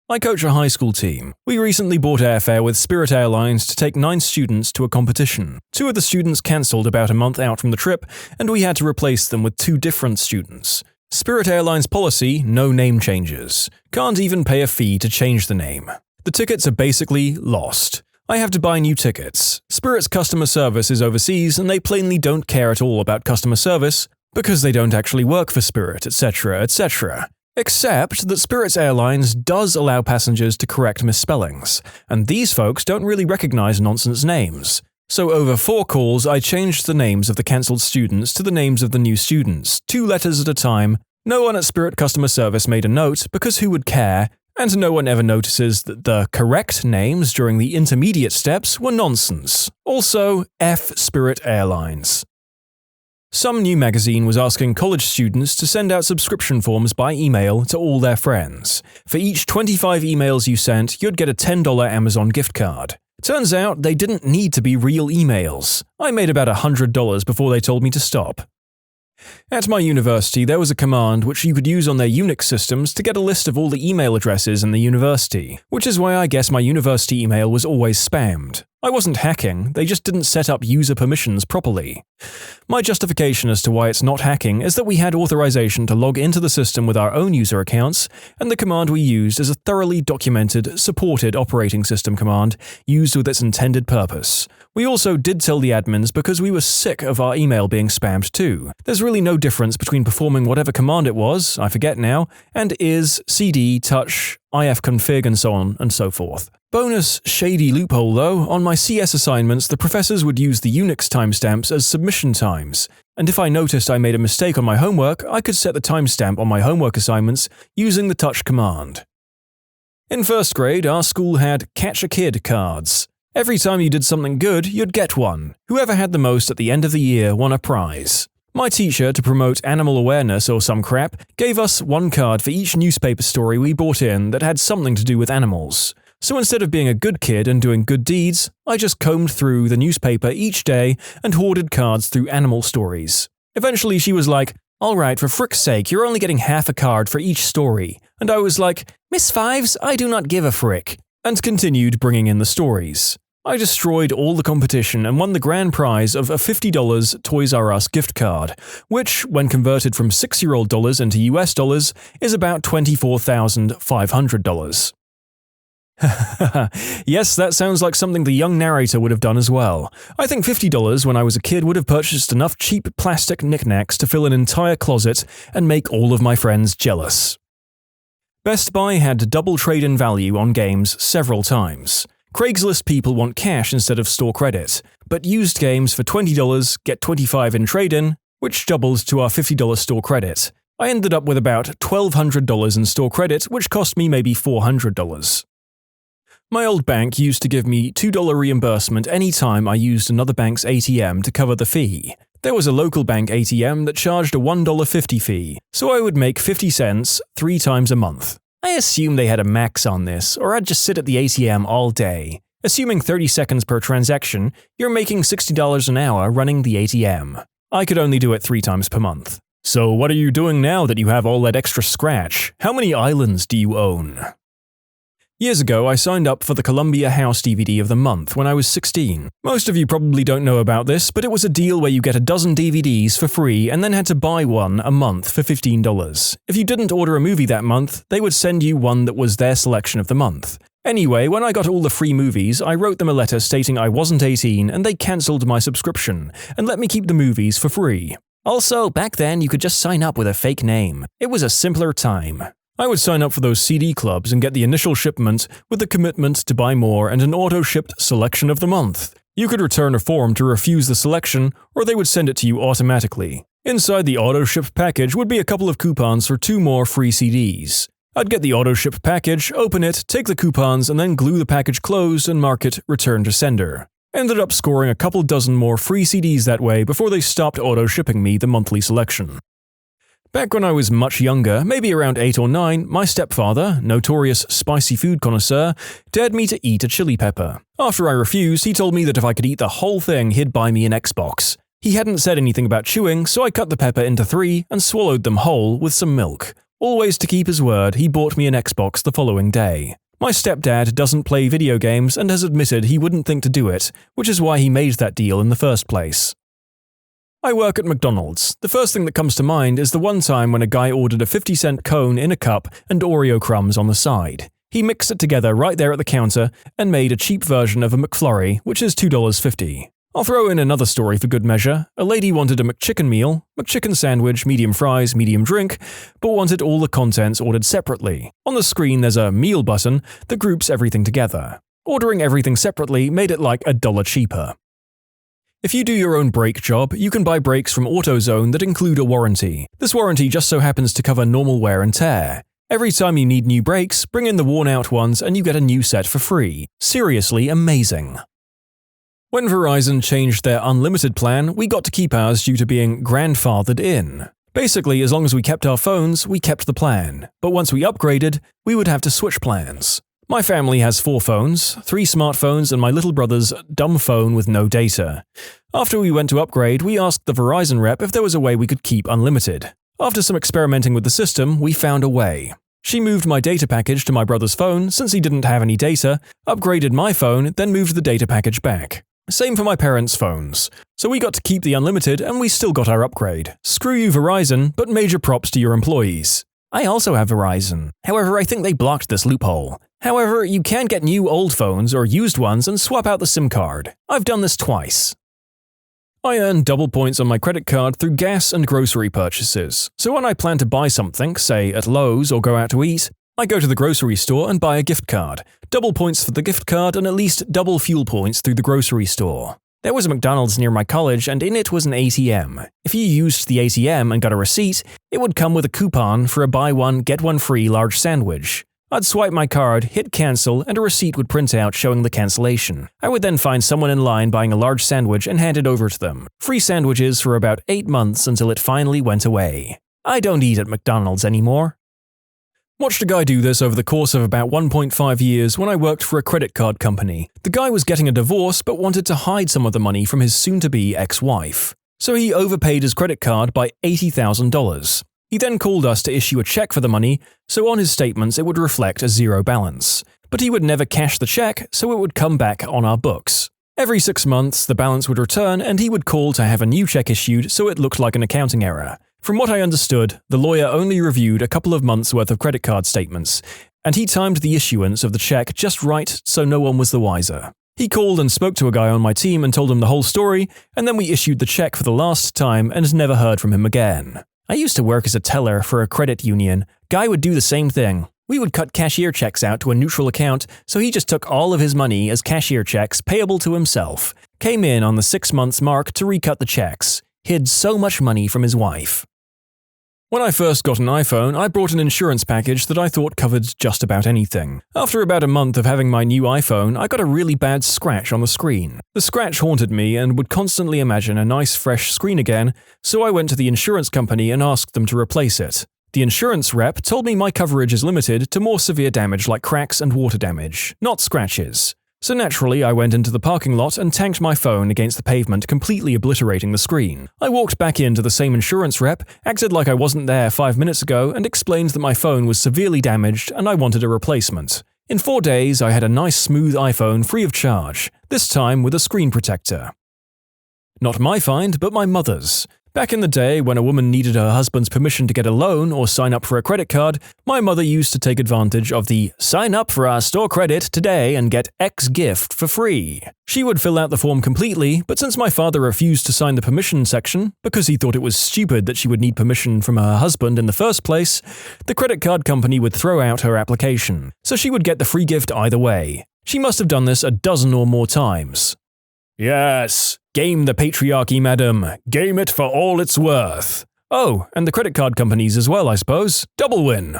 I coach a high school team. We recently bought airfare with Spirit Airlines to take 9 students to a competition. 2 of the students cancelled about a month out from the trip, and we had to replace them with 2 different students. Spirit Airlines policy, no name changes. Can't even pay a fee to change the name. The tickets are basically lost. I have to buy new tickets. Spirit's customer service is overseas and they plainly don't care at all about customer service because they don't actually work for Spirit, etc., etc. Except that Spirit Airlines does allow passengers to correct misspellings, and these folks don't really recognize nonsense names. So over 4 calls, I changed the names of the cancelled students to the names of the new students, 2 letters at a time. No one at Spirit customer service made a note because who would care, and no one ever notices that the correct names during the intermediate steps were nonsense. Also, F Spirit Airlines. Some new magazine was asking college students to send out subscription forms by email to all their friends. For each 25 emails you sent, you'd get a $10 Amazon gift card. Turns out they didn't need to be real emails. I made about $100 before they told me to stop. At my university, there was a command which you could use on their Unix systems to get a list of all the email addresses in the university, which is why I guess my university email was always spammed. I wasn't hacking, they just didn't set up user permissions properly. My justification as to why it's not hacking is that we had authorization to log into the system with our own user accounts, and the command we used is a thoroughly documented, supported operating system command used with its intended purpose. We also did tell the admins because we were sick of our email being spammed too. There's really no difference between performing whatever command it was, I forget now, and is, cd, touch, ifconfig and so on and so forth. Bonus shady loophole though, on my CS assignments the professors would use the Unix timestamps as submission times, and if I noticed I made a mistake on my homework, I could set the timestamp on my homework assignments using the touch command. In first grade, our school had Catch a Kid cards. Every time you did something good, you'd get one. Whoever had the most at the end of the year won a prize. My teacher, to promote animal awareness or some crap, gave us one card for each newspaper story we brought in that had something to do with animals. So instead of being a good kid and doing good deeds, I just combed through the newspaper each day and hoarded cards through animal stories. Eventually she was like, "Alright, for frick's sake, you're only getting half a card for each story." And I was like, "Miss Fives, I do not give a frick," and continued bringing in the stories. I destroyed all the competition and won the grand prize of a $50 Toys R Us gift card, which, when converted from 6-year-old dollars into US dollars, is about $24,500. Yes, that sounds like something the young narrator would have done as well. I think $50 when I was a kid would have purchased enough cheap plastic knickknacks to fill an entire closet and make all of my friends jealous. Best Buy had double trade-in value on games several times. Craigslist people want cash instead of store credit, but used games for $20 get $25 in trade-in, which doubles to our $50 store credit. I ended up with about $1,200 in store credit, which cost me maybe $400. My old bank used to give me $2 reimbursement any time I used another bank's ATM to cover the fee. There was a local bank ATM that charged a $1.50 fee, so I would make 50 cents 3 times a month. I assume they had a max on this, or I'd just sit at the ATM all day. Assuming 30 seconds per transaction, you're making $60 an hour running the ATM. I could only do it 3 times per month. So what are you doing now that you have all that extra scratch? How many islands do you own? Years ago, I signed up for the Columbia House DVD of the month when I was 16. Most of you probably don't know about this, but it was a deal where you get a dozen DVDs for free and then had to buy one a month for $15. If you didn't order a movie that month, they would send you one that was their selection of the month. Anyway, when I got all the free movies, I wrote them a letter stating I wasn't 18 and they cancelled my subscription and let me keep the movies for free. Also, back then you could just sign up with a fake name. It was a simpler time. I would sign up for those CD clubs and get the initial shipment with the commitment to buy more and an auto-shipped selection of the month. You could return a form to refuse the selection, or they would send it to you automatically. Inside the auto-ship package would be a couple of coupons for 2 more free CDs. I'd get the auto-ship package, open it, take the coupons, and then glue the package closed and mark it Return to Sender. Ended up scoring a couple dozen more free CDs that way before they stopped auto-shipping me the monthly selection. Back when I was much younger, maybe around 8 or 9, my stepfather, notorious spicy food connoisseur, dared me to eat a chili pepper. After I refused, he told me that if I could eat the whole thing, he'd buy me an Xbox. He hadn't said anything about chewing, so I cut the pepper into 3 and swallowed them whole with some milk. Always to keep his word, he bought me an Xbox the following day. My stepdad doesn't play video games and has admitted he wouldn't think to do it, which is why he made that deal in the first place. I work at McDonald's. The first thing that comes to mind is the one time when a guy ordered a 50-cent cone in a cup and Oreo crumbs on the side. He mixed it together right there at the counter and made a cheap version of a McFlurry, which is $2.50. I'll throw in another story for good measure. A lady wanted a McChicken meal, McChicken sandwich, medium fries, medium drink, but wanted all the contents ordered separately. On the screen there's a meal button that groups everything together. Ordering everything separately made it like $1 cheaper. If you do your own brake job, you can buy brakes from AutoZone that include a warranty. This warranty just so happens to cover normal wear and tear. Every time you need new brakes, bring in the worn-out ones and you get a new set for free. Seriously amazing. When Verizon changed their unlimited plan, we got to keep ours due to being grandfathered in. Basically, as long as we kept our phones, we kept the plan. But once we upgraded, we would have to switch plans. My family has 4 phones, 3 smartphones and my little brother's dumb phone with no data. After we went to upgrade, we asked the Verizon rep if there was a way we could keep unlimited. After some experimenting with the system, we found a way. She moved my data package to my brother's phone since he didn't have any data, upgraded my phone, then moved the data package back. Same for my parents' phones. So we got to keep the unlimited and we still got our upgrade. Screw you Verizon, but major props to your employees. I also have Verizon. However, I think they blocked this loophole. However, you can get new old phones or used ones and swap out the SIM card. I've done this twice. I earn double points on my credit card through gas and grocery purchases, so when I plan to buy something, say at Lowe's or go out to eat, I go to the grocery store and buy a gift card. Double points for the gift card and at least double fuel points through the grocery store. There was a McDonald's near my college and in it was an ATM. If you used the ATM and got a receipt, it would come with a coupon for a buy one, get one free large sandwich. I'd swipe my card, hit cancel, and a receipt would print out showing the cancellation. I would then find someone in line buying a large sandwich and hand it over to them. Free sandwiches for about 8 months until it finally went away. I don't eat at McDonald's anymore. Watched a guy do this over the course of about 1.5 years when I worked for a credit card company. The guy was getting a divorce but wanted to hide some of the money from his soon-to-be ex-wife. So he overpaid his credit card by $80,000. He then called us to issue a check for the money, so on his statements it would reflect a zero balance. But he would never cash the check, so it would come back on our books. Every 6 months, the balance would return and he would call to have a new check issued so it looked like an accounting error. From what I understood, the lawyer only reviewed a couple of months' worth of credit card statements, and he timed the issuance of the check just right so no one was the wiser. He called and spoke to a guy on my team and told him the whole story, and then we issued the check for the last time and never heard from him again. I used to work as a teller for a credit union. Guy would do the same thing. We would cut cashier checks out to a neutral account, so he just took all of his money as cashier checks payable to himself. Came in on the 6 months mark to recut the checks. Hid so much money from his wife. When I first got an iPhone, I brought an insurance package that I thought covered just about anything. After about a month of having my new iPhone, I got a really bad scratch on the screen. The scratch haunted me and would constantly imagine a nice fresh screen again, so I went to the insurance company and asked them to replace it. The insurance rep told me my coverage is limited to more severe damage like cracks and water damage, not scratches. So naturally, I went into the parking lot and tanked my phone against the pavement, completely obliterating the screen. I walked back into the same insurance rep, acted like I wasn't there 5 minutes ago, and explained that my phone was severely damaged and I wanted a replacement. In 4 days, I had a nice smooth iPhone free of charge, this time with a screen protector. Not my find, but my mother's. Back in the day, when a woman needed her husband's permission to get a loan or sign up for a credit card, my mother used to take advantage of the "sign up for our store credit today and get X gift for free." She would fill out the form completely, but since my father refused to sign the permission section, because he thought it was stupid that she would need permission from her husband in the first place, the credit card company would throw out her application, so she would get the free gift either way. She must have done this a dozen or more times. Yes, game the patriarchy, madam. Game it for all it's worth. Oh, and the credit card companies as well, I suppose. Double win.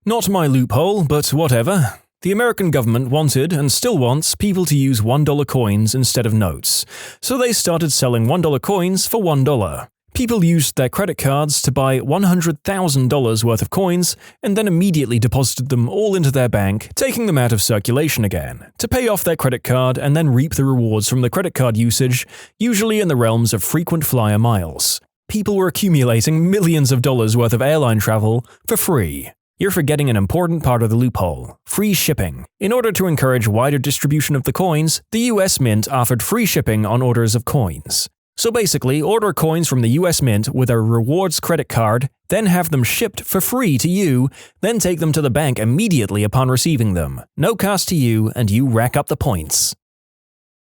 Not my loophole, but whatever. The American government wanted, and still wants, people to use $1 coins instead of notes. So they started selling $1 coins for $1. People used their credit cards to buy $100,000 worth of coins and then immediately deposited them all into their bank, taking them out of circulation again, to pay off their credit card and then reap the rewards from the credit card usage, usually in the realms of frequent flyer miles. People were accumulating millions of dollars worth of airline travel for free. You're forgetting an important part of the loophole: free shipping. In order to encourage wider distribution of the coins, the US Mint offered free shipping on orders of coins. So basically, order coins from the US Mint with a rewards credit card, then have them shipped for free to you, then take them to the bank immediately upon receiving them. No cost to you, and you rack up the points.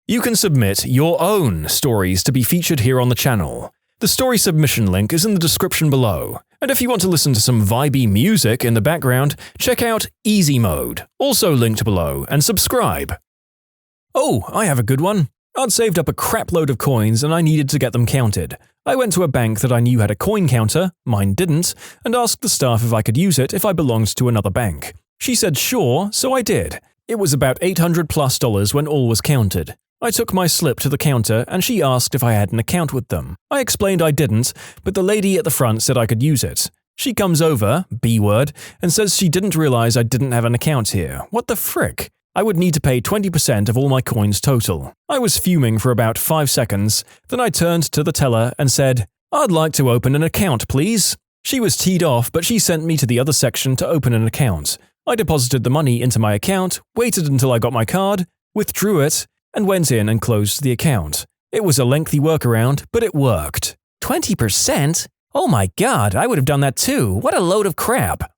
You can submit your own stories to be featured here on the channel. The story submission link is in the description below. And if you want to listen to some vibey music in the background, check out easymode, also linked below, and subscribe. Oh, I have a good one. I'd saved up a crap load of coins and I needed to get them counted. I went to a bank that I knew had a coin counter, mine didn't, and asked the staff if I could use it if I belonged to another bank. She said sure, so I did. It was about $800+ when all was counted. I took my slip to the counter and she asked if I had an account with them. I explained I didn't, but the lady at the front said I could use it. She comes over, B-word, and says she didn't realize I didn't have an account here. What the frick? I would need to pay 20% of all my coins total. I was fuming for about 5 seconds, then I turned to the teller and said, "I'd like to open an account, please." She was teed off, but she sent me to the other section to open an account. I deposited the money into my account, waited until I got my card, withdrew it, and went in and closed the account. It was a lengthy workaround, but it worked. 20%? Oh my god, I would have done that too. What a load of crap.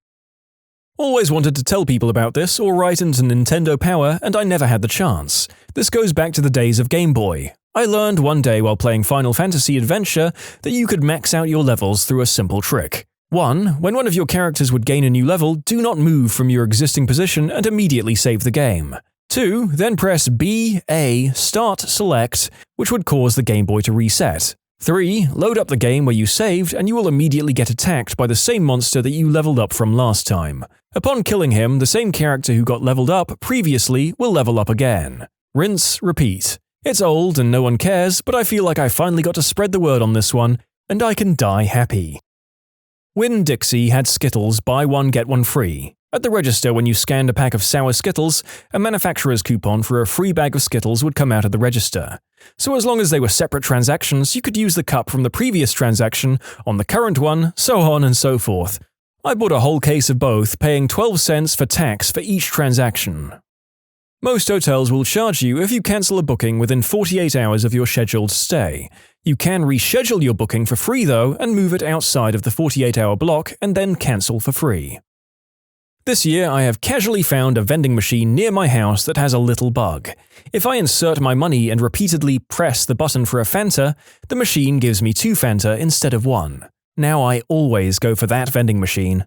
Always wanted to tell people about this or write into Nintendo Power, and I never had the chance. This goes back to the days of Game Boy. I learned one day while playing Final Fantasy Adventure that you could max out your levels through a simple trick. 1. When one of your characters would gain a new level, do not move from your existing position and immediately save the game. 2. Then press B, A, Start, Select, which would cause the Game Boy to reset. 3. Load up the game where you saved and you will immediately get attacked by the same monster that you leveled up from last time. Upon killing him, the same character who got leveled up previously will level up again. Rinse, repeat. It's old and no one cares, but I feel like I finally got to spread the word on this one, and I can die happy. Winn-Dixie had Skittles buy one get one free. At the register, when you scanned a pack of sour Skittles, a manufacturer's coupon for a free bag of Skittles would come out of the register. So as long as they were separate transactions, you could use the cup from the previous transaction on the current one, so on and so forth. I bought a whole case of both, paying 12 cents for tax for each transaction. Most hotels will charge you if you cancel a booking within 48 hours of your scheduled stay. You can reschedule your booking for free though and move it outside of the 48-hour block and then cancel for free. This year I have casually found a vending machine near my house that has a little bug. If I insert my money and repeatedly press the button for a Fanta, the machine gives me 2 Fanta instead of 1. Now I always go for that vending machine.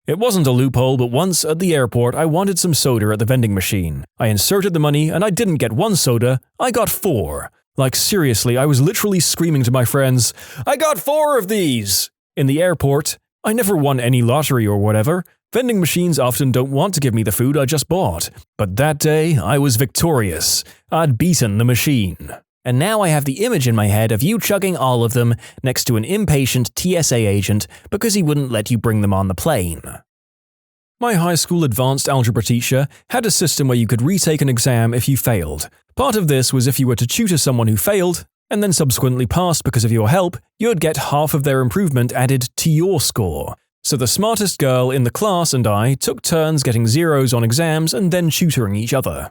It wasn't a loophole, but once at the airport I wanted some soda at the vending machine. I inserted the money and I didn't get 1 soda, I got 4. Like seriously, I was literally screaming to my friends, "I got 4 of these!" In the airport. I never won any lottery or whatever. Vending machines often don't want to give me the food I just bought. But that day, I was victorious. I'd beaten the machine. And now I have the image in my head of you chugging all of them next to an impatient TSA agent because he wouldn't let you bring them on the plane. My high school advanced algebra teacher had a system where you could retake an exam if you failed. Part of this was if you were to tutor someone who failed, and then subsequently passed because of your help, you'd get half of their improvement added to your score. So the smartest girl in the class and I took turns getting zeros on exams and then tutoring each other.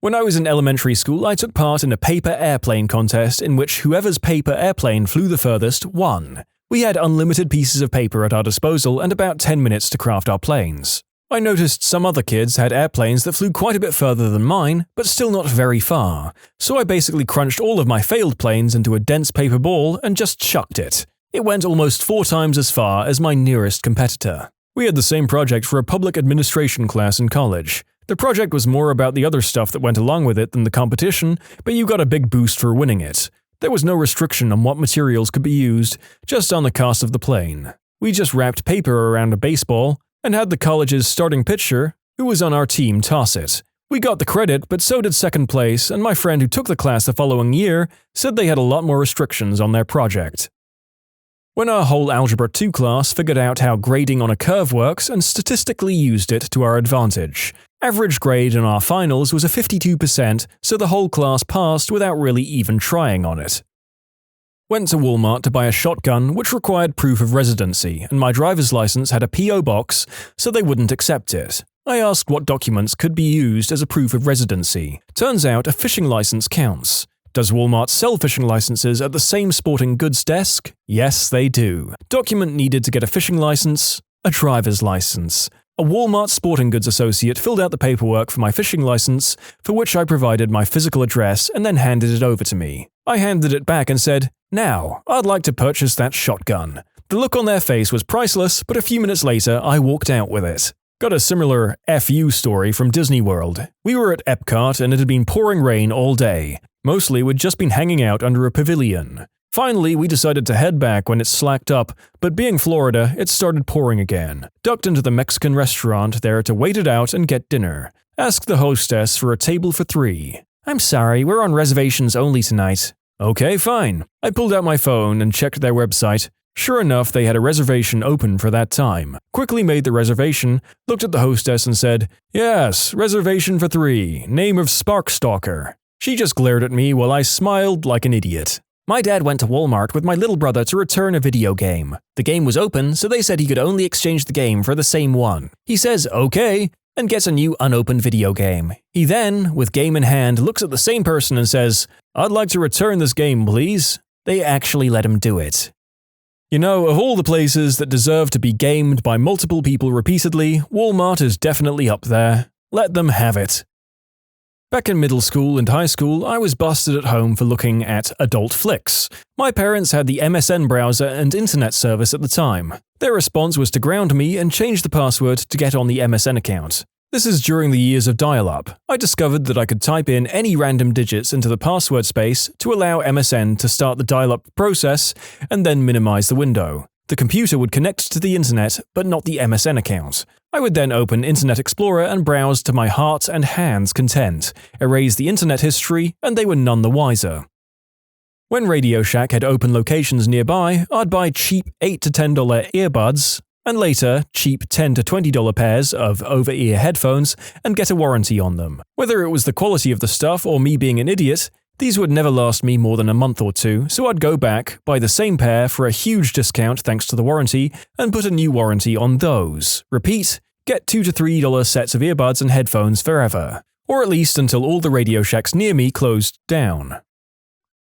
When I was in elementary school, I took part in a paper airplane contest in which whoever's paper airplane flew the furthest won. We had unlimited pieces of paper at our disposal and about 10 minutes to craft our planes. I noticed some other kids had airplanes that flew quite a bit further than mine, but still not very far. So I basically crunched all of my failed planes into a dense paper ball and just chucked it. It went almost 4 times as far as my nearest competitor. We had the same project for a public administration class in college. The project was more about the other stuff that went along with it than the competition, but you got a big boost for winning it. There was no restriction on what materials could be used, just on the cost of the plane. We just wrapped paper around a baseball and had the college's starting pitcher, who was on our team, toss it. We got the credit, but so did second place, and my friend who took the class the following year said they had a lot more restrictions on their project. When our whole Algebra 2 class figured out how grading on a curve works and statistically used it to our advantage. Average grade in our finals was a 52%, so the whole class passed without really even trying on it. Went to Walmart to buy a shotgun which required proof of residency, and my driver's license had a P.O. box, so they wouldn't accept it. I asked what documents could be used as a proof of residency. Turns out a fishing license counts. Does Walmart sell fishing licenses at the same sporting goods desk? Yes, they do. Document needed to get a fishing license? A driver's license. A Walmart sporting goods associate filled out the paperwork for my fishing license, for which I provided my physical address and then handed it over to me. I handed it back and said, "Now, I'd like to purchase that shotgun." The look on their face was priceless, but a few minutes later, I walked out with it. Got a similar FU story from Disney World. We were at Epcot and it had been pouring rain all day. Mostly we'd just been hanging out under a pavilion. Finally, we decided to head back when it slacked up, but being Florida, it started pouring again. Ducked into the Mexican restaurant there to wait it out and get dinner. Asked the hostess for a table for 3. "I'm sorry, we're on reservations only tonight." "Okay, fine." I pulled out my phone and checked their website. Sure enough, they had a reservation open for that time. Quickly made the reservation, looked at the hostess and said, "Yes, reservation for 3, name of Sparkstalker." She just glared at me while I smiled like an idiot. My dad went to Walmart with my little brother to return a video game. The game was open, so they said he could only exchange the game for the same one. He says, "Okay," and gets a new unopened video game. He then, with game in hand, looks at the same person and says, "I'd like to return this game, please." They actually let him do it. You know, of all the places that deserve to be gamed by multiple people repeatedly, Walmart is definitely up there. Let them have it. Back in middle school and high school, I was busted at home for looking at adult flicks. My parents had the MSN browser and internet service at the time. Their response was to ground me and change the password to get on the MSN account. This is during the years of dial-up. I discovered that I could type in any random digits into the password space to allow MSN to start the dial-up process and then minimize the window. The computer would connect to the internet, but not the MSN account. I would then open Internet Explorer and browse to my heart and hand's content, erase the internet history, and they were none the wiser. When Radio Shack had open locations nearby, I'd buy cheap $8 to $10 earbuds, and later cheap $10 to $20 pairs of over-ear headphones and get a warranty on them. Whether it was the quality of the stuff or me being an idiot, these would never last me more than a month or two, so I'd go back, buy the same pair for a huge discount thanks to the warranty, and put a new warranty on those. Repeat, get $2 to $3 sets of earbuds and headphones forever. Or at least until all the Radio Shacks near me closed down.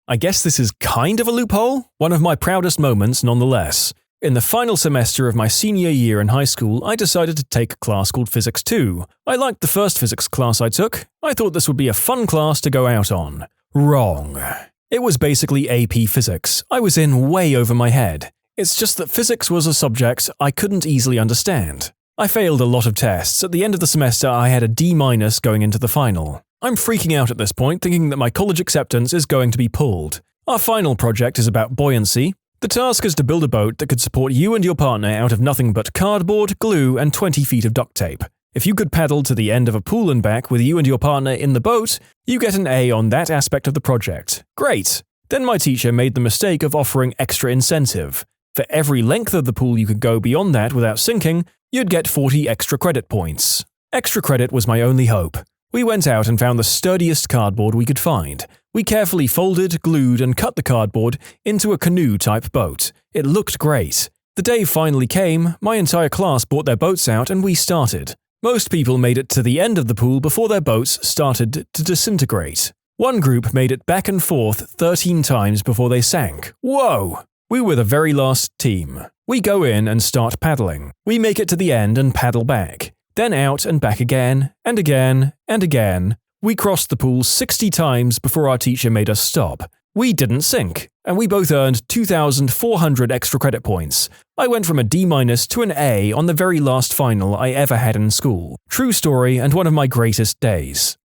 I guess this is kind of a loophole? One of my proudest moments nonetheless. In the final semester of my senior year in high school, I decided to take a class called Physics 2. I liked the first physics class I took. I thought this would be a fun class to go out on. Wrong. It was basically AP Physics. I was in way over my head. It's just that physics was a subject I couldn't easily understand. I failed a lot of tests. At the end of the semester, I had a D- going into the final. I'm freaking out at this point, thinking that my college acceptance is going to be pulled. Our final project is about buoyancy. The task is to build a boat that could support you and your partner out of nothing but cardboard, glue, and 20 feet of duct tape. If you could paddle to the end of a pool and back with you and your partner in the boat, you get an A on that aspect of the project. Great! Then my teacher made the mistake of offering extra incentive. For every length of the pool you could go beyond that without sinking, you'd get 40 extra credit points. Extra credit was my only hope. We went out and found the sturdiest cardboard we could find. We carefully folded, glued, and cut the cardboard into a canoe-type boat. It looked great. The day finally came, my entire class brought their boats out and we started. Most people made it to the end of the pool before their boats started to disintegrate. One group made it back and forth 13 times before they sank. Whoa! We were the very last team. We go in and start paddling. We make it to the end and paddle back. Then out and back again, and again, and again. We crossed the pool 60 times before our teacher made us stop. We didn't sink, and we both earned 2,400 extra credit points. I went from a D- to an A on the very last final I ever had in school. True story and one of my greatest days.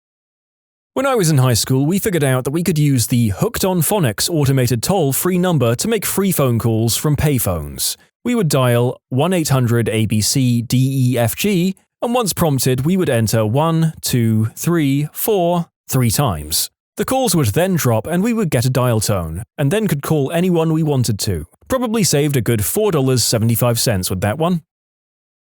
When I was in high school, we figured out that we could use the Hooked on Phonics automated toll-free number to make free phone calls from payphones. We would dial 1-800-ABC-DEFG, and once prompted, we would enter 1, 2, 3, 4 3 times. The calls would then drop and we would get a dial tone, and then could call anyone we wanted to. Probably saved a good $4.75 with that one.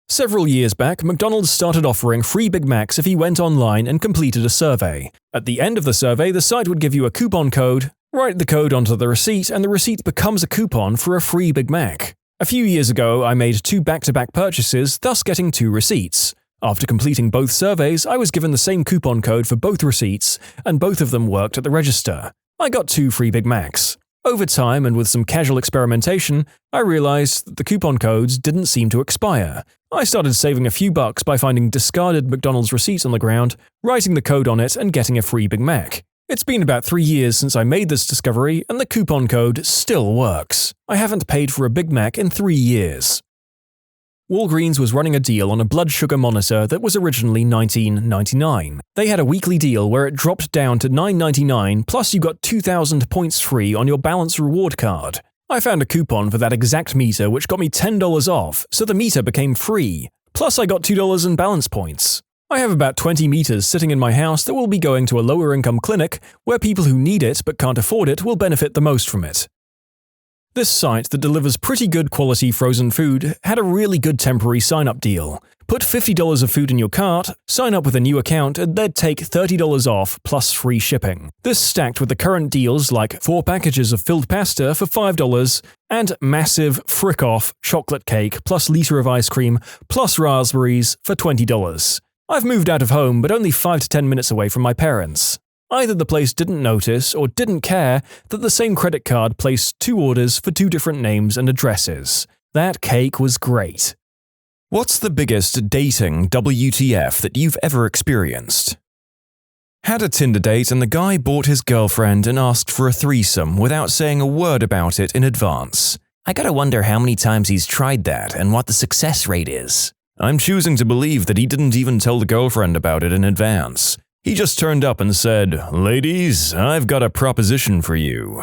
Several years back, McDonald's started offering free Big Macs if you went online and completed a survey. At the end of the survey, the site would give you a coupon code, write the code onto the receipt, and the receipt becomes a coupon for a free Big Mac. A few years ago, I made 2 back-to-back purchases, thus getting 2 receipts. After completing both surveys, I was given the same coupon code for both receipts, and both of them worked at the register. I got 2 free Big Macs. Over time and with some casual experimentation, I realized that the coupon codes didn't seem to expire. I started saving a few bucks by finding discarded McDonald's receipts on the ground, writing the code on it, and getting a free Big Mac. It's been about 3 years since I made this discovery, and the coupon code still works. I haven't paid for a Big Mac in 3 years. Walgreens was running a deal on a blood sugar monitor that was originally $19.99. They had a weekly deal where it dropped down to $9.99, plus you got 2,000 points free on your balance reward card. I found a coupon for that exact meter which got me $10 off, so the meter became free. Plus I got $2 in balance points. I have about 20 meters sitting in my house that will be going to a lower-income clinic where people who need it but can't afford it will benefit the most from it. This site that delivers pretty good quality frozen food had a really good temporary sign-up deal. Put $50 of food in your cart, sign up with a new account, and they'd take $30 off plus free shipping. This stacked with the current deals like 4 packages of filled pasta for $5 and massive frick-off chocolate cake plus liter of ice cream plus raspberries for $20. I've moved out of home but only 5 to 10 minutes away from my parents. Either the place didn't notice or didn't care that the same credit card placed 2 orders for 2 different names and addresses. That cake was great. What's the biggest dating WTF that you've ever experienced? Had a Tinder date and the guy bought his girlfriend and asked for a threesome without saying a word about it in advance. I gotta wonder how many times he's tried that and what the success rate is. I'm choosing to believe that he didn't even tell the girlfriend about it in advance. He just turned up and said, "Ladies, I've got a proposition for you."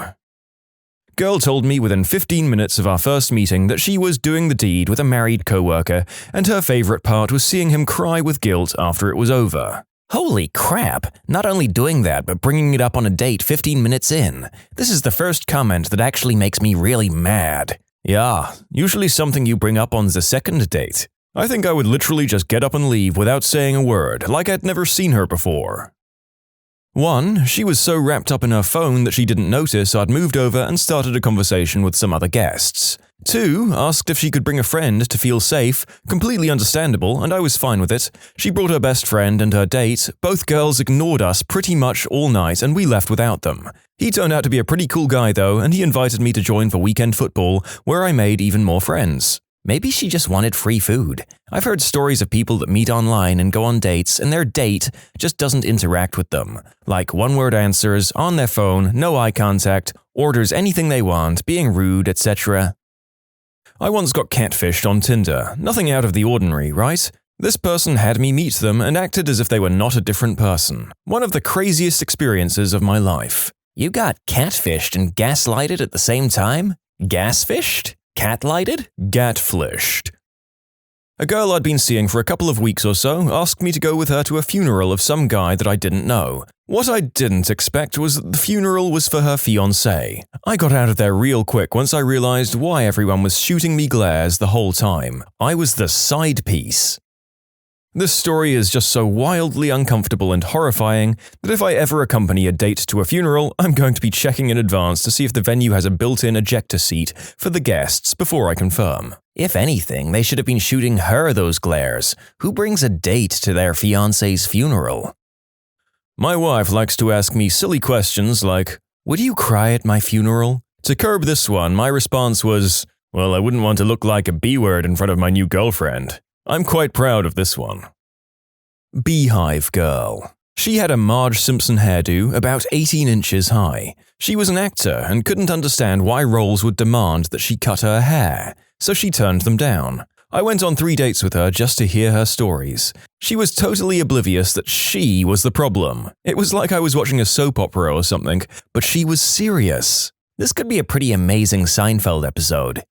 Girl told me within 15 minutes of our first meeting that she was doing the deed with a married coworker, and her favorite part was seeing him cry with guilt after it was over. Holy crap, not only doing that but bringing it up on a date 15 minutes in. This is the first comment that actually makes me really mad. Yeah, usually something you bring up on the second date. I think I would literally just get up and leave without saying a word, like I'd never seen her before. 1. She was so wrapped up in her phone that she didn't notice I'd moved over and started a conversation with some other guests. 2. Asked if she could bring a friend to feel safe, completely understandable, and I was fine with it. She brought her best friend and her date. Both girls ignored us pretty much all night and we left without them. He turned out to be a pretty cool guy though, and he invited me to join for weekend football, where I made even more friends. Maybe she just wanted free food. I've heard stories of people that meet online and go on dates and their date just doesn't interact with them. Like one-word answers, on their phone, no eye contact, orders anything they want, being rude, etc. I once got catfished on Tinder. Nothing out of the ordinary, right? This person had me meet them and acted as if they were not a different person. One of the craziest experiences of my life. You got catfished and gaslighted at the same time? Gasfished? Catlighted? Gatflished. A girl I'd been seeing for a couple of weeks or so asked me to go with her to a funeral of some guy that I didn't know. What I didn't expect was that the funeral was for her fiancé. I got out of there real quick once I realized why everyone was shooting me glares the whole time. I was the side piece. This story is just so wildly uncomfortable and horrifying that if I ever accompany a date to a funeral, I'm going to be checking in advance to see if the venue has a built-in ejector seat for the guests before I confirm. If anything, they should have been shooting her those glares. Who brings a date to their fiancé's funeral? My wife likes to ask me silly questions like, "Would you cry at my funeral?" To curb this one, my response was, "Well, I wouldn't want to look like a B-word in front of my new girlfriend." I'm quite proud of this one. Beehive Girl. She had a Marge Simpson hairdo about 18 inches high. She was an actor and couldn't understand why roles would demand that she cut her hair, so she turned them down. I went on 3 dates with her just to hear her stories. She was totally oblivious that she was the problem. It was like I was watching a soap opera or something, but she was serious. This could be a pretty amazing Seinfeld episode.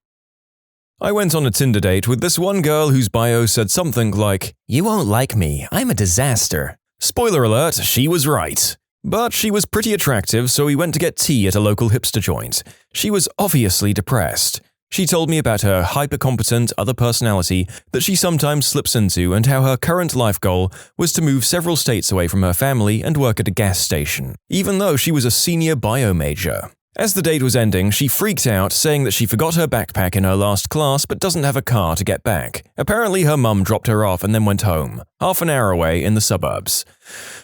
I went on a Tinder date with this one girl whose bio said something like, "You won't like me, I'm a disaster." Spoiler alert, she was right. But she was pretty attractive, so we went to get tea at a local hipster joint. She was obviously depressed. She told me about her hyper-competent other personality that she sometimes slips into and how her current life goal was to move several states away from her family and work at a gas station, even though she was a senior bio major. As the date was ending, she freaked out, saying that she forgot her backpack in her last class but doesn't have a car to get back. Apparently her mum dropped her off and then went home, half an hour away in the suburbs.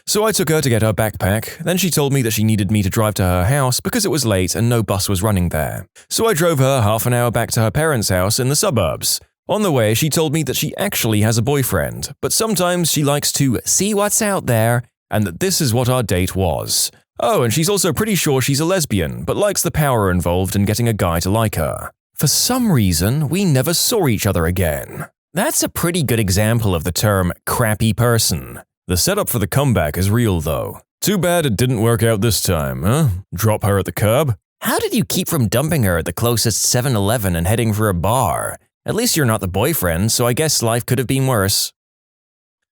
So I took her to get her backpack, then she told me that she needed me to drive to her house because it was late and no bus was running there. So I drove her half an hour back to her parents' house in the suburbs. On the way, she told me that she actually has a boyfriend, but sometimes she likes to see what's out there, and that this is what our date was. Oh, and she's also pretty sure she's a lesbian, but likes the power involved in getting a guy to like her. For some reason, we never saw each other again. That's a pretty good example of the term crappy person. The setup for the comeback is real though. Too bad it didn't work out this time, huh? Drop her at the curb? How did you keep from dumping her at the closest 7-Eleven and heading for a bar? At least you're not the boyfriend, so I guess life could have been worse.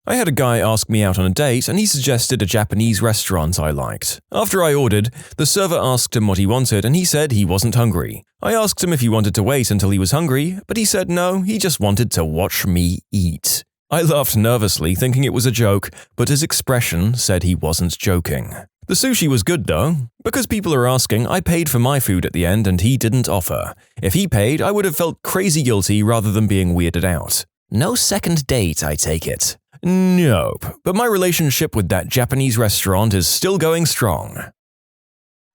I had a guy ask me out on a date and he suggested a Japanese restaurant I liked. After I ordered, the server asked him what he wanted and he said he wasn't hungry. I asked him if he wanted to wait until he was hungry, but he said no, he just wanted to watch me eat. I laughed nervously, thinking it was a joke, but his expression said he wasn't joking. The sushi was good though. Because people are asking, I paid for my food at the end and he didn't offer. If he paid, I would have felt crazy guilty rather than being weirded out. No second date, I take it. Nope, but my relationship with that Japanese restaurant is still going strong.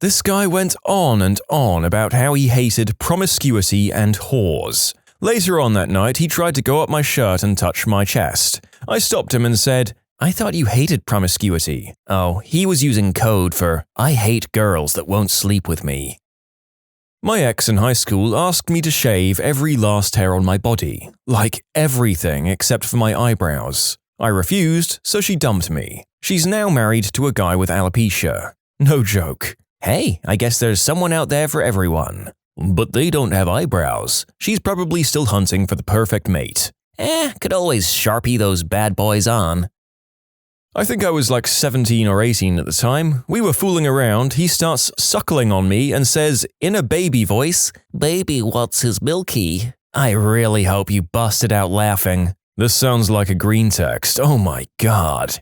This guy went on and on about how he hated promiscuity and whores. Later on that night, he tried to go up my shirt and touch my chest. I stopped him and said, I thought you hated promiscuity. Oh, he was using code for, I hate girls that won't sleep with me. My ex in high school asked me to shave every last hair on my body, like everything except for my eyebrows. I refused, so she dumped me. She's now married to a guy with alopecia. No joke. Hey, I guess there's someone out there for everyone. But they don't have eyebrows. She's probably still hunting for the perfect mate. Could always Sharpie those bad boys on. I think I was like 17 or 18 at the time. We were fooling around. He starts suckling on me and says, in a baby voice, "Baby, what's his milky?" I really hope you busted out laughing. This sounds like a green text. Oh my god.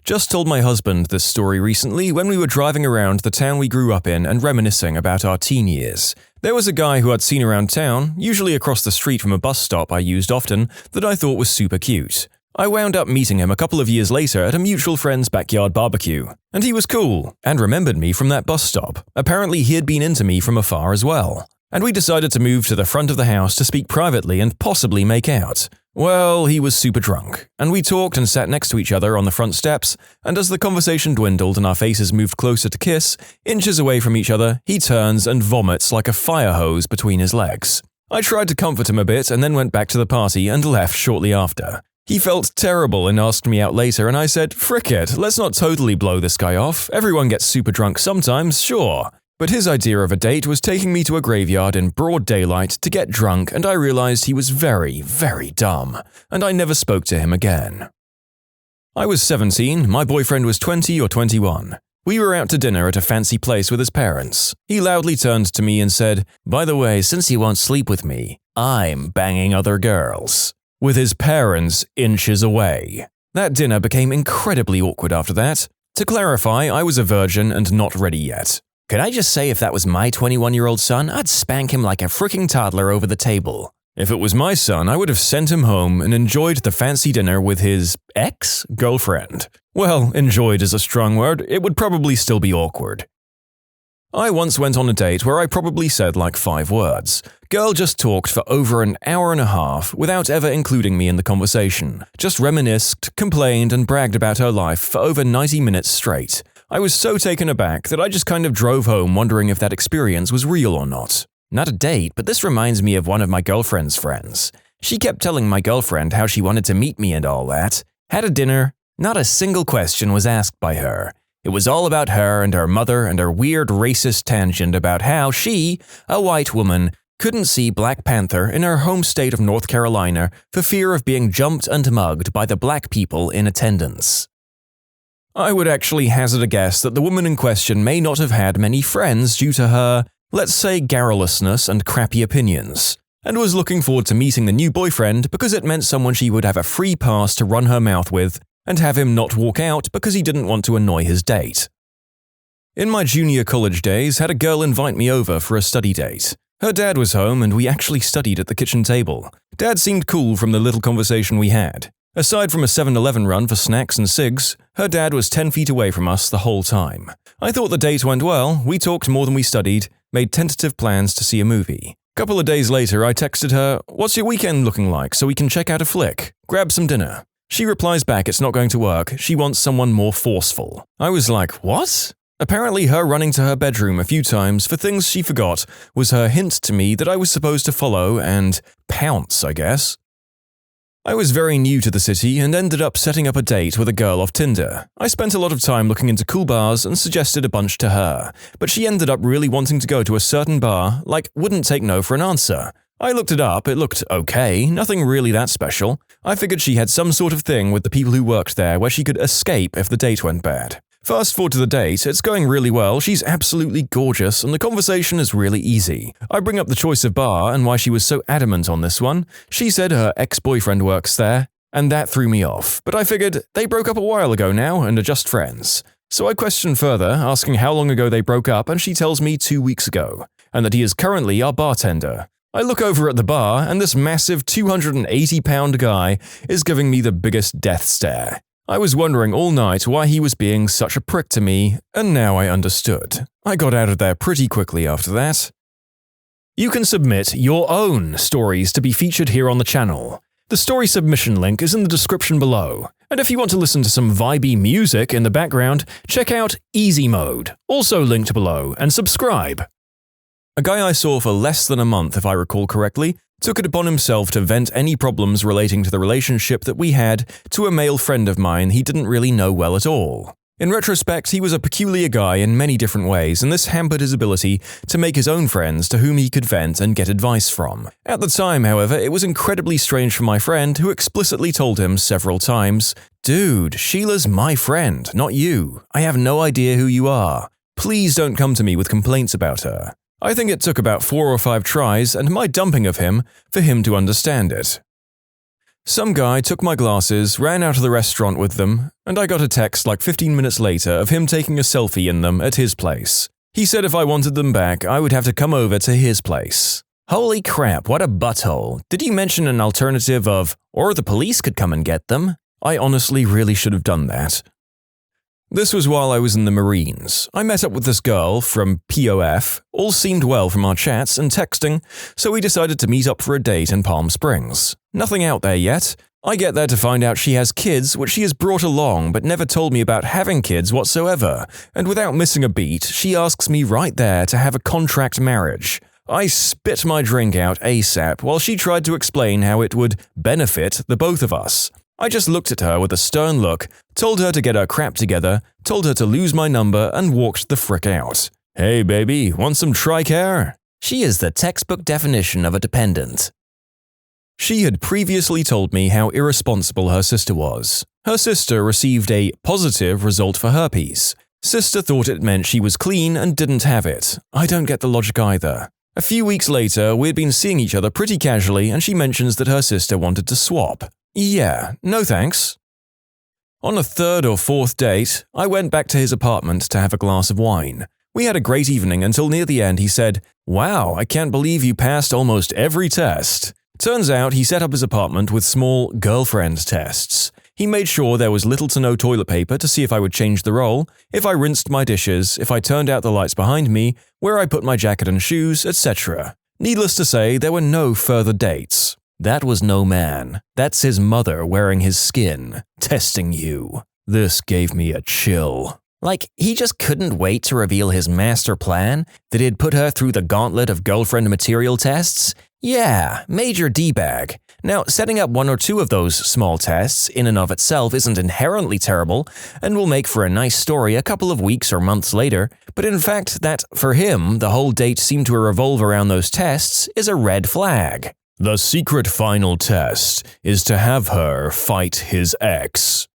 Just told my husband this story recently when we were driving around the town we grew up in and reminiscing about our teen years. There was a guy who I'd seen around town, usually across the street from a bus stop I used often, that I thought was super cute. I wound up meeting him a couple of years later at a mutual friend's backyard barbecue, and he was cool and remembered me from that bus stop. Apparently he had been into me from afar as well. And we decided to move to the front of the house to speak privately and possibly make out. Well, he was super drunk, and we talked and sat next to each other on the front steps, and as the conversation dwindled and our faces moved closer to kiss, inches away from each other, he turns and vomits like a fire hose between his legs. I tried to comfort him a bit and then went back to the party and left shortly after. He felt terrible and asked me out later, and I said, frick it, let's not totally blow this guy off. Everyone gets super drunk sometimes, sure. But his idea of a date was taking me to a graveyard in broad daylight to get drunk, and I realized he was very, very dumb, and I never spoke to him again. I was 17, my boyfriend was 20 or 21. We were out to dinner at a fancy place with his parents. He loudly turned to me and said, "By the way, since you won't sleep with me, I'm banging other girls," with his parents inches away. That dinner became incredibly awkward after that. To clarify, I was a virgin and not ready yet. Could I just say if that was my 21-year-old son, I'd spank him like a freaking toddler over the table. If it was my son, I would have sent him home and enjoyed the fancy dinner with his ex-girlfriend. Well, enjoyed is a strong word, it would probably still be awkward. I once went on a date where I probably said like 5 words. Girl just talked for over an hour and a half without ever including me in the conversation. Just reminisced, complained, and bragged about her life for over 90 minutes straight. I was so taken aback that I just kind of drove home wondering if that experience was real or not. Not a date, but this reminds me of one of my girlfriend's friends. She kept telling my girlfriend how she wanted to meet me and all that. Had a dinner. Not a single question was asked by her. It was all about her and her mother and her weird racist tangent about how she, a white woman, couldn't see Black Panther in her home state of North Carolina for fear of being jumped and mugged by the black people in attendance. I would actually hazard a guess that the woman in question may not have had many friends due to her, let's say, garrulousness and crappy opinions, and was looking forward to meeting the new boyfriend because it meant someone she would have a free pass to run her mouth with and have him not walk out because he didn't want to annoy his date. In my junior college days, had a girl invite me over for a study date. Her dad was home and we actually studied at the kitchen table. Dad seemed cool from the little conversation we had. Aside from a 7-Eleven run for snacks and cigs, her dad was 10 feet away from us the whole time. I thought the date went well, we talked more than we studied, made tentative plans to see a movie. Couple of days later, I texted her, "What's your weekend looking like so we can check out a flick? Grab some dinner." She replies back it's not going to work, she wants someone more forceful. I was like, what? Apparently her running to her bedroom a few times for things she forgot was her hint to me that I was supposed to follow and pounce, I guess. I was very new to the city and ended up setting up a date with a girl off Tinder. I spent a lot of time looking into cool bars and suggested a bunch to her, but she ended up really wanting to go to a certain bar, like wouldn't take no for an answer. I looked it up, it looked okay, nothing really that special. I figured she had some sort of thing with the people who worked there where she could escape if the date went bad. Fast forward to the date, it's going really well, she's absolutely gorgeous, and the conversation is really easy. I bring up the choice of bar and why she was so adamant on this one. She said her ex-boyfriend works there, and that threw me off, but I figured they broke up a while ago now and are just friends. So I questioned further, asking how long ago they broke up, and she tells me 2 weeks ago, and that he is currently our bartender. I look over at the bar, and this massive 280-pound guy is giving me the biggest death stare. I was wondering all night why he was being such a prick to me, and now I understood. I got out of there pretty quickly after that. You can submit your own stories to be featured here on the channel. The story submission link is in the description below. And if you want to listen to some vibey music in the background, check out easymode, also linked below, and subscribe. A guy I saw for less than a month, if I recall correctly, took it upon himself to vent any problems relating to the relationship that we had to a male friend of mine he didn't really know well at all. In retrospect, he was a peculiar guy in many different ways, and this hampered his ability to make his own friends to whom he could vent and get advice from. At the time, however, it was incredibly strange for my friend, who explicitly told him several times, "Dude, Sheila's my friend, not you. I have no idea who you are. Please don't come to me with complaints about her." I think it took about 4 or 5 tries and my dumping of him for him to understand it. Some guy took my glasses, ran out of the restaurant with them, and I got a text like 15 minutes later of him taking a selfie in them at his place. He said if I wanted them back, I would have to come over to his place. Holy crap, what a butthole. Did he mention an alternative of, or the police could come and get them? I honestly really should have done that. This was while I was in the Marines. I met up with this girl from POF, all seemed well from our chats and texting, so we decided to meet up for a date in Palm Springs. Nothing out there yet. I get there to find out she has kids, which she has brought along but never told me about having kids whatsoever, and without missing a beat, she asks me right there to have a contract marriage. I spit my drink out ASAP while she tried to explain how it would benefit the both of us. I just looked at her with a stern look, told her to get her crap together, told her to lose my number, and walked the frick out. Hey baby, want some Tricare? She is the textbook definition of a dependent. She had previously told me how irresponsible her sister was. Her sister received a positive result for herpes. Sister thought it meant she was clean and didn't have it. I don't get the logic either. A few weeks later, we'd been seeing each other pretty casually and she mentions that her sister wanted to swap. Yeah, no thanks. On a 3rd or 4th date, I went back to his apartment to have a glass of wine. We had a great evening until near the end he said, "Wow, I can't believe you passed almost every test." Turns out he set up his apartment with small girlfriend tests. He made sure there was little to no toilet paper to see if I would change the roll, if I rinsed my dishes, if I turned out the lights behind me, where I put my jacket and shoes, etc. Needless to say, there were no further dates. That was no man. That's his mother wearing his skin, testing you. This gave me a chill. Like, he just couldn't wait to reveal his master plan? That he'd put her through the gauntlet of girlfriend material tests? Yeah, major D-bag. Now, setting up 1 or 2 of those small tests in and of itself isn't inherently terrible and will make for a nice story a couple of weeks or months later, but in fact that, for him, the whole date seemed to revolve around those tests is a red flag. The secret final test is to have her fight his ex.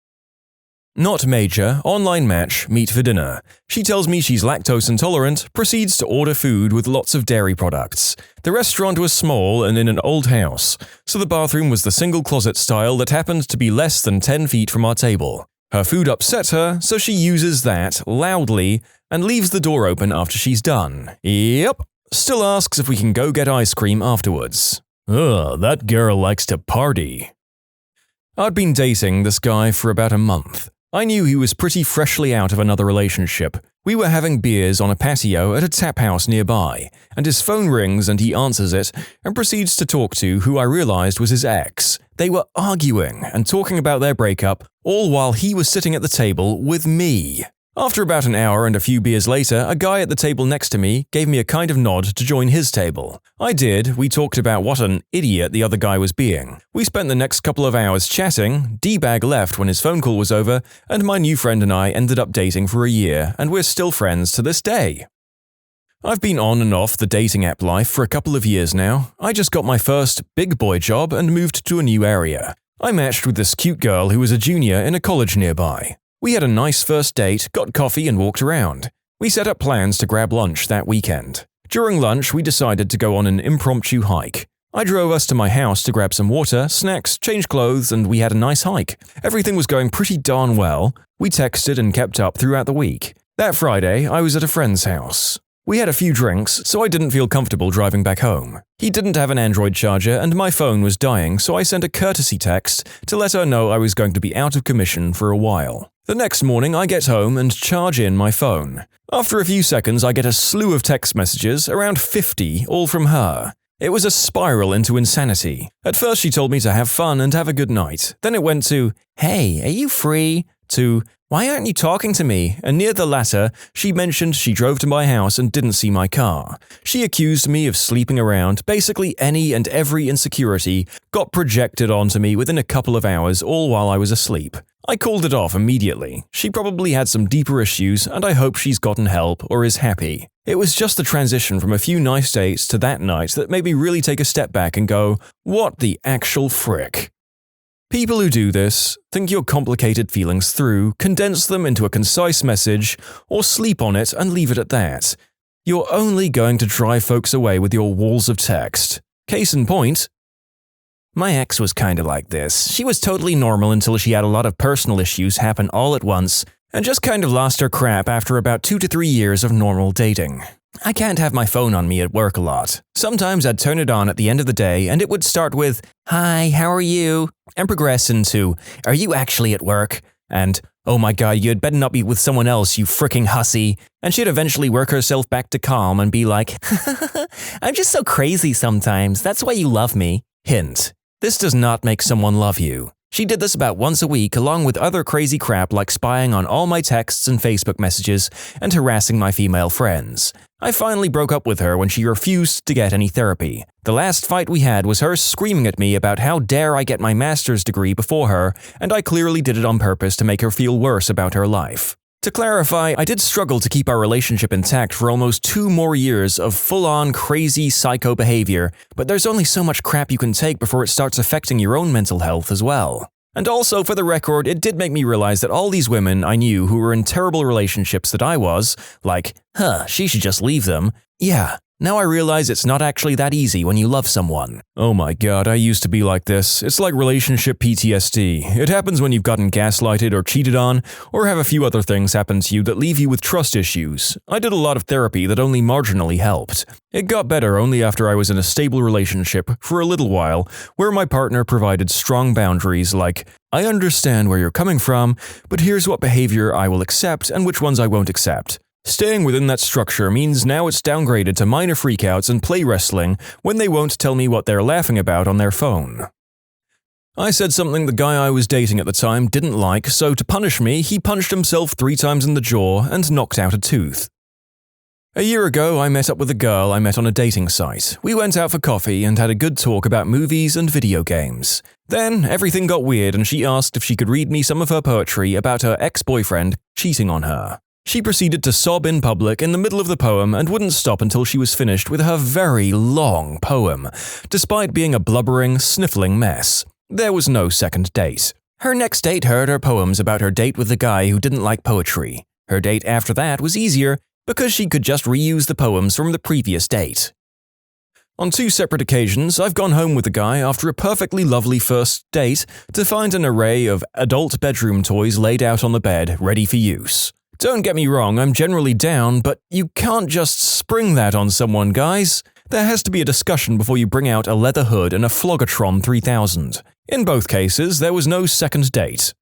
Not major, online match, meet for dinner. She tells me she's lactose intolerant, proceeds to order food with lots of dairy products. The restaurant was small and in an old house, so the bathroom was the single closet style that happened to be less than 10 feet from our table. Her food upset her, so she uses that loudly and leaves the door open after she's done. Yep. Still asks if we can go get ice cream afterwards. Ugh, that girl likes to party. I'd been dating this guy for about a month. I knew he was pretty freshly out of another relationship. We were having beers on a patio at a tap house nearby, and his phone rings and he answers it and proceeds to talk to who I realized was his ex. They were arguing and talking about their breakup, all while he was sitting at the table with me. After about an hour and a few beers later, a guy at the table next to me gave me a kind of nod to join his table. I did. We talked about what an idiot the other guy was being. We spent the next couple of hours chatting, D-bag left when his phone call was over, and my new friend and I ended up dating for a year, and we're still friends to this day. I've been on and off the dating app life for a couple of years now. I just got my first big boy job and moved to a new area. I matched with this cute girl who was a junior in a college nearby. We had a nice first date, got coffee and walked around. We set up plans to grab lunch that weekend. During lunch, we decided to go on an impromptu hike. I drove us to my house to grab some water, snacks, change clothes, and we had a nice hike. Everything was going pretty darn well. We texted and kept up throughout the week. That Friday, I was at a friend's house. We had a few drinks, so I didn't feel comfortable driving back home. He didn't have an Android charger and my phone was dying, so I sent a courtesy text to let her know I was going to be out of commission for a while. The next morning, I get home and charge in my phone. After a few seconds, I get a slew of text messages, around 50, all from her. It was a spiral into insanity. At first she told me to have fun and have a good night. Then it went to, "Hey, are you free?" to, "Why aren't you talking to me?" And near the latter, she mentioned she drove to my house and didn't see my car. She accused me of sleeping around. Basically any and every insecurity got projected onto me within a couple of hours, all while I was asleep. I called it off immediately. She probably had some deeper issues, and I hope she's gotten help or is happy. It was just the transition from a few nice dates to that night that made me really take a step back and go, what the actual frick? People who do this, think your complicated feelings through, condense them into a concise message, or sleep on it and leave it at that. You're only going to drive folks away with your walls of text. Case in point, my ex was kinda like this. She was totally normal until she had a lot of personal issues happen all at once, and just kind of lost her crap after about 2 to 3 years of normal dating. I can't have my phone on me at work a lot. Sometimes I'd turn it on at the end of the day and it would start with, "Hi, how are you?" and progress into, "Are you actually at work?" and, "Oh my god, you'd better not be with someone else, you fricking hussy." And she'd eventually work herself back to calm and be like, "I'm just so crazy sometimes, that's why you love me." Hint: this does not make someone love you. She did this about once a week along with other crazy crap like spying on all my texts and Facebook messages and harassing my female friends. I finally broke up with her when she refused to get any therapy. The last fight we had was her screaming at me about how dare I get my master's degree before her, and I clearly did it on purpose to make her feel worse about her life. To clarify, I did struggle to keep our relationship intact for almost 2 more years of full-on crazy psycho behavior, but there's only so much crap you can take before it starts affecting your own mental health as well. And also, for the record, it did make me realize that all these women I knew who were in terrible relationships that I was, like, she should just leave them. Yeah, now I realize it's not actually that easy when you love someone. Oh my god, I used to be like this. It's like relationship PTSD. It happens when you've gotten gaslighted or cheated on, or have a few other things happen to you that leave you with trust issues. I did a lot of therapy that only marginally helped. It got better only after I was in a stable relationship for a little while, where my partner provided strong boundaries like, "I understand where you're coming from, but here's what behavior I will accept and which ones I won't accept." Staying within that structure means now it's downgraded to minor freakouts and play wrestling when they won't tell me what they're laughing about on their phone. I said something the guy I was dating at the time didn't like, so to punish me, he punched himself 3 times in the jaw and knocked out a tooth. A year ago, I met up with a girl I met on a dating site. We went out for coffee and had a good talk about movies and video games. Then, everything got weird and she asked if she could read me some of her poetry about her ex-boyfriend cheating on her. She proceeded to sob in public in the middle of the poem and wouldn't stop until she was finished with her very long poem, despite being a blubbering, sniffling mess. There was no second date. Her next date heard her poems about her date with the guy who didn't like poetry. Her date after that was easier because she could just reuse the poems from the previous date. On 2 separate occasions, I've gone home with the guy after a perfectly lovely first date to find an array of adult bedroom toys laid out on the bed, ready for use. Don't get me wrong, I'm generally down, but you can't just spring that on someone, guys. There has to be a discussion before you bring out a leather hood and a Flogotron 3000. In both cases, there was no second date.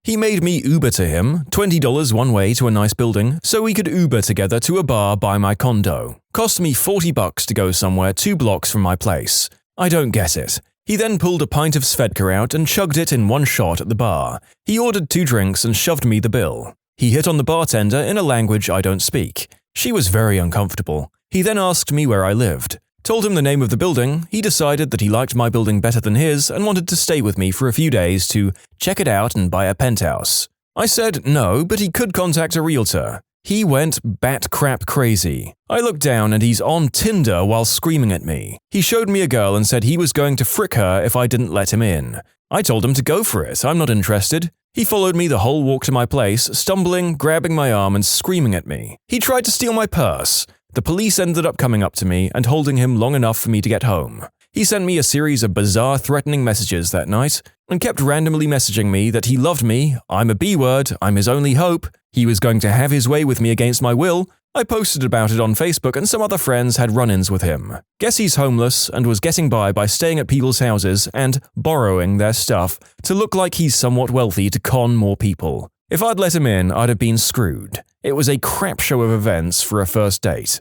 He made me Uber to him, $20 one way to a nice building, so we could Uber together to a bar by my condo. Cost me $40 to go somewhere 2 blocks from my place. I don't get it. He then pulled a pint of Svedka out and chugged it in one shot at the bar. He ordered 2 drinks and shoved me the bill. He hit on the bartender in a language I don't speak. She was very uncomfortable. He then asked me where I lived. Told him the name of the building. He decided that he liked my building better than his and wanted to stay with me for a few days to check it out and buy a penthouse. I said no, but he could contact a realtor. He went bat crap crazy. I looked down and he's on Tinder while screaming at me. He showed me a girl and said he was going to frick her if I didn't let him in. I told him to go for it, I'm not interested. He followed me the whole walk to my place, stumbling, grabbing my arm and screaming at me. He tried to steal my purse. The police ended up coming up to me and holding him long enough for me to get home. He sent me a series of bizarre threatening messages that night and kept randomly messaging me that he loved me, I'm a B-word, I'm his only hope, he was going to have his way with me against my will. I posted about it on Facebook and some other friends had run-ins with him. Guess he's homeless and was getting by staying at people's houses and borrowing their stuff to look like he's somewhat wealthy to con more people. If I'd let him in, I'd have been screwed. It was a crap show of events for a first date.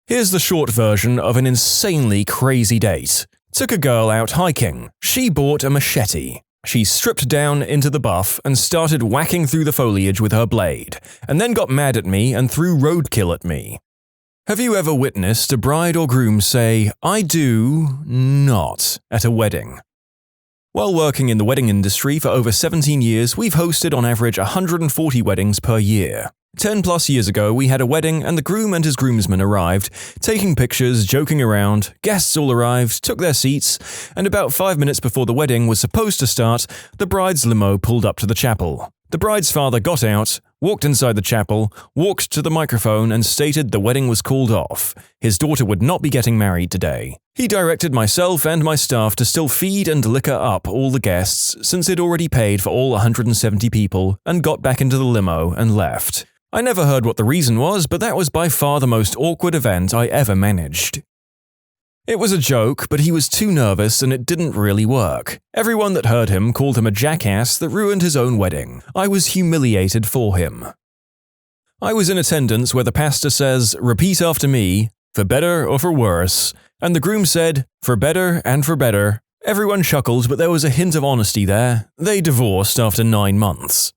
Here's the short version of an insanely crazy date. Took a girl out hiking. She bought a machete. She stripped down into the buff and started whacking through the foliage with her blade, and then got mad at me and threw roadkill at me. Have you ever witnessed a bride or groom say, "I do not," at a wedding? While working in the wedding industry for over 17 years, we've hosted on average 140 weddings per year. 10 plus years ago, we had a wedding and the groom and his groomsmen arrived, taking pictures, joking around, guests all arrived, took their seats, and about 5 minutes before the wedding was supposed to start, the bride's limo pulled up to the chapel. The bride's father got out, walked inside the chapel, walked to the microphone and stated the wedding was called off. His daughter would not be getting married today. He directed myself and my staff to still feed and liquor up all the guests since he'd already paid for all 170 people and got back into the limo and left. I never heard what the reason was, but that was by far the most awkward event I ever managed. It was a joke, but he was too nervous and it didn't really work. Everyone that heard him called him a jackass that ruined his own wedding. I was humiliated for him. I was in attendance where the pastor says, "Repeat after me, for better or for worse," and the groom said, "For better and for better." Everyone chuckled, but there was a hint of honesty there. They divorced after 9 months.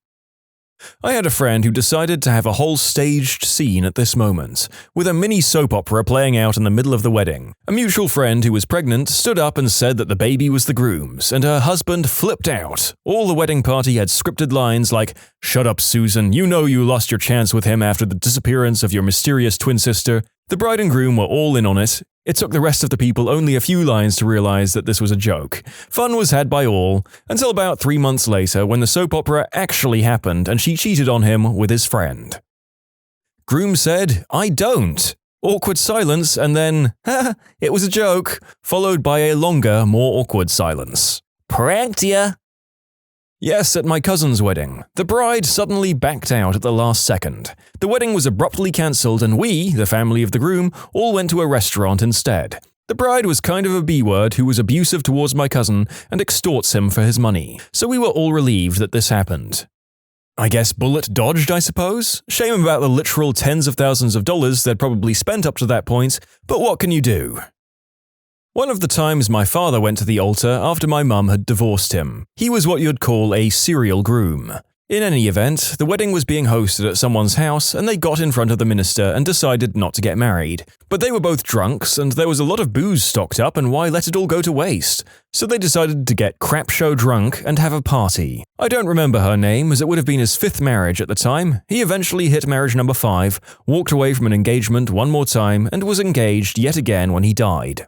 I had a friend who decided to have a whole staged scene at this moment, with a mini soap opera playing out in the middle of the wedding. A mutual friend who was pregnant stood up and said that the baby was the groom's, and her husband flipped out. All the wedding party had scripted lines like, "Shut up, Susan, you know you lost your chance with him after the disappearance of your mysterious twin sister." The bride and groom were all in on it. It took the rest of the people only a few lines to realize that this was a joke. Fun was had by all, until about 3 months later when the soap opera actually happened and she cheated on him with his friend. Groom said, "I don't." Awkward silence and then, "Ha, it was a joke," followed by a longer, more awkward silence. Pranked ya! Yes, at my cousin's wedding. The bride suddenly backed out at the last second. The wedding was abruptly cancelled and we, the family of the groom, all went to a restaurant instead. The bride was kind of a B-word who was abusive towards my cousin and extorts him for his money, so we were all relieved that this happened. I guess bullet dodged, I suppose? Shame about the literal tens of thousands of dollars they'd probably spent up to that point, but what can you do? One of the times my father went to the altar after my mum had divorced him. He was what you'd call a serial groom. In any event, the wedding was being hosted at someone's house and they got in front of the minister and decided not to get married. But they were both drunks and there was a lot of booze stocked up and why let it all go to waste? So they decided to get crap show drunk and have a party. I don't remember her name as it would have been his 5th marriage at the time. He eventually hit marriage number 5, walked away from an engagement one more time and was engaged yet again when he died.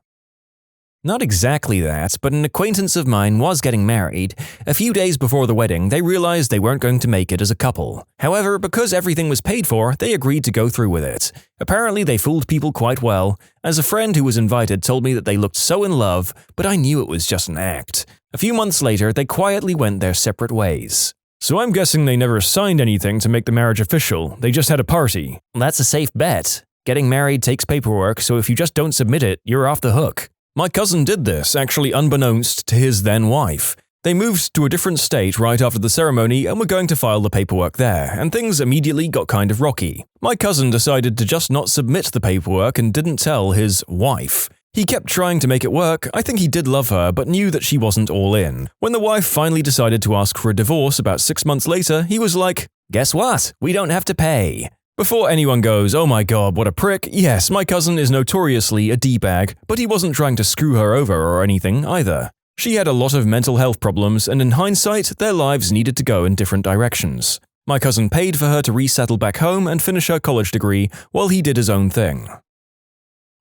Not exactly that, but an acquaintance of mine was getting married. A few days before the wedding, they realized they weren't going to make it as a couple. However, because everything was paid for, they agreed to go through with it. Apparently, they fooled people quite well, as a friend who was invited told me that they looked so in love, but I knew it was just an act. A few months later, they quietly went their separate ways. So I'm guessing they never signed anything to make the marriage official, they just had a party. That's a safe bet. Getting married takes paperwork, so if you just don't submit it, you're off the hook. My cousin did this, actually unbeknownst to his then-wife. They moved to a different state right after the ceremony and were going to file the paperwork there, and things immediately got kind of rocky. My cousin decided to just not submit the paperwork and didn't tell his wife. He kept trying to make it work. I think he did love her, but knew that she wasn't all in. When the wife finally decided to ask for a divorce about 6 months later, he was like, "Guess what? We don't have to pay." Before anyone goes, "Oh my god, what a prick," yes, my cousin is notoriously a D-bag, but he wasn't trying to screw her over or anything either. She had a lot of mental health problems, and in hindsight, their lives needed to go in different directions. My cousin paid for her to resettle back home and finish her college degree while he did his own thing.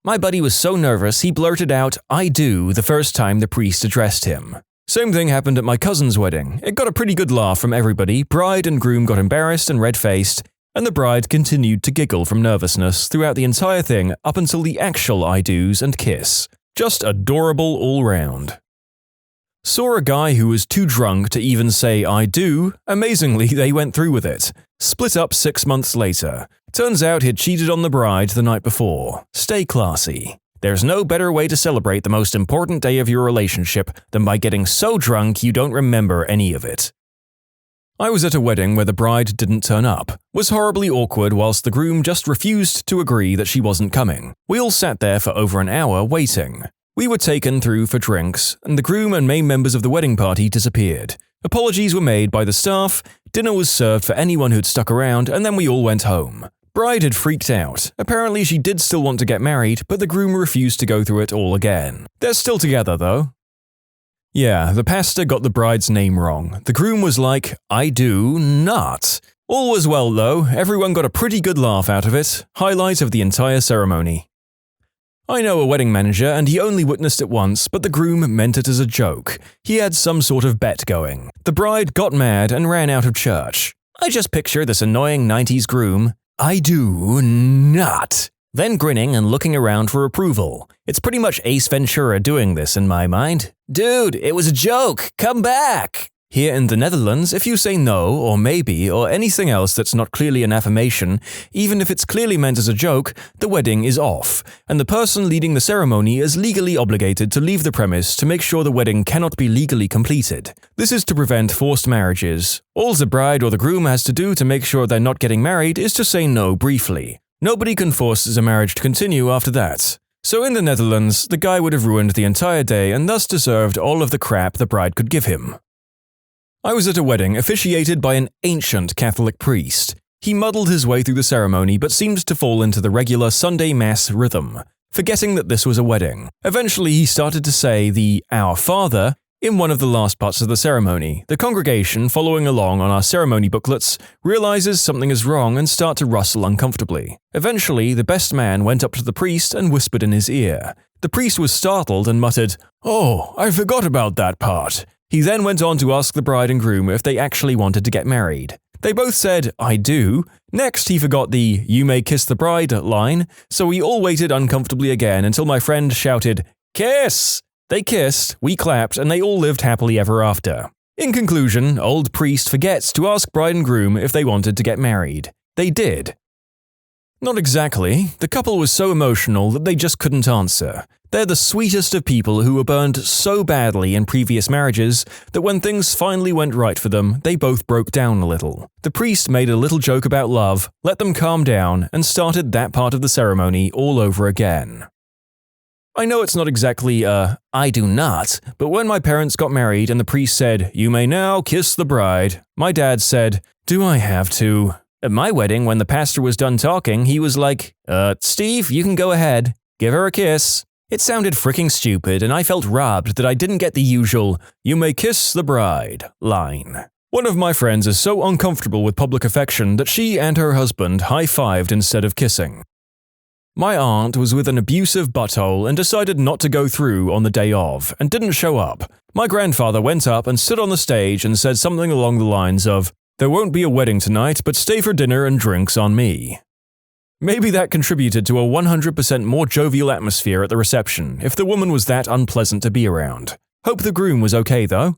My buddy was so nervous he blurted out, "I do," the first time the priest addressed him. Same thing happened at my cousin's wedding. It got a pretty good laugh from everybody. Bride and groom got embarrassed and red-faced, and the bride continued to giggle from nervousness throughout the entire thing up until the actual I do's and kiss. Just adorable all round. Saw a guy who was too drunk to even say I do. Amazingly, they went through with it. Split up 6 months later. Turns out he'd cheated on the bride the night before. Stay classy. There's no better way to celebrate the most important day of your relationship than by getting so drunk you don't remember any of it. I was at a wedding where the bride didn't turn up, was horribly awkward whilst the groom just refused to agree that she wasn't coming. We all sat there for over an hour waiting. We were taken through for drinks, and the groom and main members of the wedding party disappeared. Apologies were made by the staff, dinner was served for anyone who'd stuck around, and then we all went home. Bride had freaked out. Apparently she did still want to get married, but the groom refused to go through it all again. They're still together though. Yeah, the pastor got the bride's name wrong. The groom was like, "I do not." All was well though, everyone got a pretty good laugh out of it. Highlight of the entire ceremony. I know a wedding manager and he only witnessed it once, but the groom meant it as a joke. He had some sort of bet going. The bride got mad and ran out of church. I just picture this annoying 90s groom. "I do not." Then grinning and looking around for approval. It's pretty much Ace Ventura doing this in my mind. "Dude, it was a joke, come back!" Here in the Netherlands, if you say no, or maybe, or anything else that's not clearly an affirmation, even if it's clearly meant as a joke, the wedding is off, and the person leading the ceremony is legally obligated to leave the premise to make sure the wedding cannot be legally completed. This is to prevent forced marriages. All the bride or the groom has to do to make sure they're not getting married is to say no briefly. Nobody can force the marriage to continue after that. So in the Netherlands, the guy would have ruined the entire day and thus deserved all of the crap the bride could give him. I was at a wedding officiated by an ancient Catholic priest. He muddled his way through the ceremony but seemed to fall into the regular Sunday Mass rhythm, forgetting that this was a wedding. Eventually he started to say the Our Father in one of the last parts of the ceremony. The congregation, following along on our ceremony booklets, realizes something is wrong and start to rustle uncomfortably. Eventually, the best man went up to the priest and whispered in his ear. The priest was startled and muttered, "Oh, I forgot about that part." He then went on to ask the bride and groom if they actually wanted to get married. They both said, "I do." Next, he forgot the "You may kiss the bride" line, so we all waited uncomfortably again until my friend shouted, "Kiss!" They kissed, we clapped, and they all lived happily ever after. In conclusion, old priest forgets to ask bride and groom if they wanted to get married. They did. Not exactly. The couple was so emotional that they just couldn't answer. They're the sweetest of people who were burned so badly in previous marriages that when things finally went right for them, they both broke down a little. The priest made a little joke about love, let them calm down, and started that part of the ceremony all over again. I know it's not exactly I do not, but when my parents got married and the priest said, "You may now kiss the bride," my dad said, "Do I have to?" At my wedding, when the pastor was done talking, he was like, Steve, you can go ahead. Give her a kiss." It sounded freaking stupid, and I felt robbed that I didn't get the usual, "You may kiss the bride" line. One of my friends is so uncomfortable with public affection that she and her husband high-fived instead of kissing. My aunt was with an abusive butthole and decided not to go through on the day of, and didn't show up. My grandfather went up and stood on the stage and said something along the lines of, "There won't be a wedding tonight, but stay for dinner and drinks on me." Maybe that contributed to a 100% more jovial atmosphere at the reception, if the woman was that unpleasant to be around. Hope the groom was okay though.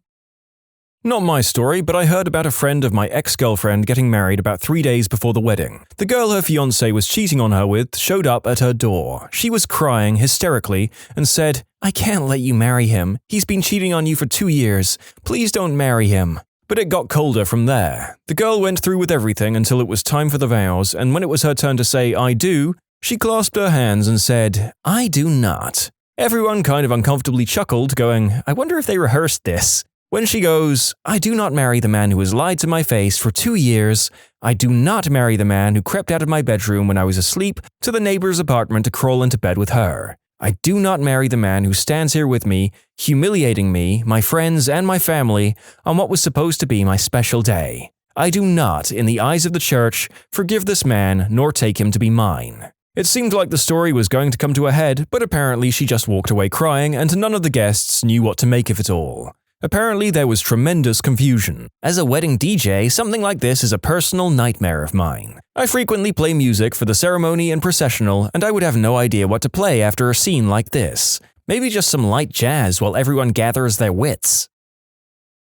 Not my story, but I heard about a friend of my ex-girlfriend getting married about 3 days before the wedding. The girl her fiancé was cheating on her with showed up at her door. She was crying hysterically and said, "I can't let you marry him. He's been cheating on you for 2 years. Please don't marry him." But it got colder from there. The girl went through with everything until it was time for the vows, and when it was her turn to say "I do," she clasped her hands and said, "I do not." Everyone kind of uncomfortably chuckled, going, I wonder if they rehearsed this. When she goes, "I do not marry the man who has lied to my face for 2 years. I do not marry the man who crept out of my bedroom when I was asleep to the neighbor's apartment to crawl into bed with her. I do not marry the man who stands here with me, humiliating me, my friends, and my family on what was supposed to be my special day. I do not, in the eyes of the church, forgive this man nor take him to be mine." It seemed like the story was going to come to a head, but apparently she just walked away crying and none of the guests knew what to make of it all. Apparently there was tremendous confusion. As a wedding DJ, something like this is a personal nightmare of mine. I frequently play music for the ceremony and processional, and I would have no idea what to play after a scene like this. Maybe just some light jazz while everyone gathers their wits.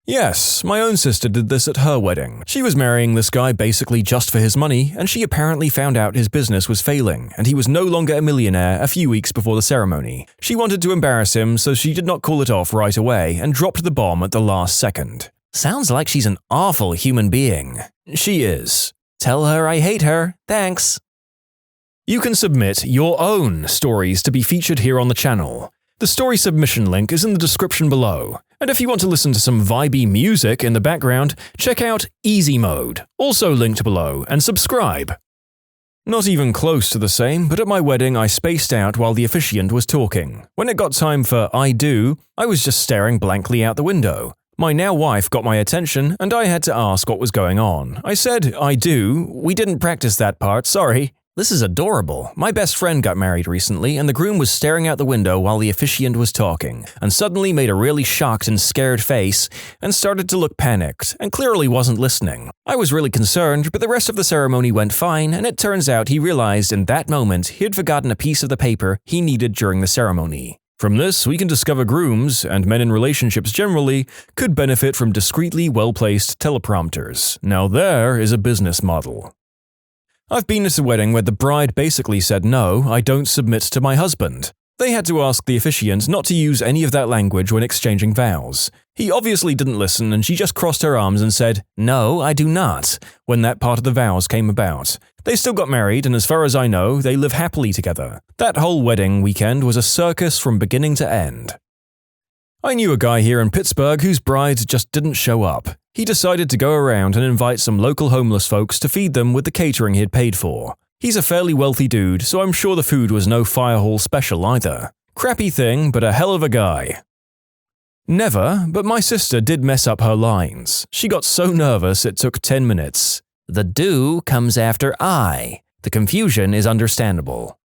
Yes, my own sister did this at her wedding. She was marrying this guy basically just for his money, and she apparently found out his business was failing, and he was no longer a millionaire a few weeks before the ceremony. She wanted to embarrass him, so she did not call it off right away and dropped the bomb at the last second. Sounds like she's an awful human being. She is. Tell her I hate her. Thanks. You can submit your own stories to be featured here on the channel. The story submission link is in the description below. And if you want to listen to some vibey music in the background, check out easymode, also linked below, and subscribe. Not even close to the same, but at my wedding I spaced out while the officiant was talking. When it got time for I do, I was just staring blankly out the window. My now wife got my attention, and I had to ask what was going on. I said, I do. We didn't practice that part, sorry. This is adorable. My best friend got married recently, and the groom was staring out the window while the officiant was talking, and suddenly made a really shocked and scared face, and started to look panicked, and clearly wasn't listening. I was really concerned, but the rest of the ceremony went fine, and it turns out he realized in that moment he had forgotten a piece of the paper he needed during the ceremony. From this, we can discover grooms, and men in relationships generally, could benefit from discreetly well-placed teleprompters. Now there is a business model. I've been at a wedding where the bride basically said no, I don't submit to my husband. They had to ask the officiant not to use any of that language when exchanging vows. He obviously didn't listen and she just crossed her arms and said, no, I do not, when that part of the vows came about. They still got married and as far as I know, they live happily together. That whole wedding weekend was a circus from beginning to end. I knew a guy here in Pittsburgh whose bride just didn't show up. He decided to go around and invite some local homeless folks to feed them with the catering he had paid for. He's a fairly wealthy dude, so I'm sure the food was no fire hall special either. Crappy thing, but a hell of a guy. Never, but my sister did mess up her lines. She got so nervous it took 10 minutes. The do comes after I. The confusion is understandable.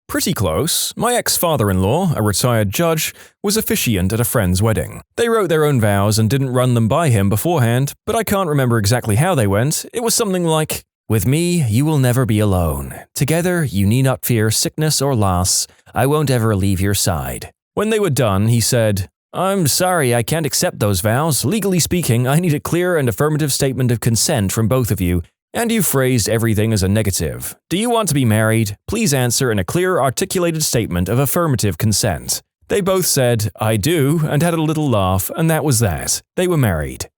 Pretty close. My ex-father-in-law, a retired judge, was officiant at a friend's wedding. They wrote their own vows and didn't run them by him beforehand, but I can't remember exactly how they went. It was something like, with me, you will never be alone. Together, you need not fear sickness or loss. I won't ever leave your side. When they were done, he said, I'm sorry, I can't accept those vows. Legally speaking, I need a clear and affirmative statement of consent from both of you. And you phrased everything as a negative. Do you want to be married? Please answer in a clear, articulated statement of affirmative consent. They both said, I do, and had a little laugh, and that was that. They were married.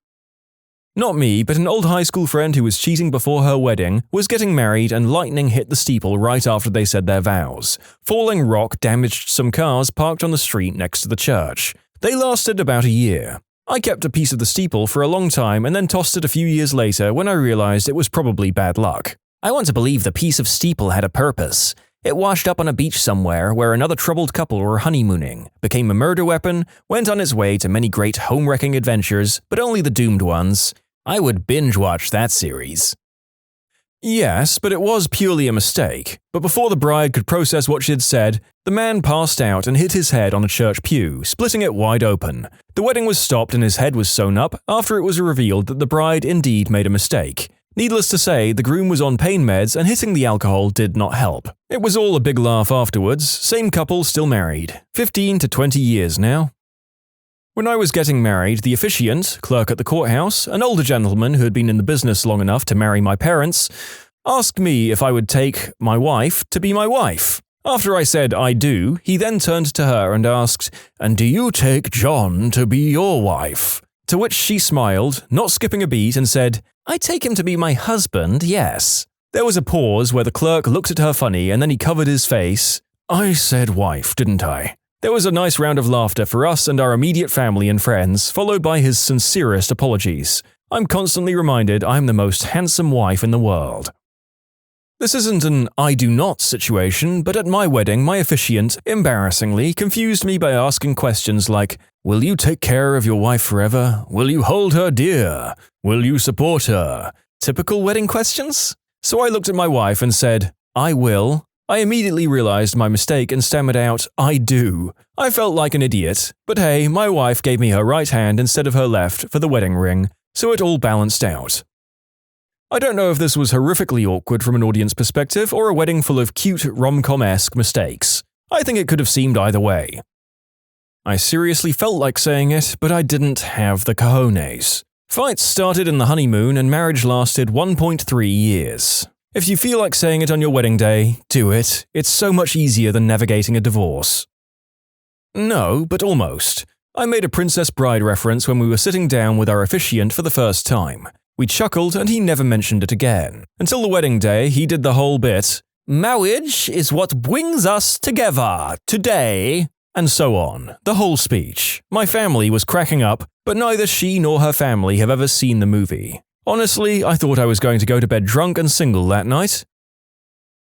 Not me, but an old high school friend who was cheating before her wedding was getting married and lightning hit the steeple right after they said their vows. Falling rock damaged some cars parked on the street next to the church. They lasted about a year. I kept a piece of the steeple for a long time and then tossed it a few years later when I realized it was probably bad luck. I want to believe the piece of steeple had a purpose. It washed up on a beach somewhere where another troubled couple were honeymooning, became a murder weapon, went on its way to many great home-wrecking adventures, but only the doomed ones. I would binge-watch that series. Yes, but it was purely a mistake. But before the bride could process what she had said, the man passed out and hit his head on a church pew, splitting it wide open. The wedding was stopped and his head was sewn up after it was revealed that the bride indeed made a mistake. Needless to say, the groom was on pain meds and hitting the alcohol did not help. It was all a big laugh afterwards, same couple still married. 15 to 20 years now. When I was getting married, the officiant, clerk at the courthouse, an older gentleman who had been in the business long enough to marry my parents, asked me if I would take my wife to be my wife. After I said I do, he then turned to her and asked, and do you take John to be your wife? To which she smiled, not skipping a beat, and said, I take him to be my husband, yes. There was a pause where the clerk looked at her funny and then he covered his face. I said wife, didn't I? There was a nice round of laughter for us and our immediate family and friends, followed by his sincerest apologies. I'm constantly reminded I'm the most handsome wife in the world. This isn't an I do not situation, but at my wedding, my officiant, embarrassingly, confused me by asking questions like, will you take care of your wife forever? Will you hold her dear? Will you support her? Typical wedding questions? So I looked at my wife and said, I will. I immediately realized my mistake and stammered out, I do. I felt like an idiot, but hey, my wife gave me her right hand instead of her left for the wedding ring, so it all balanced out. I don't know if this was horrifically awkward from an audience perspective or a wedding full of cute rom-com-esque mistakes. I think it could have seemed either way. I seriously felt like saying it, but I didn't have the cojones. Fights started in the honeymoon and marriage lasted 1.3 years. If you feel like saying it on your wedding day, do it. It's so much easier than navigating a divorce. No, but almost. I made a Princess Bride reference when we were sitting down with our officiant for the first time. We chuckled and he never mentioned it again. Until the wedding day, he did the whole bit, "Marriage is what brings us together today," and so on. The whole speech. My family was cracking up, but neither she nor her family have ever seen the movie. Honestly, I thought I was going to go to bed drunk and single that night.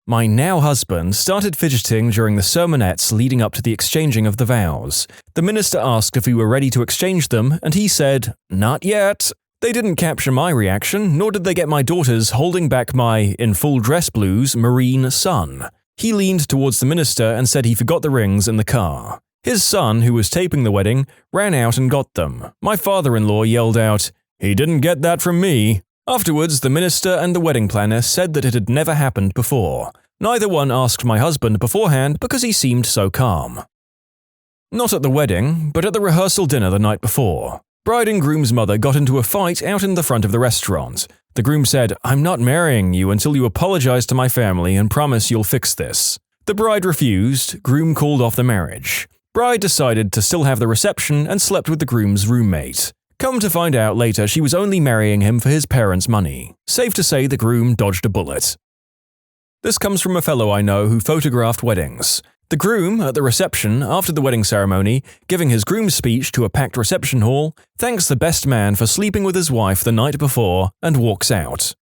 My now husband started fidgeting during the sermonettes leading up to the exchanging of the vows. The minister asked if we were ready to exchange them, and he said, "Not yet." They didn't capture my reaction, nor did they get my daughters holding back my, in full dress blues, marine son. He leaned towards the minister and said he forgot the rings in the car. His son, who was taping the wedding, ran out and got them. My father-in-law yelled out, "He didn't get that from me." Afterwards, the minister and the wedding planner said that it had never happened before. Neither one asked my husband beforehand because he seemed so calm. Not at the wedding, but at the rehearsal dinner the night before. Bride and groom's mother got into a fight out in the front of the restaurant. The groom said, "I'm not marrying you until you apologize to my family and promise you'll fix this." The bride refused, groom called off the marriage. Bride decided to still have the reception and slept with the groom's roommate. Come to find out later she was only marrying him for his parents' money. Safe to say the groom dodged a bullet. This comes from a fellow I know who photographed weddings. The groom, at the reception after the wedding ceremony, giving his groom's speech to a packed reception hall, thanks the best man for sleeping with his wife the night before and walks out.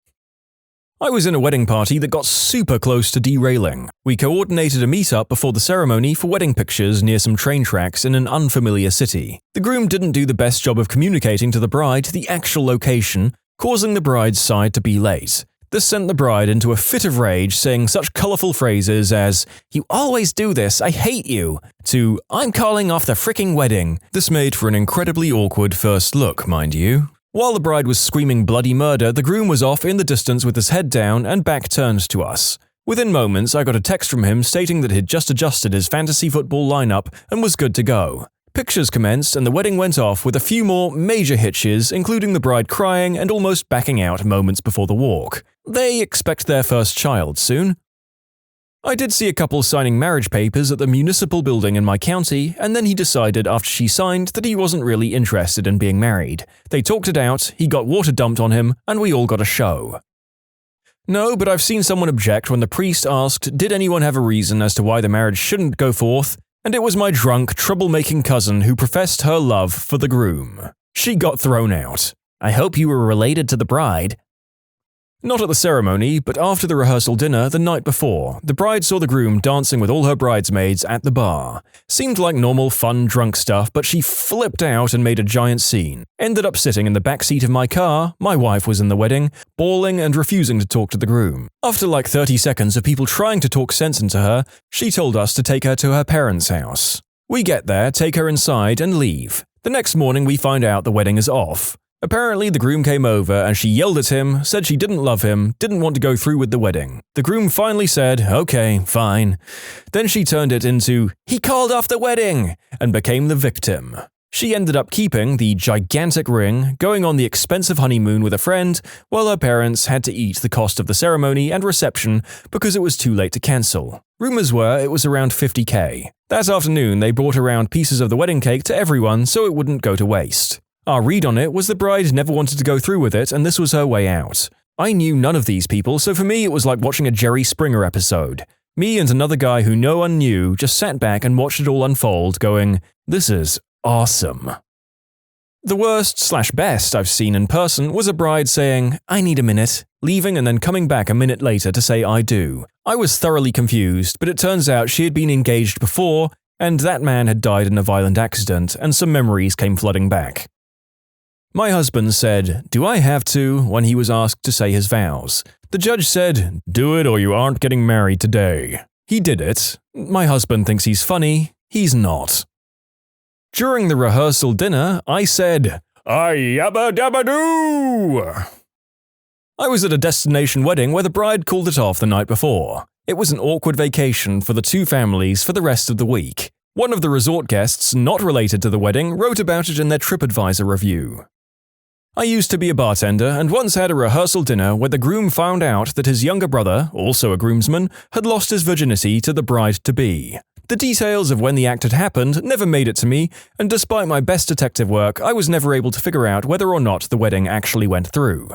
I was in a wedding party that got super close to derailing. We coordinated a meetup before the ceremony for wedding pictures near some train tracks in an unfamiliar city. The groom didn't do the best job of communicating to the bride the actual location, causing the bride's side to be late. This sent the bride into a fit of rage, saying such colourful phrases as, "You always do this, I hate you," to, "I'm calling off the fricking wedding." This made for an incredibly awkward first look, mind you. While the bride was screaming bloody murder, the groom was off in the distance with his head down and back turned to us. Within moments, I got a text from him stating that he'd just adjusted his fantasy football lineup and was good to go. Pictures commenced and the wedding went off with a few more major hitches, including the bride crying and almost backing out moments before the walk. They expect their first child soon. I did see a couple signing marriage papers at the municipal building in my county, and then he decided after she signed that he wasn't really interested in being married. They talked it out, he got water dumped on him, and we all got a show. No, but I've seen someone object when the priest asked, did anyone have a reason as to why the marriage shouldn't go forth? And it was my drunk, troublemaking cousin who professed her love for the groom. She got thrown out. I hope you were related to the bride. Not at the ceremony, but after the rehearsal dinner the night before, the bride saw the groom dancing with all her bridesmaids at the bar. Seemed like normal, fun, drunk stuff, but she flipped out and made a giant scene. Ended up sitting in the back seat of my car, my wife was in the wedding, bawling and refusing to talk to the groom. After like 30 seconds of people trying to talk sense into her, she told us to take her to her parents' house. We get there, take her inside, and leave. The next morning we find out the wedding is off. Apparently, the groom came over and she yelled at him, said she didn't love him, didn't want to go through with the wedding. The groom finally said, "Okay, fine." Then she turned it into, "He called off the wedding," and became the victim. She ended up keeping the gigantic ring, going on the expensive honeymoon with a friend, while her parents had to eat the cost of the ceremony and reception because it was too late to cancel. Rumors were it was around $50K. That afternoon, they brought around pieces of the wedding cake to everyone so it wouldn't go to waste. Our read on it was the bride never wanted to go through with it and this was her way out. I knew none of these people, so for me it was like watching a Jerry Springer episode. Me and another guy who no one knew just sat back and watched it all unfold, going, "This is awesome." The worst/best I've seen in person was a bride saying, "I need a minute," leaving and then coming back a minute later to say "I do." I was thoroughly confused, but it turns out she had been engaged before, and that man had died in a violent accident, and some memories came flooding back. My husband said, "Do I have to?" when he was asked to say his vows. The judge said, "Do it or you aren't getting married today." He did it. My husband thinks he's funny. He's not. During the rehearsal dinner, I said, "I yabba dabba doo." I was at a destination wedding where the bride called it off the night before. It was an awkward vacation for the two families for the rest of the week. One of the resort guests, not related to the wedding, wrote about it in their TripAdvisor review. I used to be a bartender and once had a rehearsal dinner where the groom found out that his younger brother, also a groomsman, had lost his virginity to the bride-to-be. The details of when the act had happened never made it to me, and despite my best detective work, I was never able to figure out whether or not the wedding actually went through.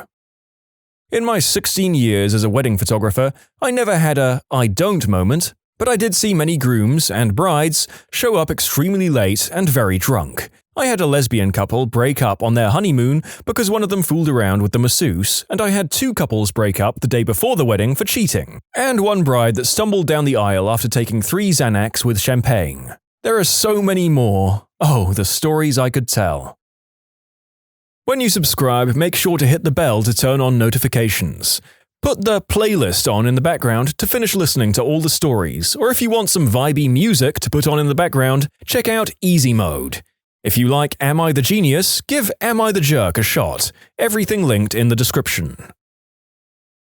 In my 16 years as a wedding photographer, I never had a "I don't" moment, but I did see many grooms and brides show up extremely late and very drunk. I had a lesbian couple break up on their honeymoon because one of them fooled around with the masseuse, and I had 2 couples break up the day before the wedding for cheating, and one bride that stumbled down the aisle after taking 3 Xanax with champagne. There are so many more. Oh, the stories I could tell. When you subscribe, make sure to hit the bell to turn on notifications. Put the playlist on in the background to finish listening to all the stories, or if you want some vibey music to put on in the background, check out easymode. If you like Am I the Genius, give Am I the Jerk a shot. Everything linked in the description.